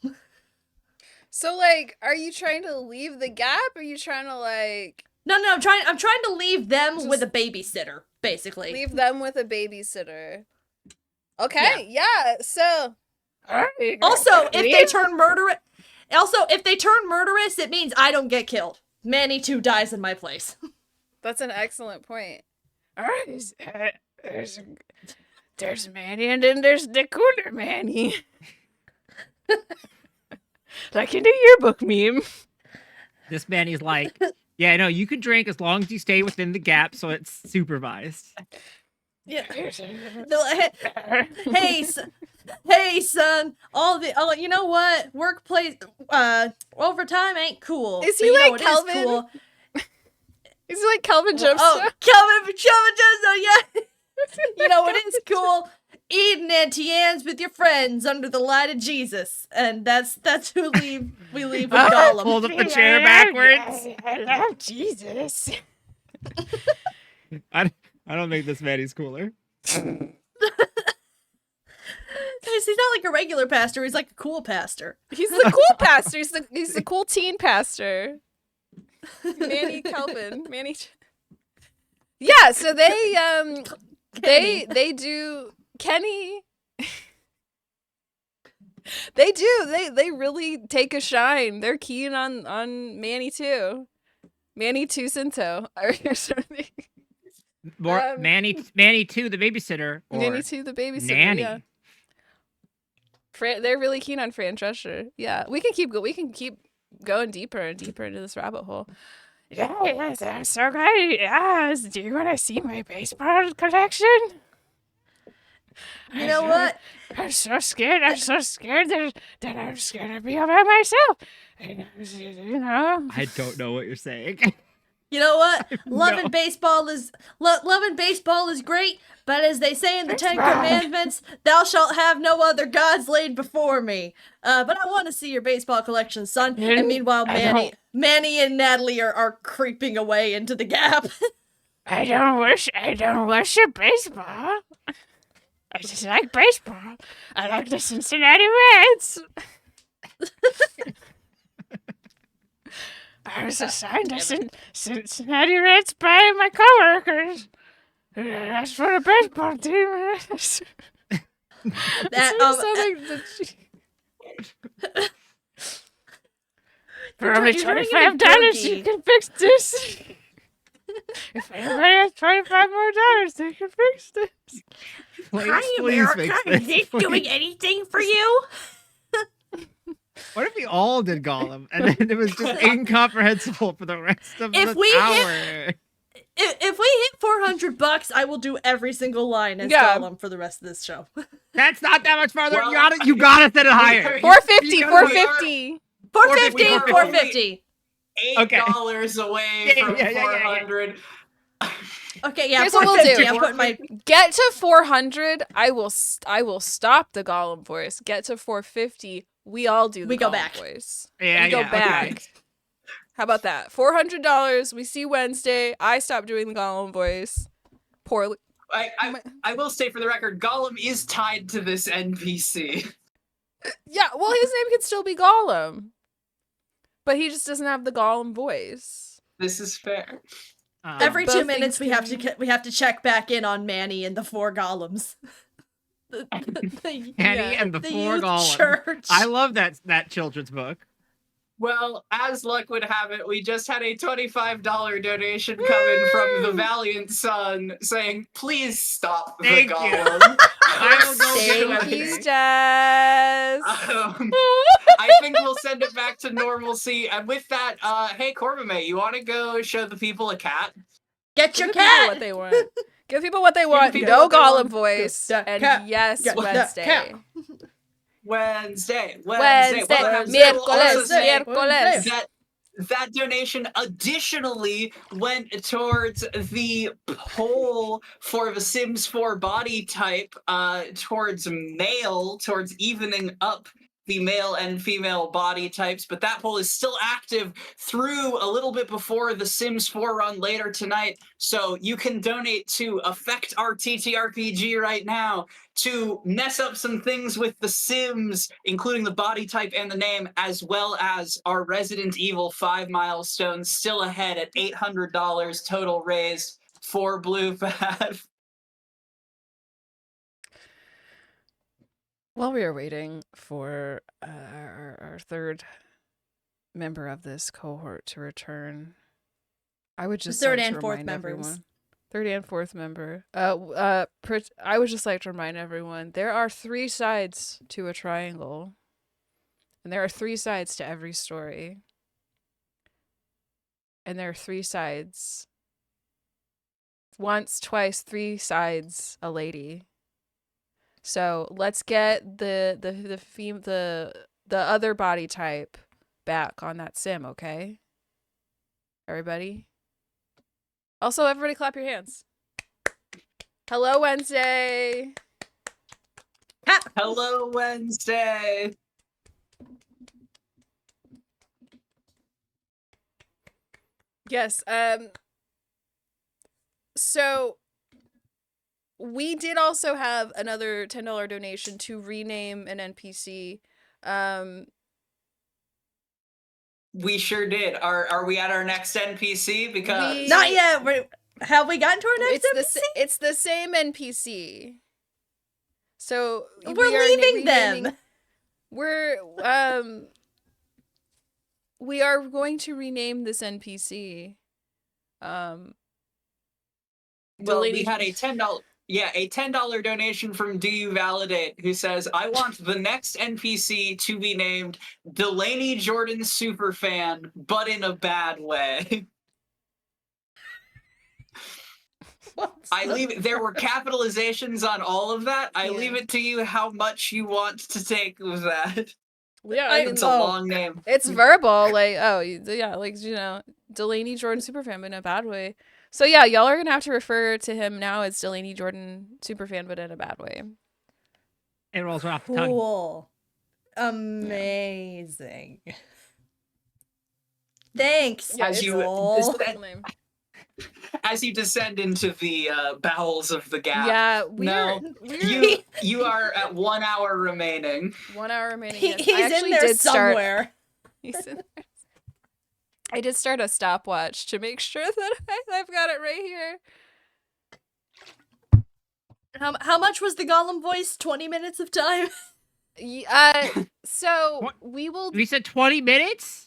So, like, are you trying to leave the gap? Or are you trying to, like... No, I'm trying to leave them with a babysitter, basically. Leave them with a babysitter. Okay, yeah, so... Also, if they turn murderous, it means I don't get killed. Manny too dies in my place. That's an excellent point. There's Manny and then there's the cooler Manny. Like in the yearbook meme. This Manny's like, yeah, no, you can drink as long as you stay within the gap, so it's supervised. Yeah. Hey, son. You know what? Workplace, overtime ain't cool. Is but he you know like what is Calvin? cool? Is it like Calvin Joestar? Oh, Calvin Joestar, yeah. You know what is cool? Eating Auntie Anne's with your friends under the light of Jesus, and that's who we leave with Gollum. Hold up the chair backwards. I love Jesus. I don't think this Manny's cooler. He's not like a regular pastor. He's like a cool pastor. He's the cool pastor. He's the cool teen pastor. Manny Calvin. Manny. Yeah, so they do Kenny. They really take a shine. They're keen on Manny too. Manny Tucinto or something. More Manny 2, the babysitter, or Manny 2, the babysitter. Nanny. Yeah. They're really keen on Fran Drescher. Yeah, we can keep going deeper and deeper into this rabbit hole. Yes, I'm so glad. Yes, do you want to see my baseball collection? You know what? I'm so scared. I'm so scared that I'm just gonna be all by myself. And, you know. I don't know what you're saying. You know what? Loving baseball is great, but as they say in the Ten Commandments, "Thou shalt have no other gods laid before me." But I want to see your baseball collection, son. And meanwhile, Manny and Natalie are creeping away into the gap. I don't worship baseball. I just like baseball. I like the Cincinnati Reds. I was assigned to Cincinnati Reds by my coworkers. That's for the baseball team. For only $25, you can fix this. If anybody has $25 more, they can fix this. Please fix this. Is it doing anything for you? What if we all did Gollum and then it was just incomprehensible for the rest of the hour? If we hit $400, I will do every single line as Gollum for the rest of this show. That's not that much farther. Well, you gotta set it higher. 450. 450. 450. $8 away from 400. Okay, yeah. Here's what we'll do. I'm putting my Get to 400. I will stop the Gollum voice. Get to 450. We all do the go Gollum back. voice. Yeah, we go yeah, back. okay. How about that? $400. We see Wednesday. I stop doing the Gollum voice. Poorly. I will say for the record, Gollum is tied to this NPC. Yeah, well, his name could still be Gollum. But he just doesn't have the Gollum voice. This is fair. every Both 2 minutes things we have to check back in on Manny and the 4 golems. Manny and the 4 youth Golems. church. I love that children's book. Well, as luck would have it, we just had a $25 donation come in from the Valiant Son saying, please stop the Thank you. Gollum. I will go get Thank it. you, Jess. I think we'll send it back to normalcy. And with that, hey, Corvimae, you want to go show the people a cat? Get your Give people cat. what they want. Give people what they want. people No what they Gollum want. voice. Get the And cat. yes, Get the Wednesday. cat. Wednesday. Wednesday. Well, Miércoles. also say Miércoles. that that donation additionally went towards the poll for the Sims 4 body type, towards male, towards evening up the male and female body types, but that poll is still active through a little bit before the Sims 4 run later tonight, so you can donate to affect our TTRPG right now to mess up some things with the Sims, including the body type and the name, as well as our Resident Evil 5 milestones still ahead at $800 total raised for Blue Path. While we are waiting for our third member of this cohort to return, I would just third like and to fourth remind members. everyone. Third and fourth member. I would just like to remind everyone there are 3 sides to a triangle, and there are 3 sides to every story, and there are 3 sides. Once, twice, 3 sides a lady. So let's get the other body type back on that sim, okay? Everybody. Also, everybody clap your hands. Hello, Wednesday. Hello, Wednesday. Yes. So we did also have another $10 donation to rename an NPC. We sure did. Are we at our next NPC? Because Not yet. Have we gotten to our next NPC? It's the same NPC. So We're we are leaving renaming- them. We are going to rename this NPC. well, Delaney- we had a $10 donation from Do You Validate, who says, I want the next NPC to be named Delaney Jordan Superfan, but in a bad way. There were capitalizations on all of that. I leave it to you how much you want to take with that. Yeah, I mean, It's a long name. It's verbal, like, Delaney Jordan Superfan, but in a bad way. So yeah, y'all are gonna have to refer to him now as Delaney Jordan Superfan, but in a bad way. It rolls right off the tongue. Cool. Amazing. Thanks. Yeah, As it's you Joel. Cool name. as you descend into the bowels of the gap. Yeah, You are at 1 hour remaining. 1 hour remaining. He's in there somewhere. He's in there. I did start a stopwatch to make sure that I've got it right here. How much was the Gollum voice? 20 minutes of time? So What? we will. We said 20 minutes?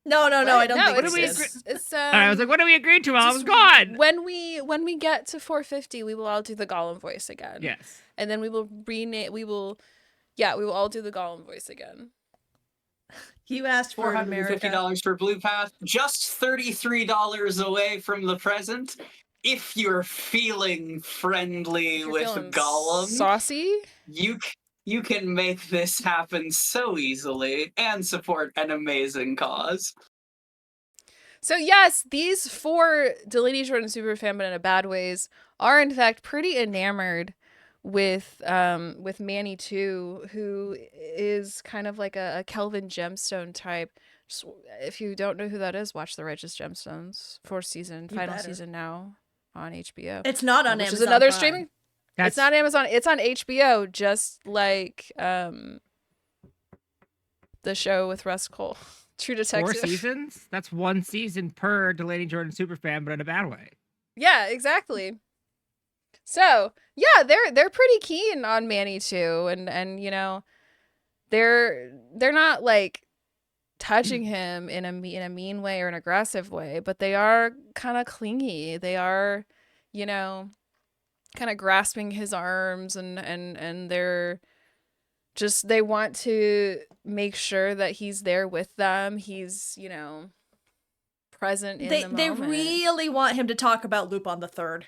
No, I don't think what do we It's I was like, what do we agree to while I was gone? When we get to 450, we will all do the Gollum voice again. Yes. And then we will rename. We will all do the Gollum voice again. You asked for America. $450 for Blue Path, just $33 away from the present. If you're feeling friendly If you're with feeling Gollum, saucy. you can make this happen so easily and support an amazing cause. So yes, these 4 Delaney Jordan Superfan, but in a bad ways, are in fact pretty enamored with Manny 2, who is kind of like a Kelvin Gemstone type. Just, if you don't know who that is, watch The Righteous Gemstones, 4th season, final season now on HBO. It's not on which Amazon is another Prime. streaming. It's not Amazon. It's on HBO, just like the show with Russ Cole, True Detective. 4 seasons? That's 1 season per Delaney Jordan Superfan, but in a bad way. Yeah, exactly. So yeah, they're pretty keen on Manny too, and you know, they're not like touching him in a mean way or an aggressive way, but they are kind of clingy. They are, you know, kind of grasping his arms, and they're just, they want to make sure that he's there with them. He's, you know, present in the moment. They really want him to talk about Lupin the Third.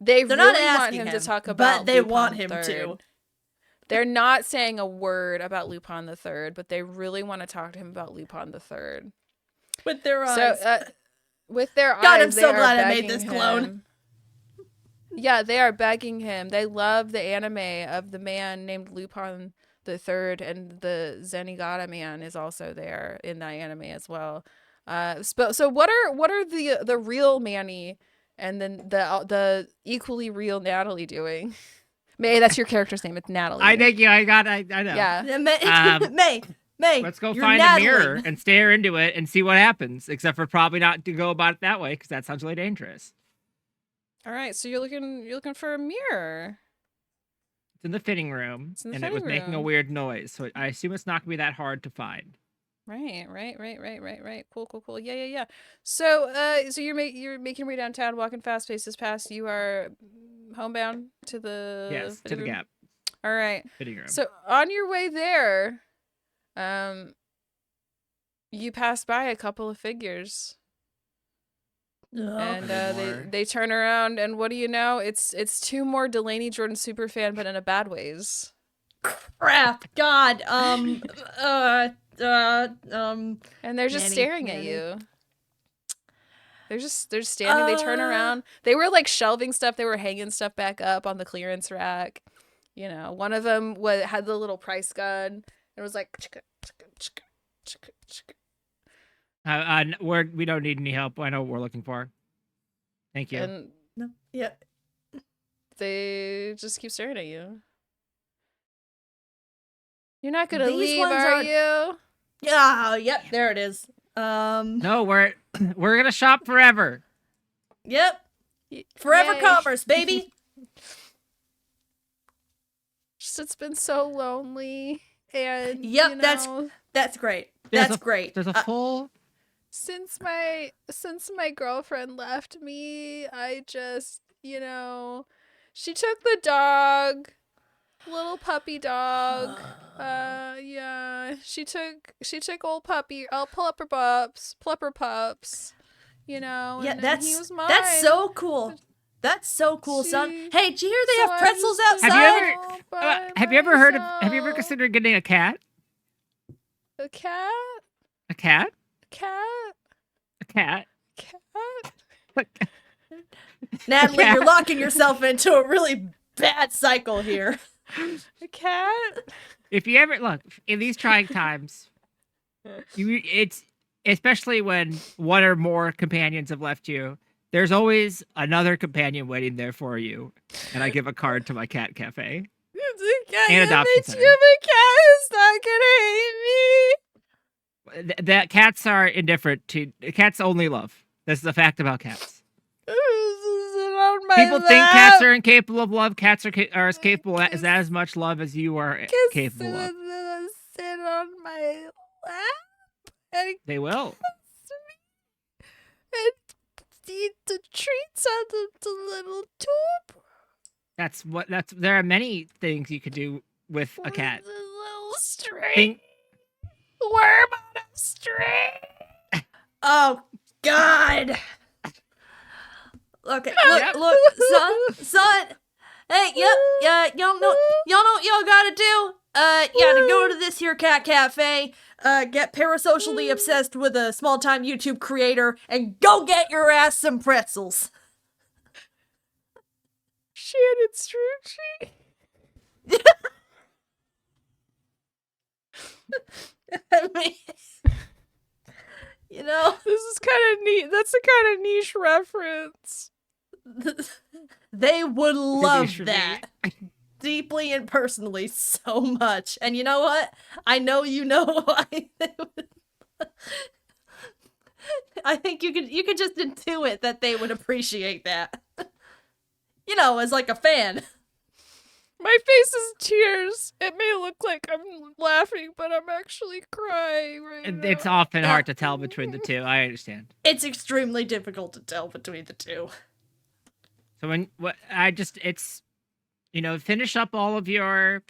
They're not really want asking him to him, talk about but they Lupin want him III. to. They're not saying a word about Lupin the Third, but they really want to talk to him about Lupin the Third. With their eyes. So, with their God, eyes, I'm so they are glad I made begging this clone. him. Yeah, they are begging him. They love the anime of the man named Lupin the Third, and the Zenigata man is also there in that anime as well. So what are the real Manny and then the equally real Natalie doing? May, that's your character's name. It's Natalie. I think I know. Yeah. May, Let's go you're find Natalie. a mirror and stare into it and see what happens. Except for probably not to go about it that way, because that sounds really dangerous. All right, so you're looking for a mirror. It's in the fitting room, It's in the and it was fitting making a room. weird noise. So I assume it's not gonna be that hard to find. Right. Cool. Yeah. So, so you're making your way downtown, walking fast, faces past. You are homebound to the Yes, to fitting the room? Gap All right. fitting room. So on your way there, you pass by a couple of figures, and they turn around, and what do you know? It's two more Delaney Jordan superfan, but in a bad ways. Crap. God. And they're just Manny, staring at Manny. you. They're standing. They turn around. They were like shelving stuff. They were hanging stuff back up on the clearance rack. You know, one of them had the little price gun. It was like. We don't need any help. I know what we're looking for. Thank you. And No. Yeah. they just keep staring at you. You're not gonna These leave, ones are are- you? Yeah. Yep. There it is. No, we're gonna shop forever. Yep. Forever Yay. commerce, baby. Just it's been so lonely, and Yep, you know, that's great. There's That's great. There's a full. since my girlfriend left me, I just, you know, she took the dog, little puppy dog. Yeah, she took old puppy. I'll pull up her pups. You know, Yeah, and then he that's was mine. that's so cool. That's so cool, son. See? Hey, did you hear they So have I'm pretzels just outside? Have you ever myself. considered getting a cat? A cat? A cat? Cat? A cat? Cat? Natalie, Yeah. you're locking yourself into a really bad cycle here. A cat? If you ever look in these trying times, it's especially when one or more companions have left you. There's always another companion waiting there for you, and I give a card to my cat cafe. And adoption center. The cat is not gonna hate me. That cats are indifferent to cats. Only love. This is a fact about cats. Sit on my People think lap. cats are incapable of love. Cats are as capable as as much love as you are capable of. Sit on my lap and They will. kiss me and eat the treats out of the little tube. There are many things you could do with a cat. With a little string. Think, Worm on a string. Oh God. Okay, Yep. look, son. Hey, yep, yeah, y'all know what y'all gotta do. You gotta go to this here cat cafe, get parasocially obsessed with a small-time YouTube creator, and go get your ass some pretzels. Shannon Strucci. I mean, you know, This is kind of neat. That's a kind of niche reference. they would love for me. that. Deeply and personally so much. And you know what? I know you know why they would. I think you could just intuit that they would appreciate that. You know, as like a fan. My face is tears. It may look like I'm laughing, but I'm actually crying right now. it's often hard to tell between the two. I understand. It's extremely difficult to tell between the two. So finish up all of your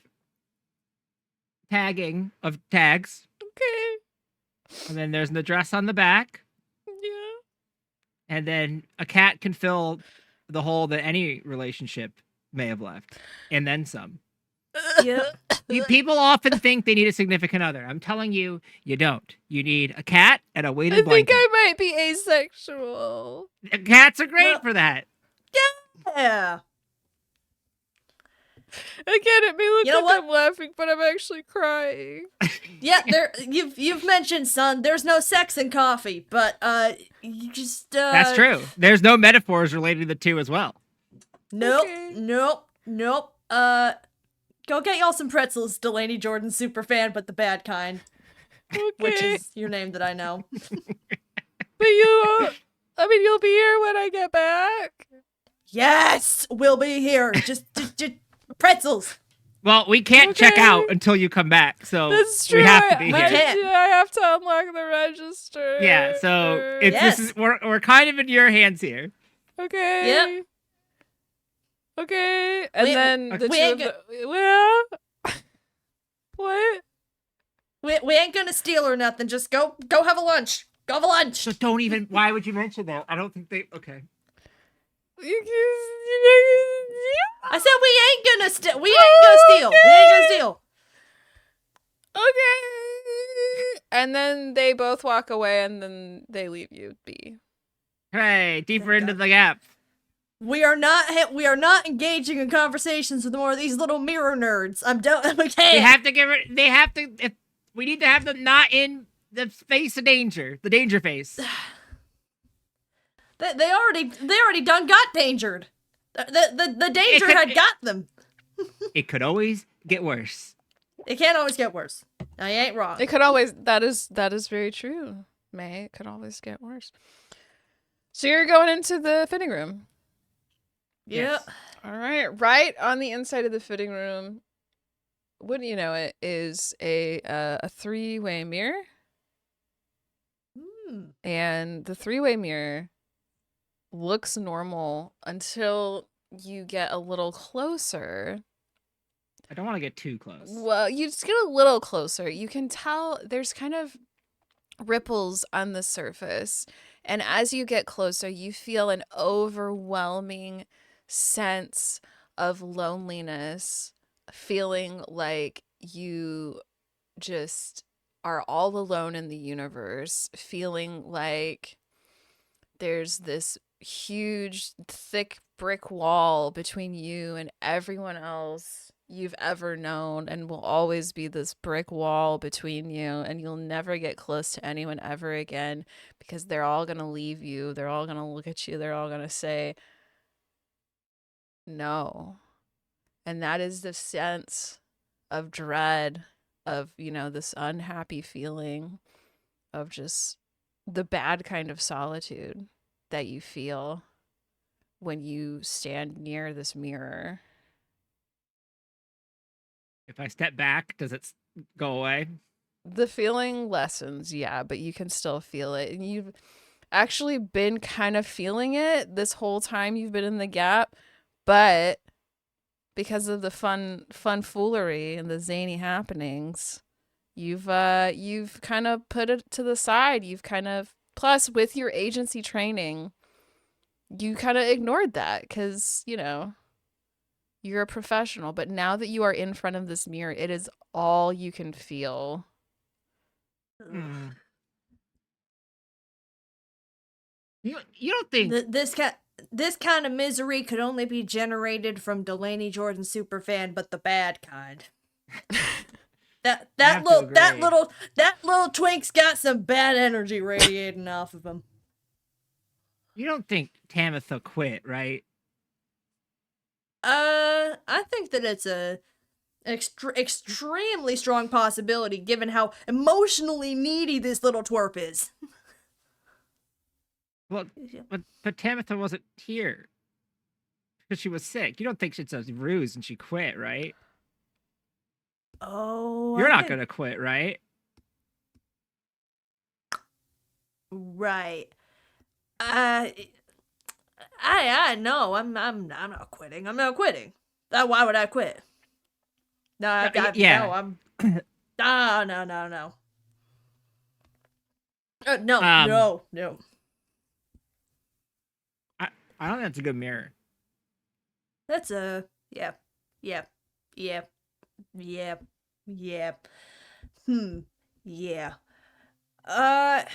tagging of tags, Okay. and then there's an address on the back, Yeah. and then a cat can fill the hole that any relationship may have left, and then some. Yep. People often think they need a significant other. I'm telling you, you don't. You need a cat and a I weighted think blanket. I might be asexual. Cats are great No. for that. Yeah. Again, it may look You know like what? I'm laughing, but I'm actually crying. Yeah, you've mentioned, son, there's no sex in coffee, but you just That's true. There's no metaphors related to the two as well. Nope, Okay. nope. Go get y'all some pretzels, Delaney Jordan superfan, but the bad kind, Okay. which is your name that I know. But you'll be here when I get back. Yes, we'll be here. Just pretzels. Well, we can't check Okay. out until you come back, so That's true. we have to be We here. can't. I have to unlock the register. Yeah, so it's Yes. this is we're kind of in your hands here. Okay. Yep. Okay. And We- then the we two ain't of the, well, what? We ain't gonna steal or nothing. Just go have a lunch. Go have a lunch. So don't even. Why would you mention that? I don't think they. Okay. I said we ain't gonna steal. We ain't gonna steal. We ain't gonna steal. Okay. And then they both walk away, and then they leave you be. Hey, deeper into the gap. We are not engaging in conversations with more of these little mirror nerds. We They can't. have to give it. They have to. If we need to have them not in the face of danger, the danger face. They already done got dangered. The danger could- had got them. It could always get worse. It can't always get worse. I ain't wrong. It could always. That is very true, May. It could always get worse. So you're going into the fitting room. Yeah. All right. Right on the inside of the fitting room, wouldn't you know it, is a three-way mirror. Hmm. And the three-way mirror looks normal until you get a little closer. I don't want to get too close. Well, you just get a little closer. You can tell there's kind of ripples on the surface. And as you get closer, you feel an overwhelming sense of loneliness, feeling like you just are all alone in the universe, feeling like there's this huge, thick brick wall between you and everyone else you've ever known, and will always be this brick wall between you, and you'll never get close to anyone ever again because they're all going to leave you. They're all going to look at you. They're all going to say no. And that is the sense of dread, of, this unhappy feeling of just the bad kind of solitude that you feel when you stand near this mirror. If I step back, does it go away? The feeling lessens, yeah, but you can still feel it. And you've actually been kind of feeling it this whole time you've been in the gap, but because of the fun foolery and the zany happenings, you've kind of put it to the side. You've kind of, plus with your agency training, you kind of ignored that because, you're a professional. But now that you are in front of this mirror, it is all you can feel. Hmm. You don't think This kind of misery could only be generated from Delaney Jordan superfan, but the bad kind. That have to little twink's got some bad energy radiating off of him. you don't think Tamitha quit, right? I think that it's a extremely strong possibility given how emotionally needy this little twerp is. Well, but Tamitha wasn't here because she was sick. You don't think it's a ruse and she quit, right? Oh, You're I not think- gonna quit, right? Right. No, I'm not quitting. I'm not quitting. Why would I quit? No, yeah. no, I'm. No. No. I don't think that's a good mirror. That's a yeah. Yep. Yep. Yeah. I'm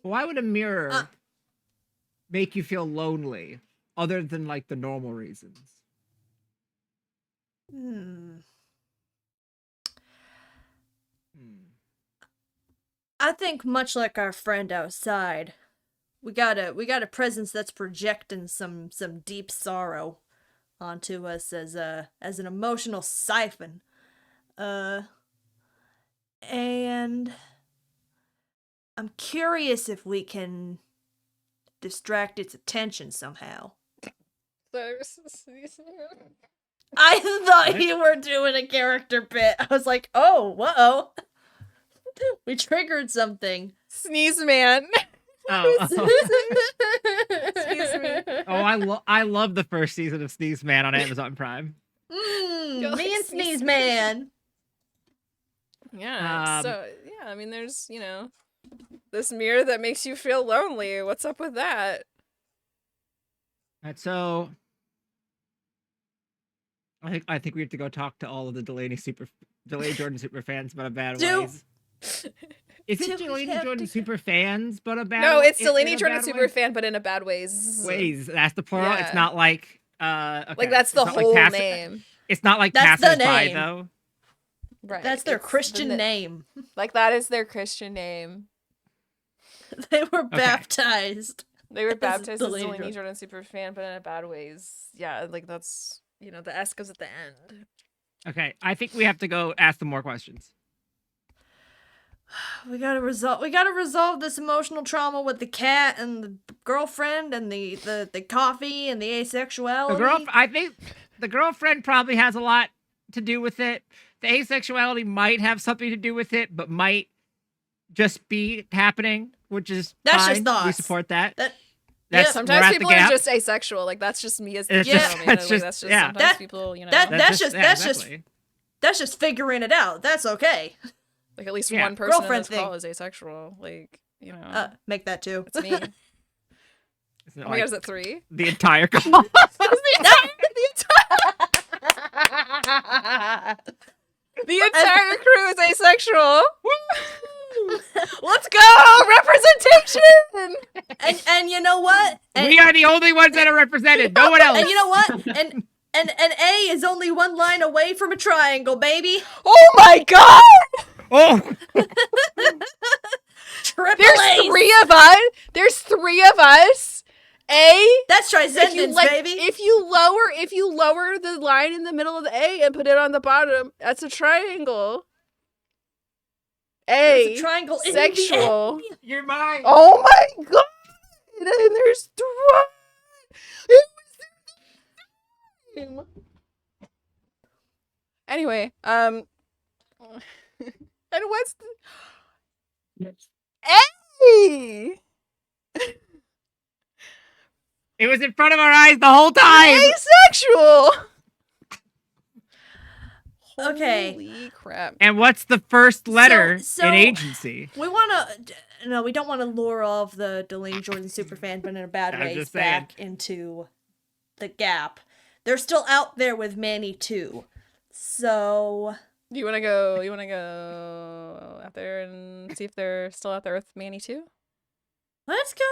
Why would a mirror make you feel lonely, other than like the normal reasons? I think much like our friend outside, we got a presence that's projecting some deep sorrow onto us as an emotional siphon. And I'm curious if we can distract its attention somehow. I thought What? you were doing a character bit. I was like, oh, whoa. We triggered something. Sneeze man. Oh, Excuse me. I love the first season of Sneeze Man on Amazon Prime. You're like Me and Sneeze Sneeze Man. Yeah. So yeah, I mean, there's this mirror that makes you feel lonely. What's up with that? And so I think we have to go talk to all of the Delaney Jordan super fans about a bad ways. Is it Delaney Jordan super fans but a bad? No, it's in Delaney a Jordan bad super way? fan, but in a bad ways. Ways. That's the plural. Yeah. It's not like okay. Like that's the It's not like whole passer- name, It's not like That's the passers by name. though. right? That's their It's the Christian na- name. Like that is their Christian name. They were baptized. They were As baptized as Delaney Delaney Jordan. Jordan super fan, but in a bad ways. Yeah, like that's the S goes at the end. Okay, I think we have to go ask them more questions. We gotta resolve this emotional trauma with the cat and the girlfriend and the coffee and the asexuality. I think the girlfriend probably has a lot to do with it. The asexuality might have something to do with it, but might just be happening, which is That's fine. just thoughts. We support that. That- That's yeah, Sometimes we're at people the are gap. just asexual. Like that's just me as the It's female just- man. that's Like, just- that's just yeah. sometimes That- people, that's just exactly. That's just figuring it out. That's okay. like at least Yeah. one person in Girlfriend this call thing. is asexual. Like Make that too. it's me. Isn't it Oh my like god, is it 3? the entire call? The entire crew is asexual. Let's go! Representation! and you know what? And, We are the only ones that are represented. No one else. and you know what? And A is only one line away from a triangle, baby. Oh my god! Oh, Triple There's A's. 3 of us. There's 3 of us. That's If you transcendence, like, baby. if you lower the line in the middle of the A and put it on the bottom, that's a triangle. There's A a triangle in the A. sexual. you're mine. Oh my god! And there's 3. It was the Anyway, and what's the A? It was in front of our eyes the whole time. Asexual. Okay. Holy crap. And what's the first letter So- in agency? We want to. No, we don't want to lure all of the Delaney Jordan superfan, but in a bad I was way, just saying. back into the gap. They're still out there with Manny too. So You wanna go out there and see if they're still out there with Manny too? let's go.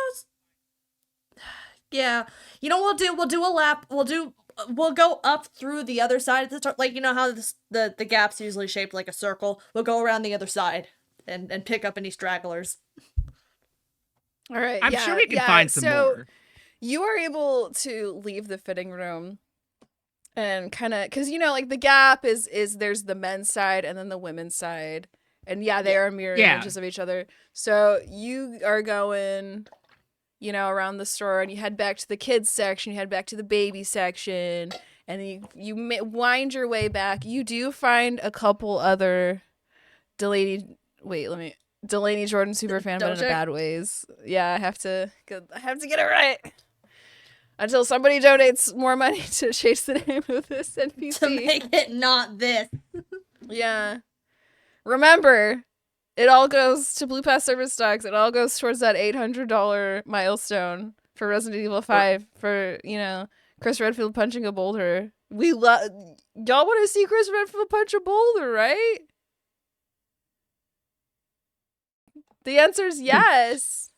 Yeah, you know what we'll do a lap. We'll go up through the other side of the store. Like, you know how the gap's usually shaped like a circle. We'll go around the other side and pick up any stragglers. All right. I'm sure we can find some more. You are able to leave the fitting room and kind of, because like the gap is there's the men's side and then the women's side, and they are mirror images of each other. So you are going around the store, and you head back to the kids section, you head back to the baby section, and you wind your way back. You do find a couple other Delaney Jordan superfan, but in a bad ways. Yeah, I have to get it right. Until somebody donates more money to chase the name of this NPC. To make it not this. Yeah. Remember, it all goes to Blue Pass service dogs. It all goes towards that $800 milestone for Resident Evil 5 for, Chris Redfield punching a boulder y'all want to see Chris Red from a punch of Boulder, right? The answer is yes.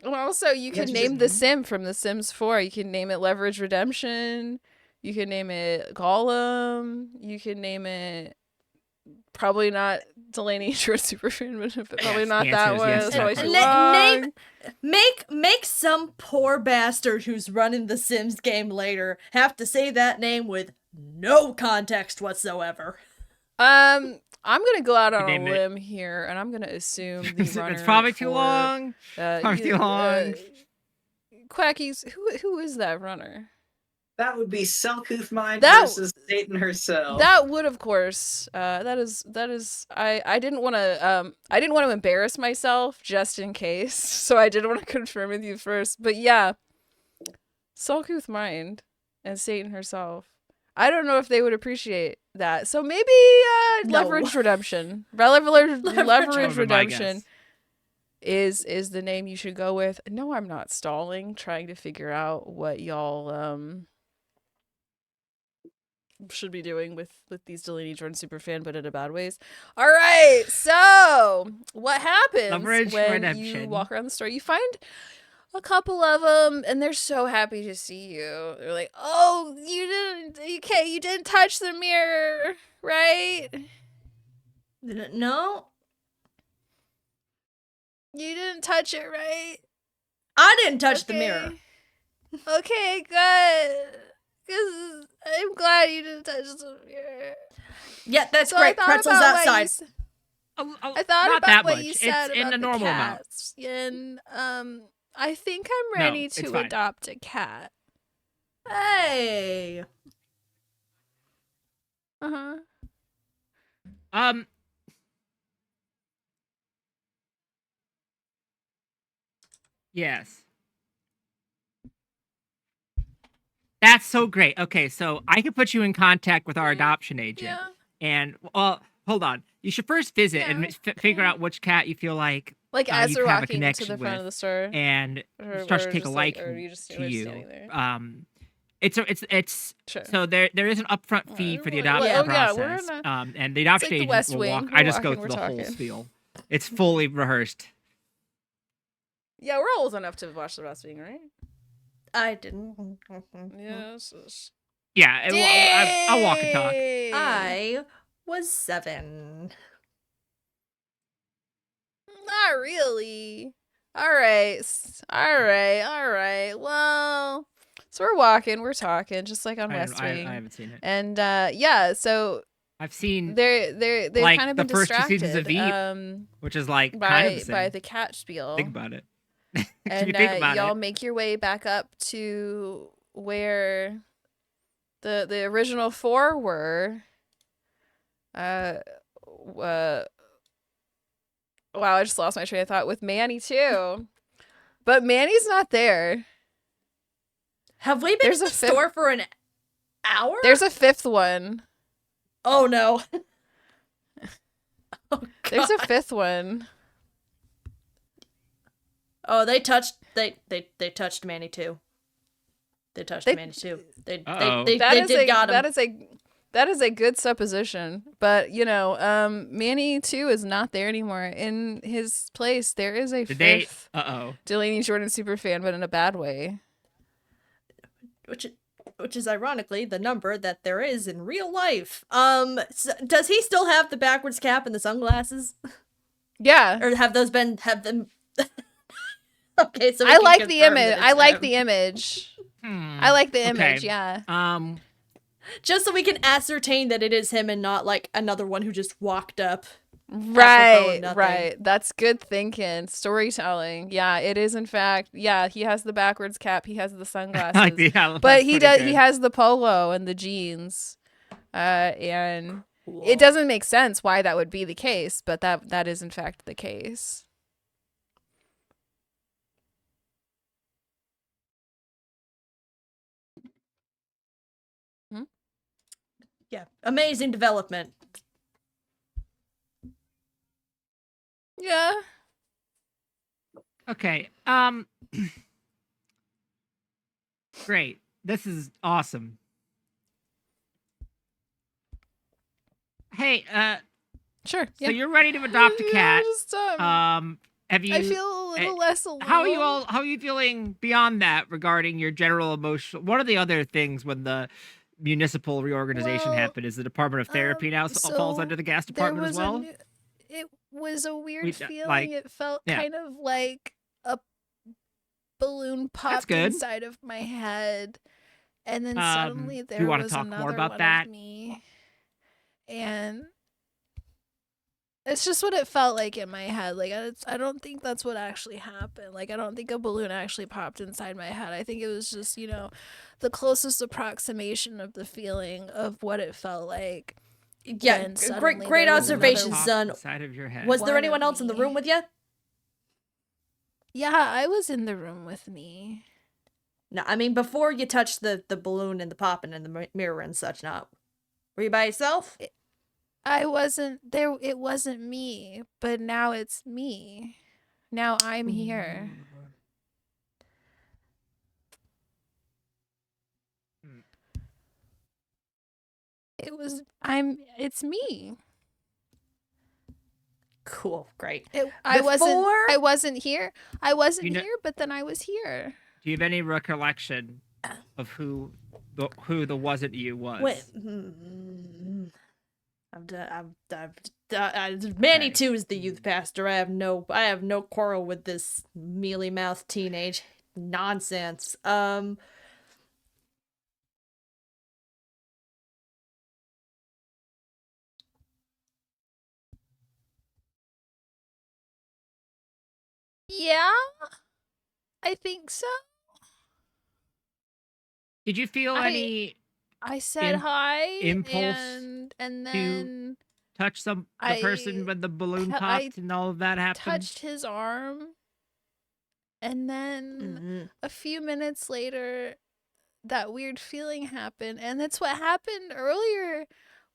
And also, you can name the sim from The Sims 4. You can name it Leverage Redemption. You can name it Gollum. You can name it probably not Delaney Short Superfan, but probably not the that answer is one. yes That's to probably that too question. long. Make some poor bastard who's running the Sims game later have to say that name with no context whatsoever. I'm gonna go out on name a it. limb here, and I'm gonna assume the runner. It's probably too for, long. Probably too long. Quackies, who is that runner? That would be Selkooth Mind versus Satan herself. That would, of course. That is. I didn't want to embarrass myself just in case, so I did want to confirm with you first. But yeah, Selkooth Mind and Satan herself. I don't know if they would appreciate that. So maybe No. Leverage Redemption. Leverage Redemption Guess. is the name you should go with. No, I'm not stalling, trying to figure out what y'all should be doing with these Delaney Jordan superfan, but in a bad ways. All right, so what happens Leverage when Redemption. you walk around the store? You find a couple of them, and they're so happy to see you. They're like, "Oh, you didn't touch the mirror, right? No, You didn't touch it, right? I didn't touch the mirror. Okay, good. Because I'm glad you didn't touch the mirror. Yeah, that's So great. I thought Pretzels about what outside. I thought not about that what much. you said It's in about a normal the amount. cats, and I think I'm No, ready it's to fine. adopt a cat. Hey. Uh-huh. Yes. That's so great. Okay, so I can put you in contact with our adoption agent. Yeah. And, well, hold on. You should first visit and figure out which cat you feel like As you they're have a walking to connection the front with, of the store. and Or- start or to take a just like- liking or you just- to or just you. standing there. It's Sure. so there is an upfront fee for the Well, adoption yeah, we're process. in a- And the adoption like the agent West will Wing. walk. We're I just go walking, through the we're whole talking. spiel. It's fully rehearsed. Yeah, we're old enough to watch the West Wing, right? I didn't. Yes. Yeah, I'll walk and talk. I was 7. Not really. All right. Well, so we're walking, we're talking, just like on West I Wing. haven't seen it. And yeah, so I've seen they've like, kind of the been first 2 distracted. seasons of Veep, which is like kind of by the same. the cat spiel. Think about it. If And you think about y'all it. make your way back up to where the original 4 were. Wow, I just lost my train of thought with Manny too. But Manny's not there. Have we been There's in a the fifth- store for an hour? There's a 5th one. Oh no. Oh, There's a God. 5th one. Oh, they touched Manny too. They touched They- Manny too. They Uh-oh. got him. That is a good supposition. But Manny too is not there anymore. In his place, there is a 5th Delaney Jordan superfan, but in a bad way. Which is ironically the number that there is in real life. So does he still have the backwards cap and the sunglasses? Yeah. Or have them Okay, so we I can like the confirm image. that I it's like him. the image. I like the image, Okay. yeah. Just so we can ascertain that it is him and not like another one who just walked up. Right, nothing. right. That's good thinking. Storytelling. Yeah, it is in fact. Yeah, he has the backwards cap. He has the sunglasses. But he does. He has the polo and the jeans. And it doesn't make sense why that would be the case, but that is in fact the case. Yeah, amazing development. Yeah. Okay. Great. This is awesome. Hey, Sure. so you're ready to adopt a cat. Just, Have you? I feel a little less alone. How are you feeling beyond that regarding your general emotional? What are the other things when the municipal reorganization Well, happened? Is the Department of Therapy now falls so under the gas there department was as well? it was a weird We- feeling. like, It felt yeah. kind of like a balloon popped good. inside of my head, and then Do suddenly you there wanna was talk more another about one that? of me, and it's just what it felt like in my head. Like I don't think that's what actually happened. Like I don't think a balloon actually popped inside my head. I think it was just, the closest approximation of the feeling of what it felt like. Yeah, when great suddenly great there was observation, another- Pop son. inside of your head. Was there One anyone of else in the me. room with you? Yeah, I was in the room with me. No, I mean before you touched the balloon and the popping and the mirror and such. Not were you by yourself? I wasn't there. It wasn't me, but now it's me. Now I'm here. It's me. Cool, great. I Before- wasn't here. I wasn't You know- here, but then I was here. Do you have any recollection of who the wasn't you was? Wait, Manny Okay. too is the youth pastor. I have no quarrel with this mealy mouthed teenage nonsense. Yeah, I think so. Did you feel any I said hi, impulse and then touch the person when the balloon I popped and all of that happened? touched his arm, and then a few minutes later, that weird feeling happened, and that's what happened earlier.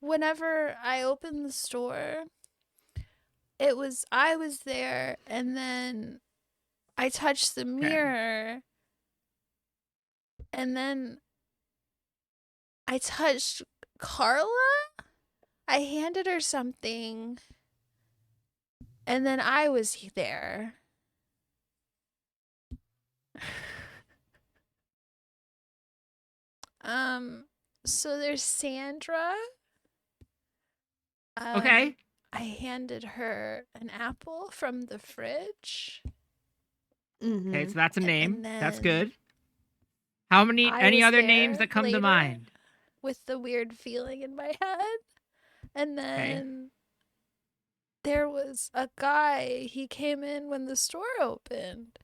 Whenever I opened the store, I was there, and then I touched the mirror, and then I touched Carla. I handed her something, and then I was there. So there's Sandra. Okay. I handed her an apple from the fridge. Okay, so that's a And name. That's then good. How many? I Any was other names there that come to later mind? with the weird feeling in my head. And then there was a guy. He came in when the store opened.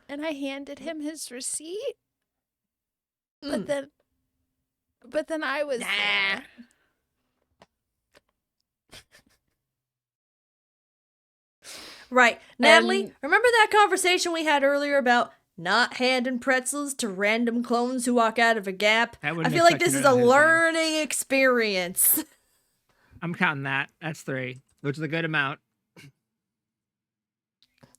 And I handed him his receipt. But then I was there. Right, Natalie. And- Remember that conversation we had earlier about not handing pretzels to random clones who walk out of a gap? I I wouldn't feel like expect this you is to a know his name. learning experience. I'm counting that. That's 3, which is a good amount.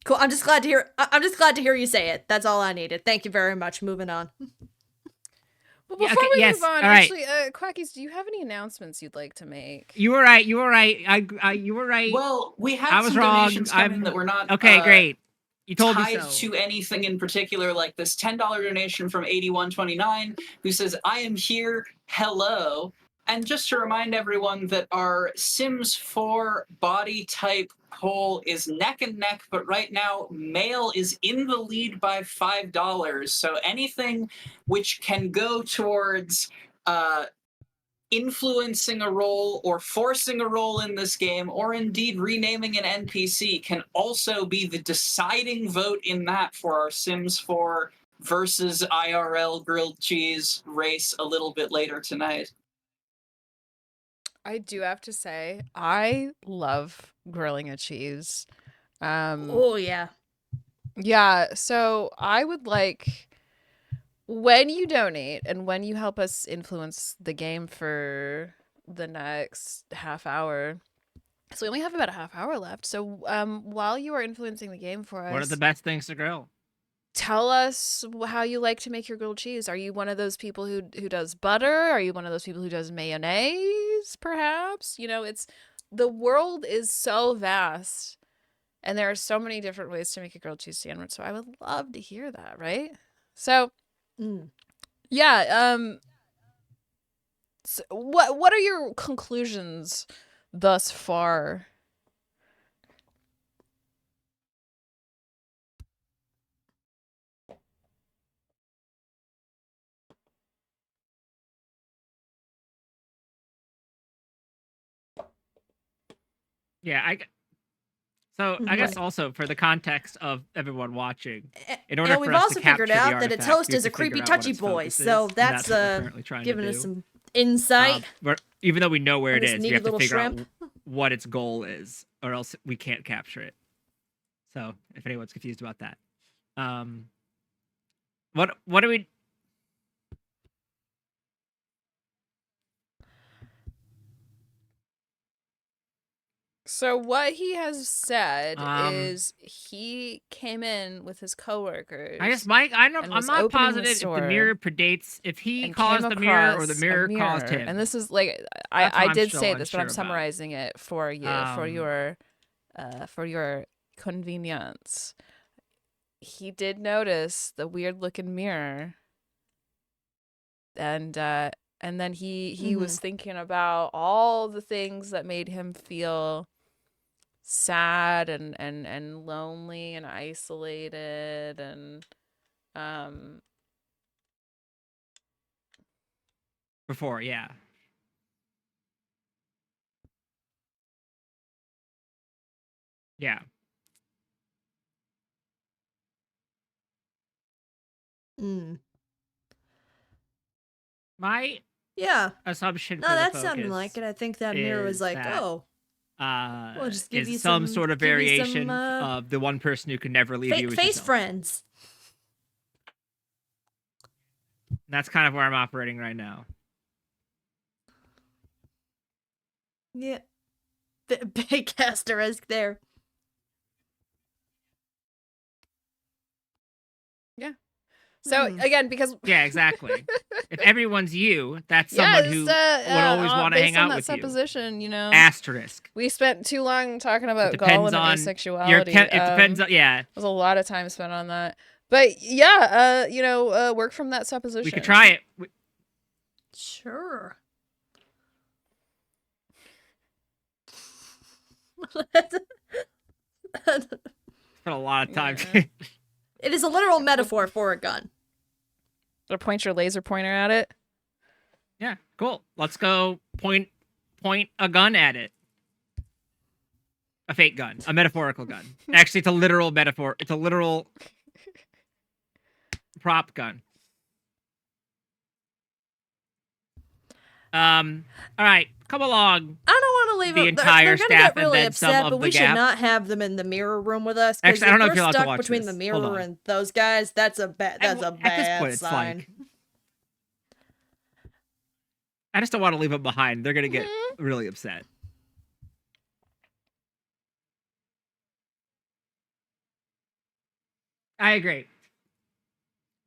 Cool. I'm just glad to hear. I'm just glad to hear you say it. That's all I needed. Thank you very much. Moving on. Well, Yeah, before okay, we yes, move on, all right. actually, Quackies, do you have any announcements you'd like to make? You were right. You were right. You were right. Well, we I have was some wrong. donations coming I'm that we're not okay. Great. You told me tied so. to anything in particular, like this $10 donation from 8129, who says, "I am here, hello." And just to remind everyone that our Sims 4 body type poll is neck and neck, but right now male is in the lead by $5. So anything which can go towards influencing a role or forcing a role in this game, or indeed renaming an NPC, can also be the deciding vote in that for our Sims 4 versus IRL grilled cheese race a little bit later tonight. I do have to say, I love grilling a cheese. Oh yeah. Yeah, so I would like, when you donate and when you help us influence the game for the next half hour, so we only have about a half hour left. So while you are influencing the game for us, What are the best things to grill? tell us how you like to make your grilled cheese. Are you one of those people who does butter? Are you one of those people who does mayonnaise, perhaps? You know, the world is so vast, and there are so many different ways to make a grilled cheese sandwich. So I would love to hear that, right? So, yeah. So what are your conclusions thus far? Yeah, I guess also for the context of everyone watching, in order And for we've us also to capture figured the out that its artifact, host we have is a to figure creepy out what touchy its boy, focus so is, and that's what we're currently trying giving to us do. some insight. But even though we know where it this is, we needy have to little figure shrimp. out what its goal is, or else we can't capture it. So, if anyone's confused about that, what do we? So what he has said is he came in with his coworkers. I guess Mike. I'm not opening the positive if the store mirror predates if he and caused came the mirror or the across mirror a caused mirror. him. And this is like That's what I I'm did still say this, but I'm unsure about. summarizing it for you for your convenience. He did notice the weird looking mirror, and then he was thinking about all the things that made him feel sad and lonely and isolated and Before, yeah. Yeah. My Yeah. assumption No, for the that focus sounded like it. I think that mirror was is like, that, oh, we'll just give you is some sort of give you variation some, of the one person who can never leave you is face yourself. friends. That's kind of where I'm operating right now. Yeah. Big asterisk there. yeah. So again, because Yeah, exactly. If everyone's you, that's someone who would always want to hang out with supposition, you. You know, Asterisk. we spent too long talking about Depends Gollum on and asexuality. it depends on There's a lot of time spent on that. But yeah, work from that supposition. We could try it. Sure. Spent a lot of time. Yeah. It is a literal metaphor for a gun. Or point your laser pointer at it. Yeah, cool. Let's go point a gun at it. A fake gun, a metaphorical gun. Actually, it's a literal metaphor. It's a literal prop gun. All right, come along. I don't want to leave The them. entire They're gonna staff get really and then some upset, of but the we gap. should not have them in the mirror room with us. Actually, I don't know if we're you're allowed to stuck watch between this. the Hold mirror on. and those guys. That's a bad. That's a At this bad point, it's sign. like I just don't want to leave them behind. They're gonna get really upset. I agree.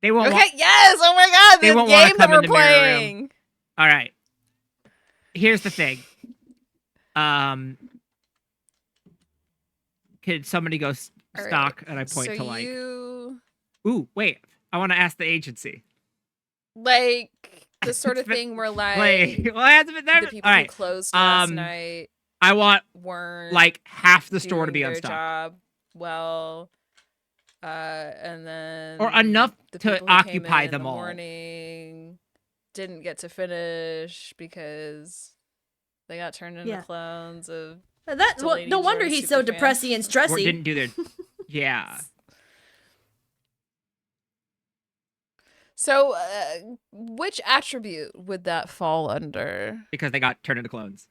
They won't. Okay. Yes. Oh my God. They The won't wanna game that come in we're the mirror room. playing. All right. Here's the thing. Could somebody go All right, stock? And I point so to like. you Ooh, wait. I want to ask the agency. like the sort of thing where like Well, it hasn't been there. the people All who right. closed last night I want weren't like half the store to doing be their unstocked, job well, and then or enough the to people who came occupy in them the all. morning didn't get to finish because they got turned into Yeah. clones of Well, no wonder he's so depressy and Or stressy. didn't do their. Yeah. So, which attribute would that fall under? Because they got turned into clones.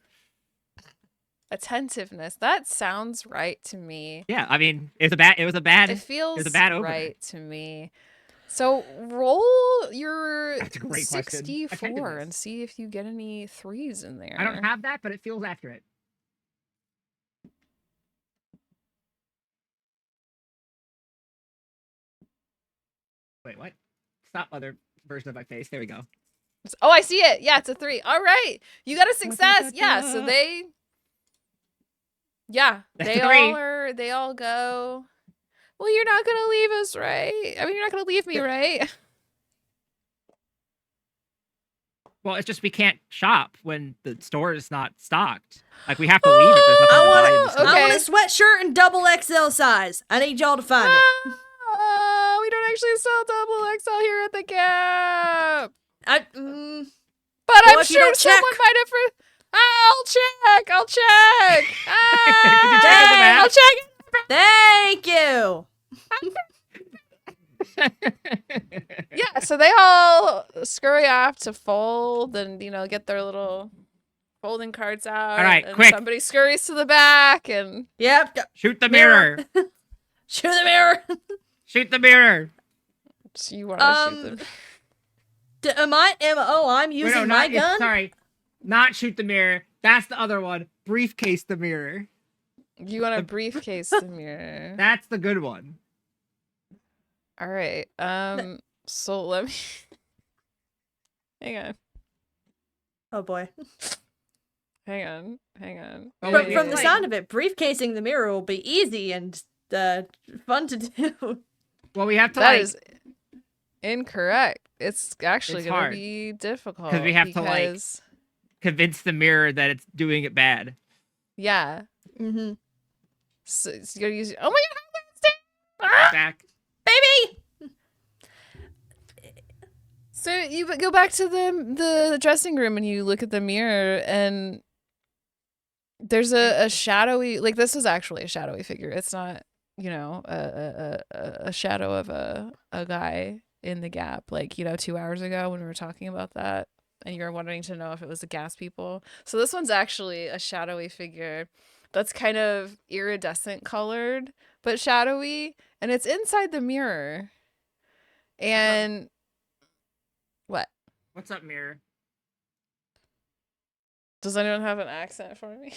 Attentiveness. That sounds right to me. Yeah, I mean, it was a bad. It feels a bad opener. right to me. So roll your That's a great question. 64 Attentiveness. and see if you get any threes in there. I don't have that, but it feels accurate. Wait, what? Stop other version of my face. There we go. Oh, I see it. Yeah, it's a 3. All right. You got a success. Yeah, so they That's a 3. they all go. Well, you're not going to leave us, right? I mean, you're not going to leave me, right? Well, it's just we can't shop when the store is not stocked. Like, we have to leave if there's nothing to buy in the store. I want a Okay. sweatshirt in double XL size. I need y'all to find it. We don't actually sell double XL here at the Gap. But But Well, I'm if you sure don't someone check- might have. I'll check. I'll check. Could you check on the map? I'll check. Thank you. Yeah, so they all scurry off to fold and, get their little folding cards out. All right, and quick. Somebody scurries to the back and. Yep. Shoot the mirror. Shoot the mirror. Shoot the mirror. So you want to shoot them. I'm Wait, using no, my not, gun? Sorry. Not shoot the mirror. That's the other one. Briefcase the mirror. You want a briefcase the mirror. That's the good one. All right. So let me. Hang on. Oh boy. Hang on. Hang on. Oh, From, wait, from the wait. sound of it, briefcasing the mirror will be easy and fun to do. Well, we have to That is incorrect. It's actually It's going to hard. be difficult. 'Cause we have to, like- because- convince the mirror that it's doing it bad. Yeah. Mm-hmm. So you gotta use. Oh my god! Ah! Back. Baby! So you go back to the dressing room and you look at the mirror and there's a shadowy, like, this is actually a shadowy figure. It's not, a shadow of a guy in the Gap, like, 2 hours ago when we were talking about that and you were wanting to know if it was the gas people. So this one's actually a shadowy figure that's kind of iridescent colored but shadowy, and it's inside the mirror. And what? What's up, mirror? Does anyone have an accent for me?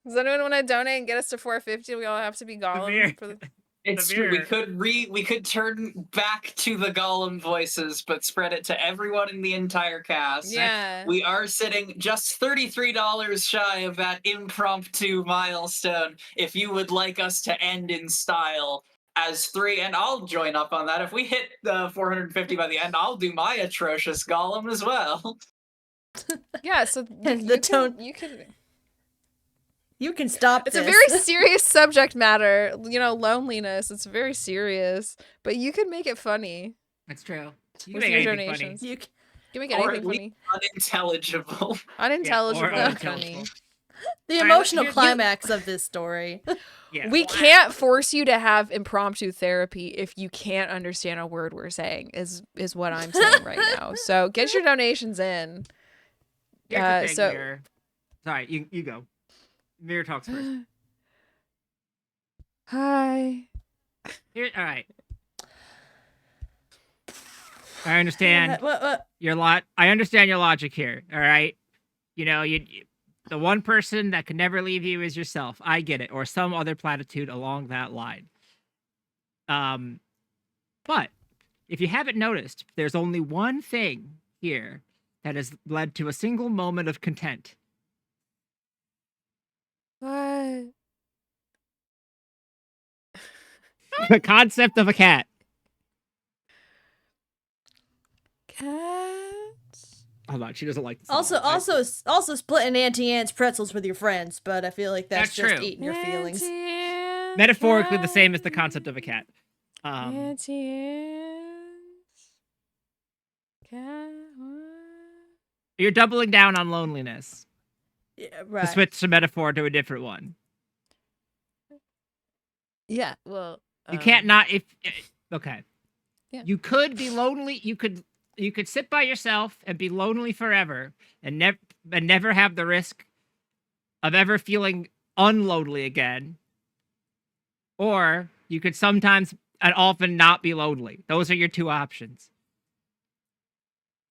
Does anyone want to donate and get us to 450? We all have to be mirror. Gollum for the. It's The true. mirror. We could turn back to the Gollum voices, but spread it to everyone in the entire cast. Yeah. We are sitting just $33 shy of that impromptu milestone. If you would like us to end in style as 3, and I'll join up on that. If we hit the 450 by the end, I'll do my atrocious Gollum as well. Yeah. So And you the can- tone- You can. You can stop It's this. a very serious subject matter. Loneliness. It's very serious, but you can make it funny. That's true. You With can make your anything funny. donations. You You can make Or anything at least funny. unintelligible. Unintelligible or and unintelligible. funny. the Alright, emotional you- climax of this story. Yeah. We can't force you to have impromptu therapy if you can't understand a word we're saying. Is what I'm saying right now. So get your donations in. Here's the thing, so- mirror. Sorry, you go. Mirror talks first. Hi. Here, all right. I understand What? I understand your logic here. All right. The one person that can never leave you is yourself. I get it, or some other platitude along that line. But if you haven't noticed, there's only one thing here that has led to a single moment of content. What? The concept of a cat. Cats. Hold on, she doesn't like this. at all. Also splitting Auntie Anne's pretzels with your friends, but I feel like that's That's just true. eating your feelings. Metaphorically the same as the concept of a cat. You're doubling down on loneliness. Yeah, To right. switch the metaphor to a different one. Yeah. Well, You can't not if okay. Yeah. You could be lonely. You could sit by yourself and be lonely forever and never have the risk of ever feeling unlonely again. Or you could sometimes and often not be lonely. Those are your two options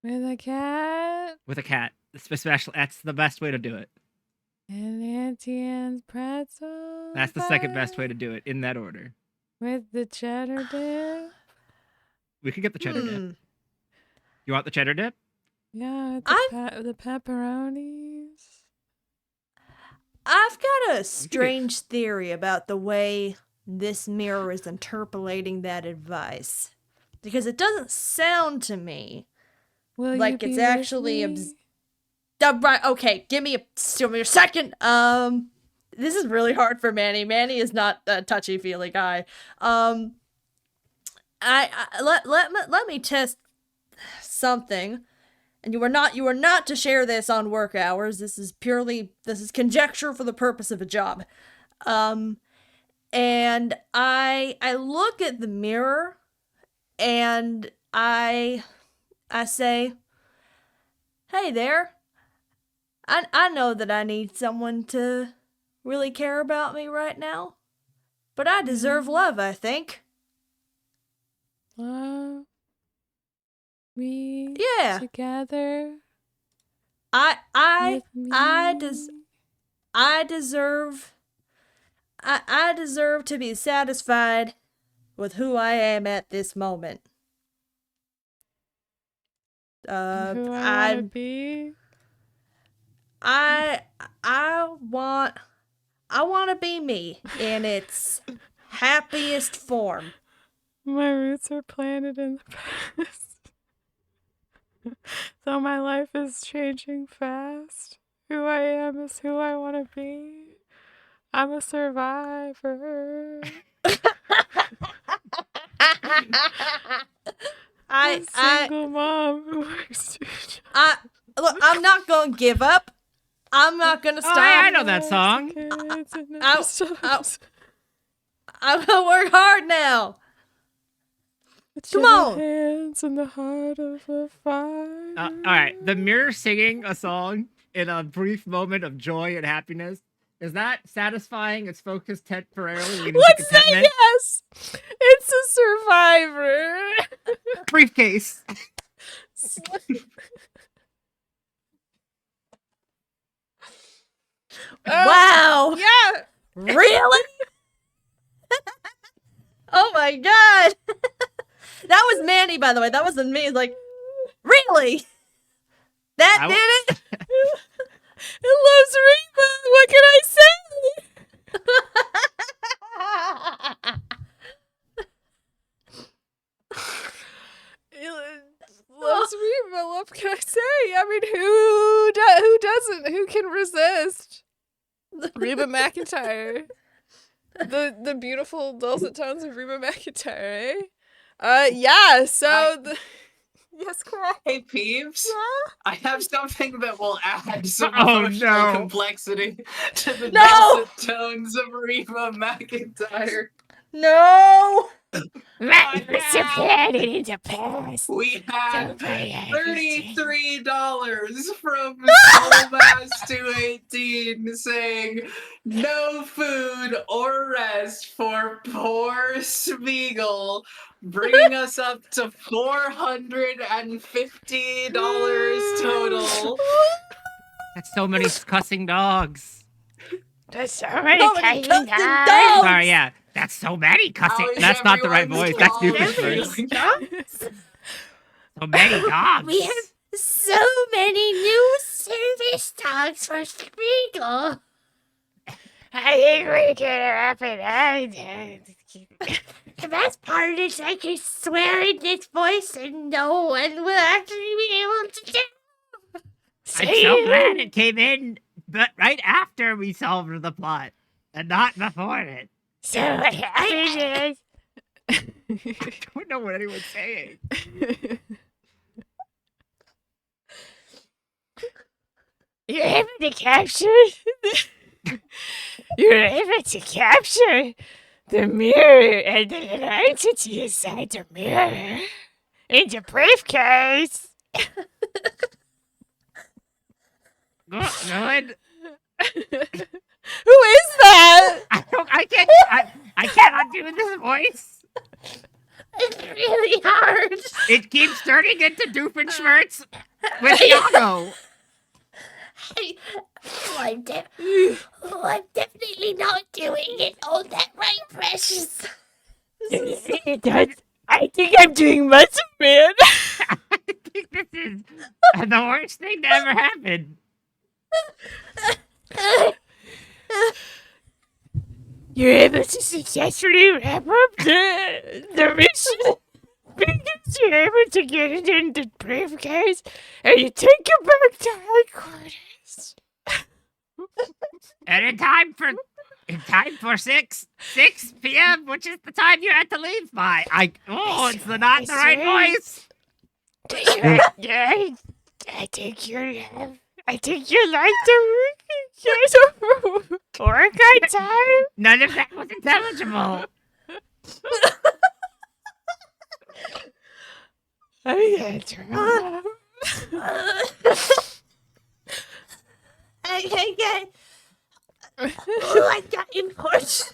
with a cat with a cat. Especially that's the best way to do it. and Auntie Anne's pretzel. That's the second best way to do it in that order. with the cheddar dip. We could get the cheddar dip. You want the cheddar dip? Yeah, the pepperonis. I've got a strange theory about the way this mirror is interpolating that advice. Because it doesn't sound to me like it's actually... right, okay, give me a second. This is really hard for Manny. Manny is not a touchy-feely guy. Let me test something. And you are not to share this on work hours. This is conjecture for the purpose of a job. And I look at the mirror and I say, "Hey there. I know that I need someone to really care about me right now, but I deserve love, I think." Love me Yeah. together. I deserve to be satisfied with who I am at this moment. Who I want to be. I want to be me in its happiest form. My roots are planted in the past. Though my life is changing fast, who I am is who I want to be. I'm a survivor. A single mom who works two jobs. Look, I'm not gonna give up. I'm not gonna stop. I know that song. I'm gonna work hard now. Come on. Hands in the heart of a fire. All right, the mirror singing a song in a brief moment of joy and happiness. Is that satisfying its focus temporarily? Leading to Let's say contentment? yes. It's a survivor. Briefcase. Wow. Yeah. Really? Oh my god. That was Manny, by the way. That wasn't me. It's like, really? That did it? It loves Reba. What can I say? It loves Reba. What can I say? I mean, who doesn't? Who can resist? Reba McEntire. The beautiful dulcet tones of Reba McEntire, eh? Yeah, so yes, correct. Hey, Peeves. Yeah? I have something that will add some Oh, emotional no. complexity to the No! dulcet tones of Reba McEntire. No! Disappeared into past. We have $33 $33 from Schoolmass218 saying no food or rest for poor Smeagol, bringing us up to $450 total. That's so many cussing dogs. There's so many cussing cussing dogs. dogs. Sorry, yeah. That's so many cussing. How is That's not the right everyone's voice. That's dog Doofus voice. feeling? So many dogs. We have so many new service dogs for Smeagol. I think we can wrap it up. The best part is I can swear in this voice and no one will actually be able to do. I'm so glad it came in, but right after we solved the plot, and not before it. So what happened is... I don't know what anyone's saying. You're able to capture... You're able to capture the mirror and the little entity inside the mirror in the briefcase. Good. Who is that? I can't undo this voice. It's really hard. It keeps turning into Doofenshmirtz with Yago. I'm definitely not doing it all that right, Precious. It does. I think I'm doing muscle man. I think this is the worst thing to ever happen. You're able to successfully wrap up the mission because you're able to get it in the briefcase and you take it back to headquarters. And in time for 6 p.m., which is the time you had to leave by. It's not the right voice. I think you're like the work on time. None of that was intelligible. I can't. I got imports.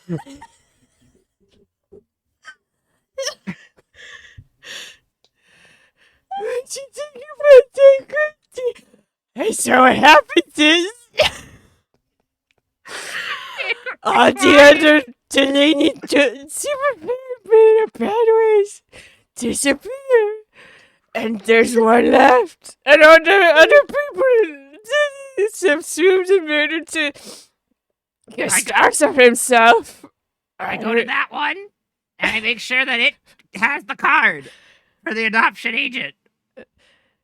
What you think about that, Christy? And so what happens is, all the other Delaney super bad ways disappear, and there's one left, and all the other people subsumed and murdered to get stars of himself. I go to that one, and I make sure that it has the card for the adoption agent.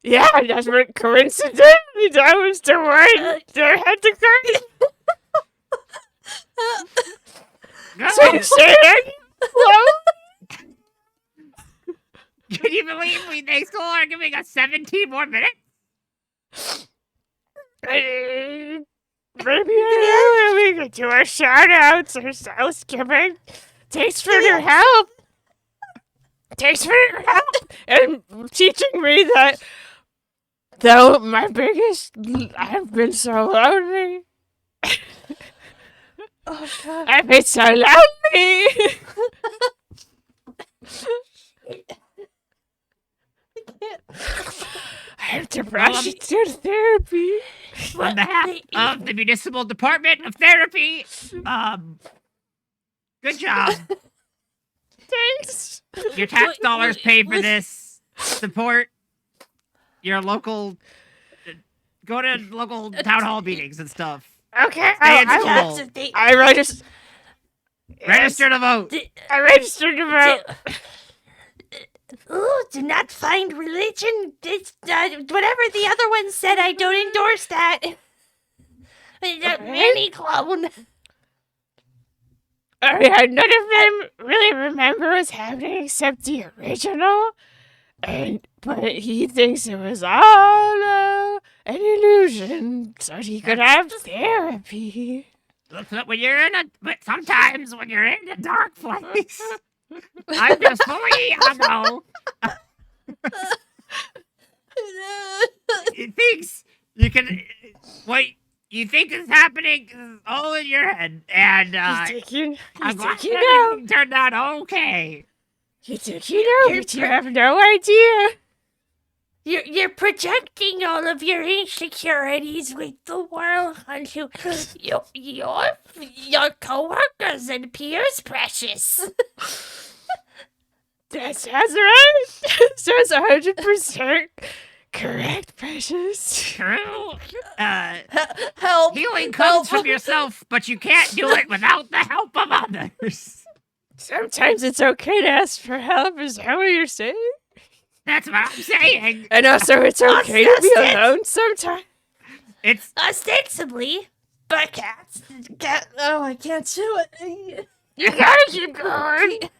Yeah, that's what coincidentally that was the one that had the card. So say that. Can you believe they still are giving us 17 more minutes? Maybe we could do our shout outs or housekeeping. Thanks for your help. Thanks for your help and teaching me that. Though I've been so lonely. Oh god. I've been so lonely. I have to rush you to therapy. On behalf of the Municipal Department of Therapy, good job. Thanks. Your tax dollars pay for this. Support your local. Go to local town hall meetings and stuff. Okay, Stay in I school. register to vote. I registered to vote. Ooh, do not find religion. It's whatever the other one said. I don't endorse that. Mini clone. Oh yeah, none of them really remember what's happening except the original. But he thinks it was all an illusion, so he could have therapy. But but sometimes when you're in a dark place, I'm just fully ammo. It thinks you can. What you think is happening is all in your head, and I'm glad everything turned out okay. You think you know, but you have no idea. You're projecting all of your insecurities with the world onto your coworkers and peers, Precious. That sounds right. Sounds 100% correct, Precious. True. Help! Healing comes from yourself, but you can't do it without the help of others. Sometimes it's okay to ask for help. Is that what you're saying? That's what I'm saying. And also, it's okay to be alone sometimes. It's Ostensibly, but cats. Oh, I can't do it. You gotta keep going.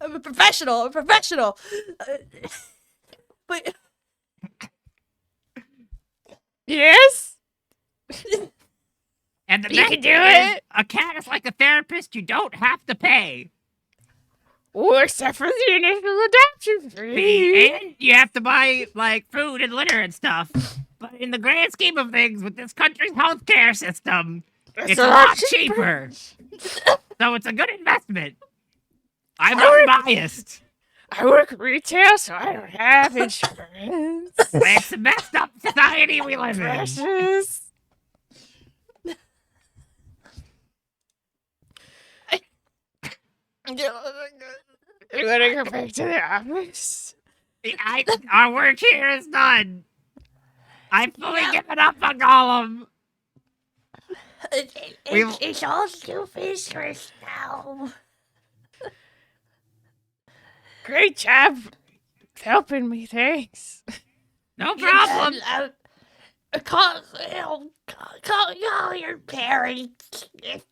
I'm a professional. But Yes? and the You best can do thing is, it. a cat is like a therapist. You don't have to pay. Well, except for the initial adoption fee. And you have to buy like food and litter and stuff. But in the grand scheme of things, with this country's healthcare system, it's a lot cheaper. So it's a good investment. I'm unbiased. I work retail, so I don't have insurance. It's the messed up society we live in. Precious. You wanna go back to the office? Our work here is done. I've fully given up on Gollum. It's all Doofus now. Great job helping me, thanks. No problem. Call your parents. And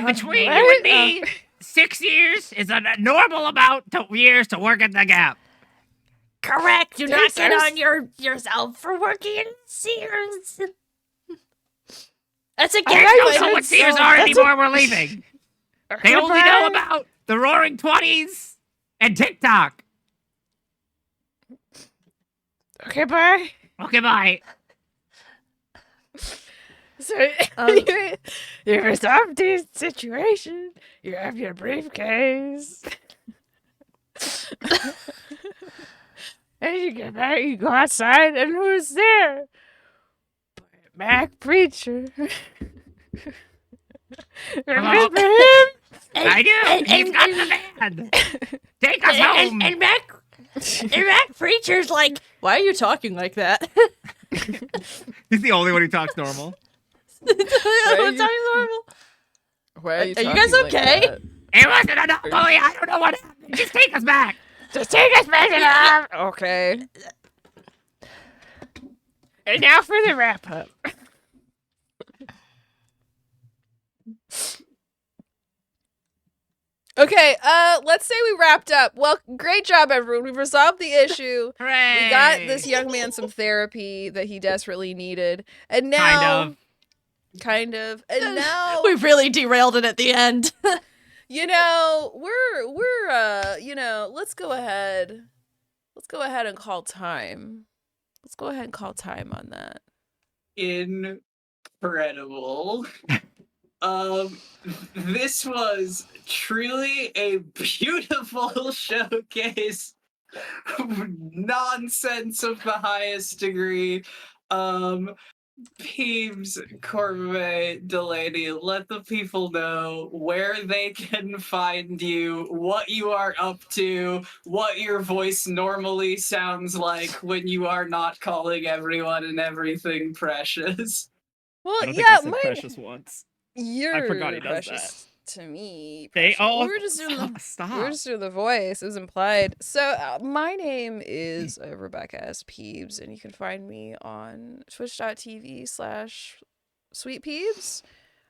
between you and me, 6 years is a normal amount of years to work at the Gap. Correct. Do not get Tasers. on yourself for working in Sears. That's I again. don't know what Sears are anymore. We're leaving. They only know about the Roaring Twenties and TikTok. Okay, bye. Okay, bye. So you resolved the situation. You have your briefcase. And you get back, you go outside, and who's there? Mac Preacher. Remember him? I do. He's got the van. Take us home. And Mac Preacher's like, Why are you talking like that? He's the only one who talks normal. It's talking normal. Why Are you guys okay? It wasn't an anomaly. I don't know what happened. Just take us back. just take us back to the office. Okay. And now for the wrap up. Okay, let's say we wrapped up. Well, great job, everyone. We resolved the issue. Hooray. We got this young man some therapy that he desperately needed. And now... Kind of. And now... We really derailed it at the end. You know, we're let's go ahead. Let's go ahead and call time. Let's go ahead and call time on that. Incredible. This was truly a beautiful showcase of nonsense of the highest degree. Peebs, Corvimae, Delaney, let the people know where they can find you, what you are up to, what your voice normally sounds like when you are not calling everyone and everything precious. Well, I don't think yeah, I said precious once. You're I forgot he does precious to me. They Precious. all We were just doing the stop. we were just doing the voice. It was implied. So my name is Rebecca S. Peebs, and you can find me on twitch.tv/SweetPeebs.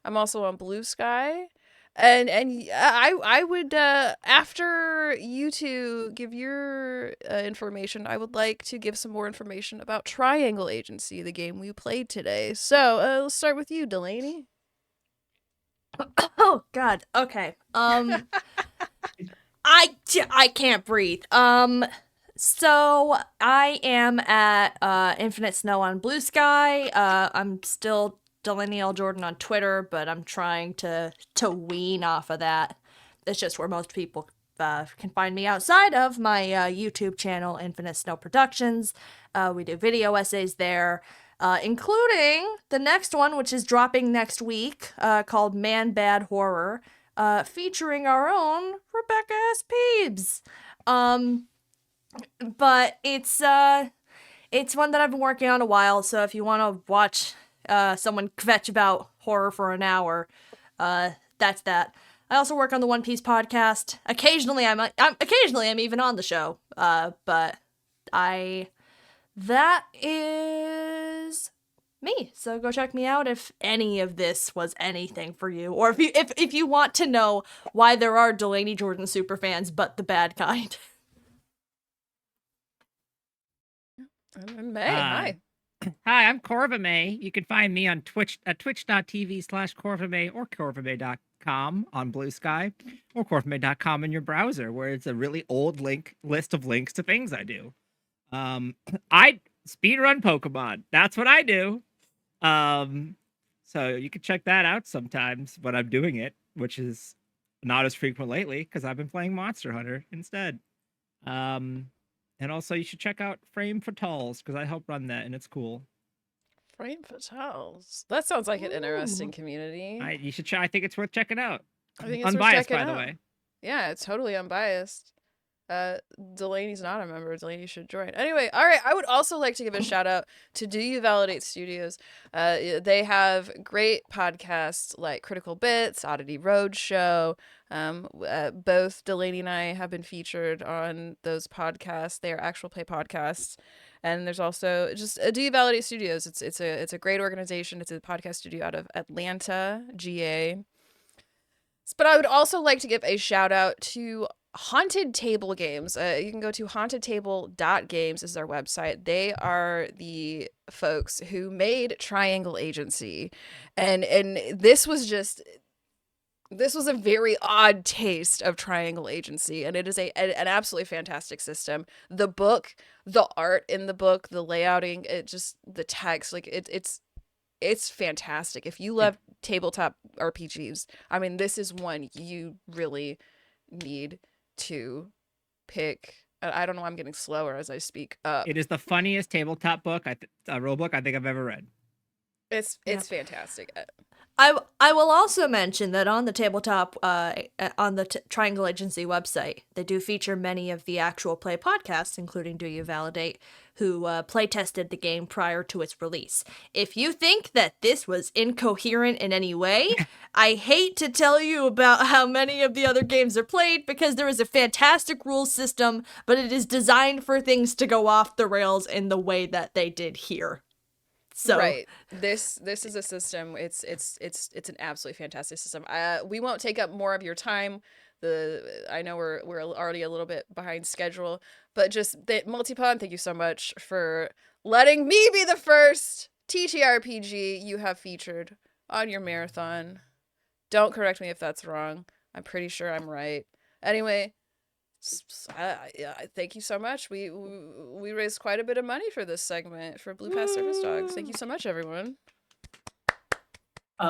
I'm also on Blue Sky. And I would after you two give your information, I would like to give some more information about Triangle Agency, the game we played today. So let's start with you, Delaney. Oh God. Okay. I can't breathe. So I am at Infinite Snow on Blue Sky. I'm still Delaney L. Jordan on Twitter, but I'm trying to wean off of that. It's just where most people can find me outside of my YouTube channel, Infinite Snow Productions. We do video essays there. Including the next one, which is dropping next week, called Man Bad Horror, featuring our own Rebecca S. Peebs. But it's one that I've been working on a while, so if you want to watch someone kvetch about horror for an hour, that's that. I also work on the One Piece podcast. Occasionally I'm even on the show, but that is me. So go check me out if any of this was anything for you, or if you want to know why there are Delaney Jordan superfans, but the bad kind. And May, hi. Hi, I'm Corvimae. You can find me on Twitch at twitch.tv/Corvimae or Corvimae.com on Blue Sky, or Corvimae.com in your browser, where it's a really old list of links to things I do. I speedrun Pokemon. That's what I do. So you can check that out sometimes when I'm doing it, which is not as frequent lately because I've been playing Monster Hunter instead. And also you should check out Frame Fatales because I help run that and it's cool. Frame Fatales. That sounds like an interesting community. You should I think it's worth checking out. I think it's worth Unbiased, checking by the out. way. Yeah, it's totally unbiased. Delaney's not a member. Delaney should join. Anyway, all right. I would also like to give a shout out to Do You Validate Studios. They have great podcasts like Critical Bits, Oddity Roadshow. Both Delaney and I have been featured on those podcasts. They are actual play podcasts. And there's also just Do You Validate Studios. It's a great organization. It's a podcast studio out of Atlanta, GA. But I would also like to give a shout out to Haunted Table Games. You can go to hauntedtable.games is their website. They are the folks who made Triangle Agency. And this was a very odd taste of Triangle Agency, and it is an absolutely fantastic system. The book, the art in the book, the layouting, the text, like it's fantastic. If you love tabletop RPGs, I mean, this is one you really need to pick. I don't know why I'm getting slower as I speak up. It is the funniest tabletop book, rule book I think I've ever read. It's fantastic. I will also mention that on the tabletop, on the Triangle Agency website, they do feature many of the actual play podcasts, including Do You Validate, who play tested the game prior to its release. If you think that this was incoherent in any way, I hate to tell you about how many of the other games are played, because there is a fantastic rule system, but it is designed for things to go off the rails in the way that they did here. So right, this is a system. It's an absolutely fantastic system. We won't take up more of your time. I know we're already a little bit behind schedule, but just Multithon, thank you so much for letting me be the first TTRPG you have featured on your marathon. Don't correct me if that's wrong. I'm pretty sure I'm right. Anyway, thank you so much. We raised quite a bit of money for this segment for Blue Pass Service Dogs. Thank you so much, everyone.